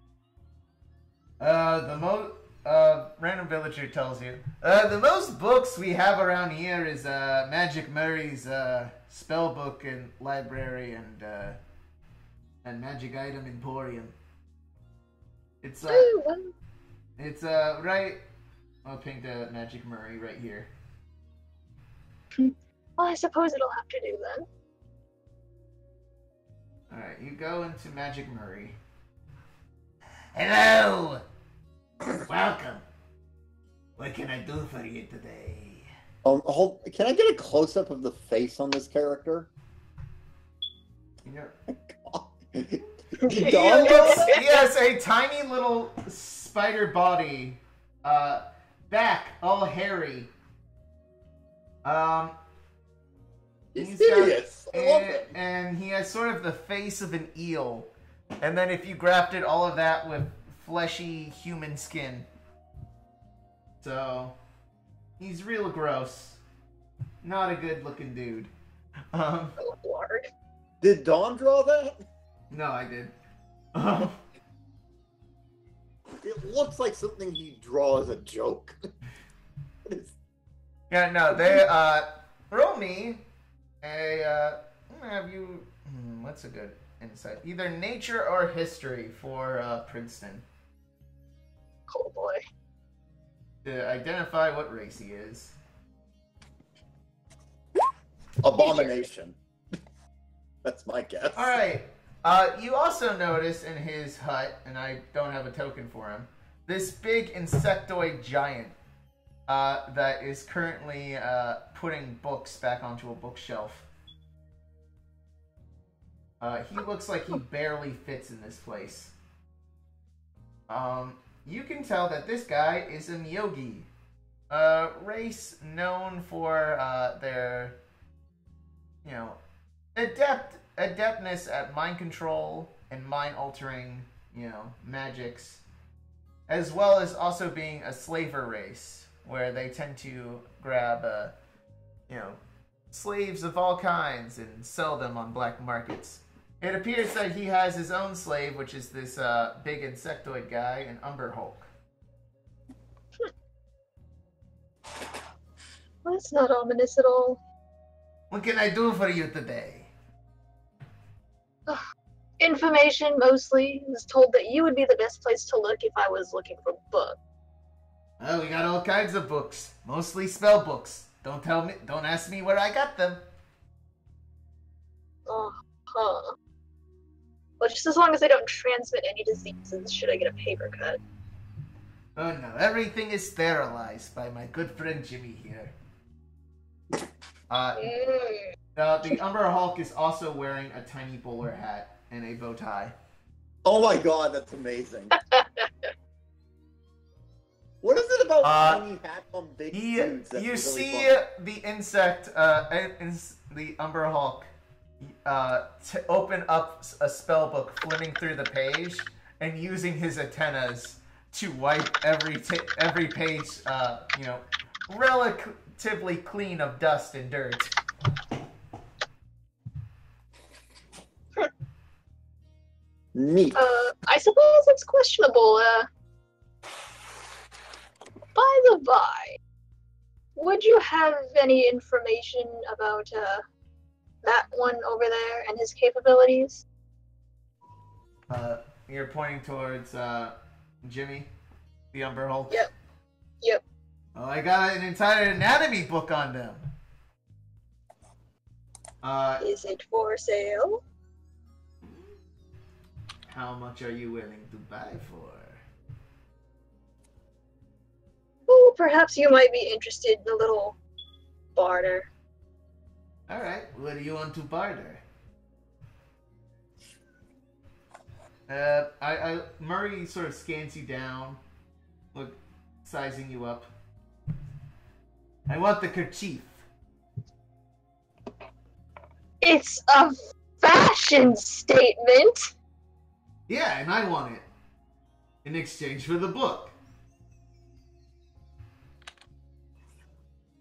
Random villager tells you. The most books we have around here is Magic Murray's spell book and library and Magic Item Emporium. It's right. I'll ping to Magic Murray right here. Well, I suppose it'll have to do then. Alright, you go into Magic Murray. Hello! Welcome. What can I do for you today? Can I get a close-up of the face on this character? He has a tiny little spider body. Back, all hairy. He's serious. I love it. And he has sort of the face of an eel. And then if you grafted all of that with fleshy human skin. So, he's real gross. Not a good looking dude. Oh, Lord. Did Dawn draw that? No, I did. It looks like something he draws a joke. Yeah, no, they, roll me a, have you, what's a good insight? Either nature or history for, Princeton. Oh, boy. To identify what race he is. Abomination. That's my guess. Alright, you also notice in his hut, and I don't have a token for him, this big insectoid giant that is currently putting books back onto a bookshelf. He looks like he barely fits in this place. You can tell that this guy is a Myogi, a race known for their, you know, adeptness at mind control and mind altering, you know, magics, as well as also being a slaver race, where they tend to grab, you know, slaves of all kinds and sell them on black markets. It appears that he has his own slave, which is this big insectoid guy, an Umber Hulk. Well, that's not ominous at all. What can I do for you today? Information, mostly. I was told that you would be the best place to look if I was looking for books. Oh, we got all kinds of books. Mostly spell books. Don't ask me where I got them. Uh-huh. Well, just as long as I don't transmit any diseases, should I get a paper cut? Oh no, everything is sterilized by my good friend Jimmy here. The Umber Hulk is also wearing a tiny bowler hat and a bow tie. Oh my god, that's amazing. What is it about tiny hats on big You dudes? That's really see funny? the insect, the Umber Hulk, open up a spell book, flipping through the page, and using his antennas to wipe every page, relatively clean of dust and dirt. Neat. I suppose it's questionable. By the by, would you have any information about that one over there and his capabilities? You're pointing towards Jimmy, the Umber Hulk? Yep. Oh, I got an entire anatomy book on them. Is it for sale? How much are you willing to buy for? Oh, perhaps you might be interested in a little barter. Alright, what do you want to barter? Murray sort of scans you down, sizing you up. I want the kerchief. It's a fashion statement. Yeah, and I want it. In exchange for the book.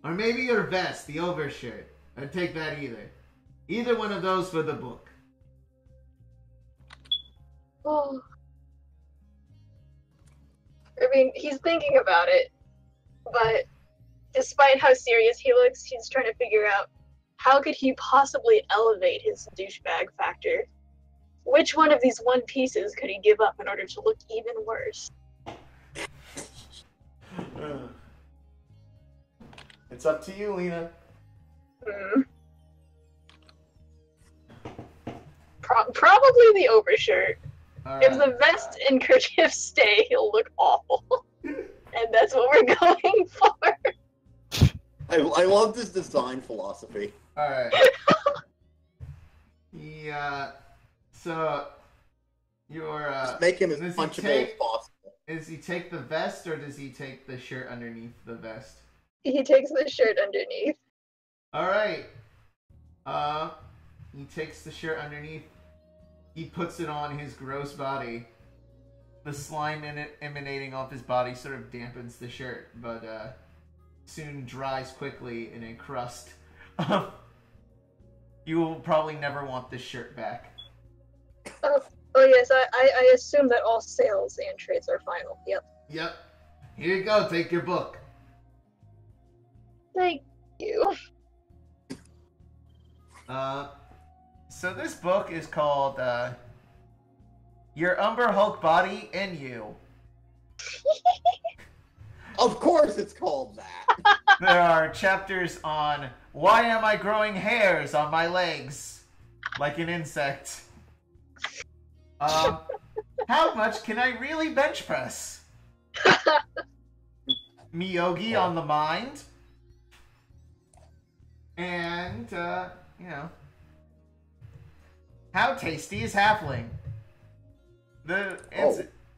Or maybe your vest, the overshirt. I'd take that either. Either one of those for the book. Oh. I mean, he's thinking about it, but despite how serious he looks, he's trying to figure out how could he possibly elevate his douchebag factor. Which one of these one pieces could he give up in order to look even worse? It's up to you, Lena. Probably the overshirt. Right. If the vest and kerchief stay, he'll look awful. And that's what we're going for. I love this design philosophy. Alright. Yeah. So, you're, Just make him as punchable as possible. Does he take the vest, or does he take the shirt underneath the vest? He takes the shirt underneath. Alright. He takes the shirt underneath. He puts it on his gross body. The slime emanating off his body sort of dampens the shirt, but soon dries quickly in a crust. You will probably never want this shirt back. Oh yes, I assume that all sales and trades are final. Yep. Here you go, take your book. Thank you. So this book is called, Your Umber Hulk Body and You. Of course it's called that. There are chapters on why am I growing hairs on my legs like an insect. How much can I really bench press? Miyogi on the mind. And, how tasty is halfling? The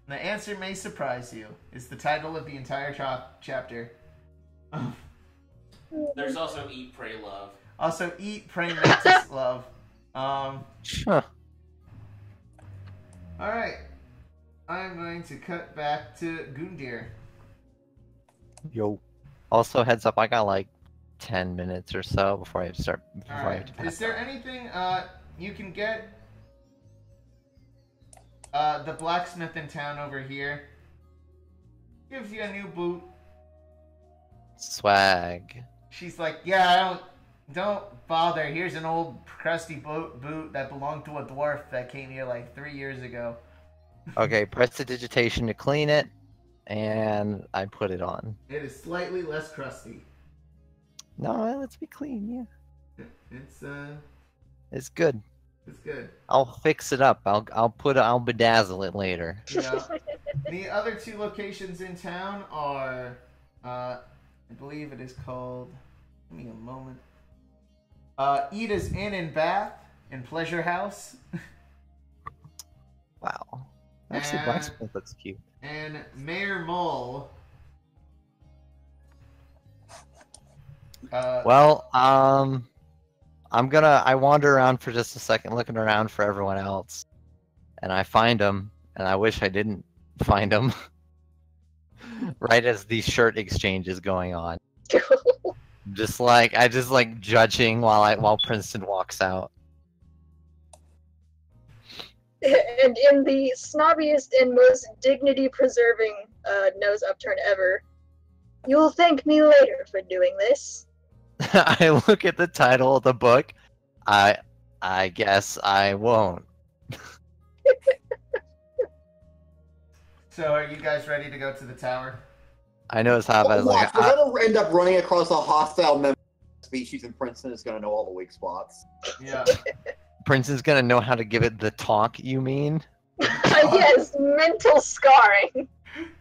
answer may surprise you, is the title of the entire chapter. There's also Eat, Pray, Love. Also, Eat, Pray, Mantis, Love. Alright. I'm going to cut back to Gundyr. Yo. Also, heads up, I got like 10 minutes or so before I start. Alright. Is there anything you can get? The blacksmith in town over here gives you a new boot. Swag. She's like, yeah, don't bother. Here's an old crusty boot that belonged to a dwarf that came here like 3 years ago. Okay, prestidigitation to clean it, and I put it on. It is slightly less crusty. No, let's be clean, yeah. It's good. It's good. I'll fix it up. I'll bedazzle it later. Yeah. The other two locations in town are, I believe it is called. Give me a moment. Eda's Inn and Bath and Pleasure House. Wow. Actually, blacksmith looks cute. And Mayor Mole Well, I wander around for just a second, looking around for everyone else, and I find them, and I wish I didn't find them. Right as the shirt exchange is going on, I just like judging while Princeton walks out. And in the snobbiest and most dignity-preserving nose upturn ever, you will thank me later for doing this. I look at the title of the book. I guess I won't. So, are you guys ready to go to the tower? I know it's half as like. We're gonna end up running across a hostile member species, and Princeton is gonna know all the weak spots. Yeah. Princeton's gonna know how to give it the talk. You mean? Yes, mental scarring.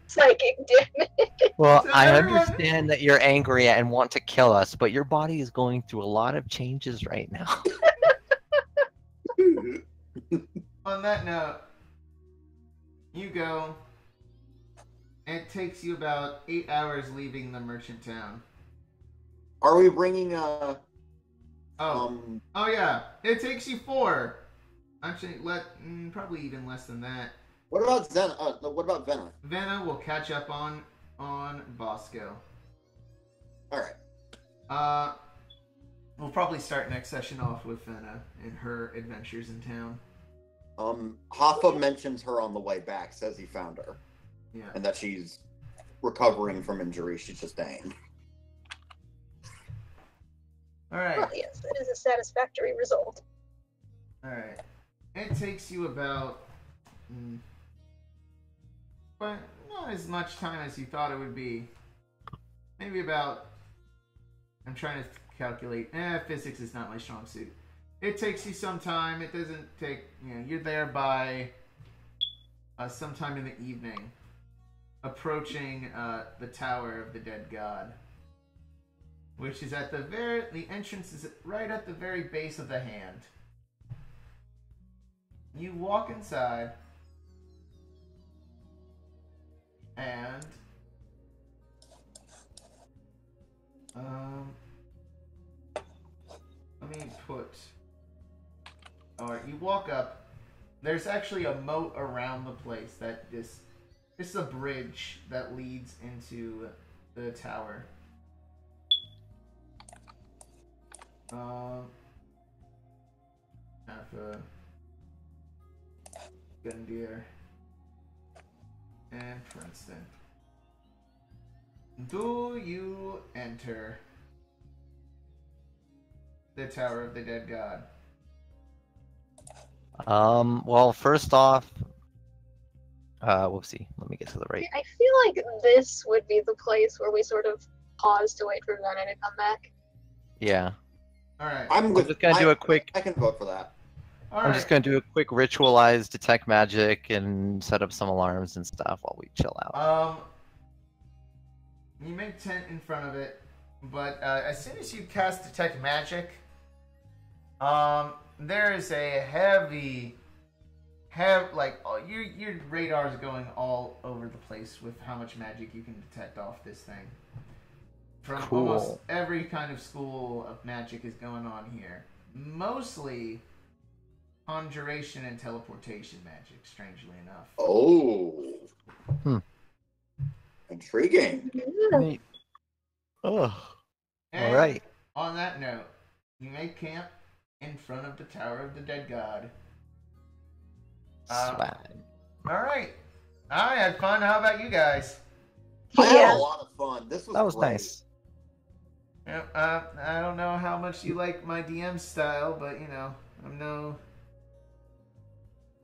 Psychic damage. Well, So I everyone- understand that you're angry and want to kill us, but your body is going through a lot of changes right now. On that note, you go. It takes you about 8 hours leaving the merchant town. Are we bringing Oh yeah, it takes you 4. Actually, probably even less than that. what about what about Venna? Vanna will catch up on Bosco. All right. We'll probably start next session off with Vanna and her adventures in town. Hoffa mentions her on the way back, says he found her, Yeah. and that she's recovering from injuries she sustained. All right. Well, yes, that is a satisfactory result. All right. It takes you about, but not as much time as you thought it would be. Maybe about. I'm trying to calculate. Physics is not my strong suit. It takes you some time. It doesn't take. You're there by sometime in the evening, approaching the Tower of the Dead God, which is at the entrance is right at the very base of the hand. You walk inside, and let me put. Alright, you walk up. There's actually a moat around the place that this is a bridge that leads into the tower. Have a Gundyr and Princeton. Do you enter the Tower of the Dead God? Well, first off, whoopsie. Let me get to the right. I feel like this would be the place where we sort of pause to wait for Vanna to come back. Yeah. Alright. I'm just gonna do a quick. I can vote for that. I'm just gonna do a quick ritualized detect magic and set up some alarms and stuff while we chill out. You make tent in front of it, but as soon as you cast detect magic, there is a heavy, your radar is going all over the place with how much magic you can detect off this thing. From almost every kind of school of magic is going on here. Mostly conjuration and teleportation magic, strangely enough. Oh. Intriguing. Neat. Oh. And All right. On that note, you make camp in front of the Tower of the Dead God. Swag. Alright. I had fun. How about you guys? I had Yeah. a lot of fun. This was That was great. nice. Yep, I don't know how much you like my DM style, but I'm no.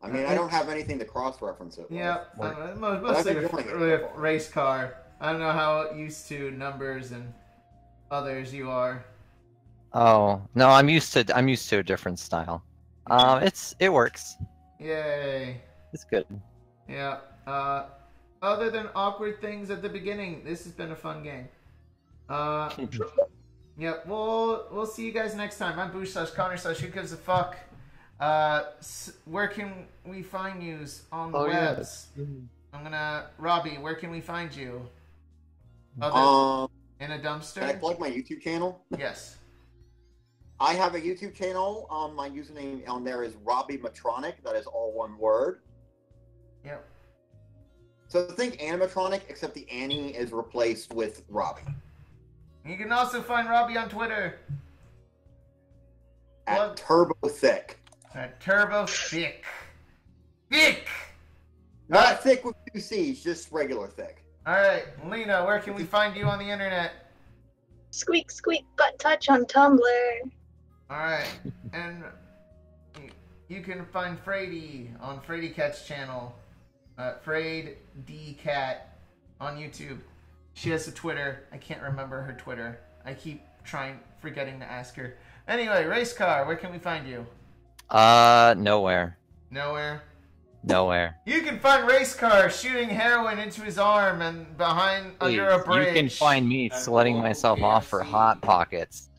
I mean, I don't have anything to cross-reference it with. Yeah, Right. mostly I've been with, enjoying it so far. Racecar. I don't know how used to numbers and others you are. Oh no, I'm used to a different style. It works. Yay. It's good. Yeah. Other than awkward things at the beginning, this has been a fun game. Yep. We'll see you guys next time. I'm Boosh/Connor/Who Gives a Fuck. Where can we find you on the webs? I'm gonna Robbie. Where can we find you? In a Can I dumpster? plug my YouTube channel? Yes. I have a YouTube channel. My username on there is Robbie Matronic. That is all one word. Yep. So think animatronic, except the Annie is replaced with Robbie. You can also find Robbie on Twitter At Turbo Thick. at Turbo Thick. Thick! Not thick with 2 C's, just regular thick. Alright, Lena, where can we find you on the internet? Squeak, squeak, butt touch on Tumblr. Alright, and you can find Frady on Frady Cat's channel. Frade D Cat on YouTube. She has a Twitter. I can't remember her Twitter. I keep forgetting to ask her. Anyway, Racecar, where can we find you? Nowhere. Nowhere. Nowhere. You can find Racecar shooting heroin into his arm and under a Please, bridge. you can find me sweating myself off for Hot Pockets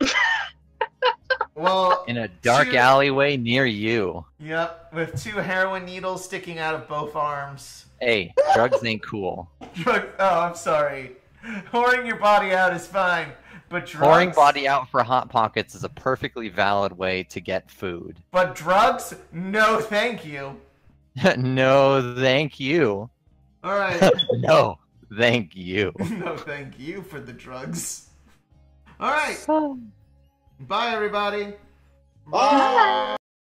Well, in a dark alleyway near you. Yep, with 2 heroin needles sticking out of both arms. Hey, drugs ain't cool. Oh, I'm sorry. Whoring your body out is fine, but drugs... Pouring body out for Hot Pockets is a perfectly valid way to get food. But drugs? No, thank you. No, thank you. Alright. No, thank you. No, thank you for the drugs. Alright. Bye, everybody. Bye.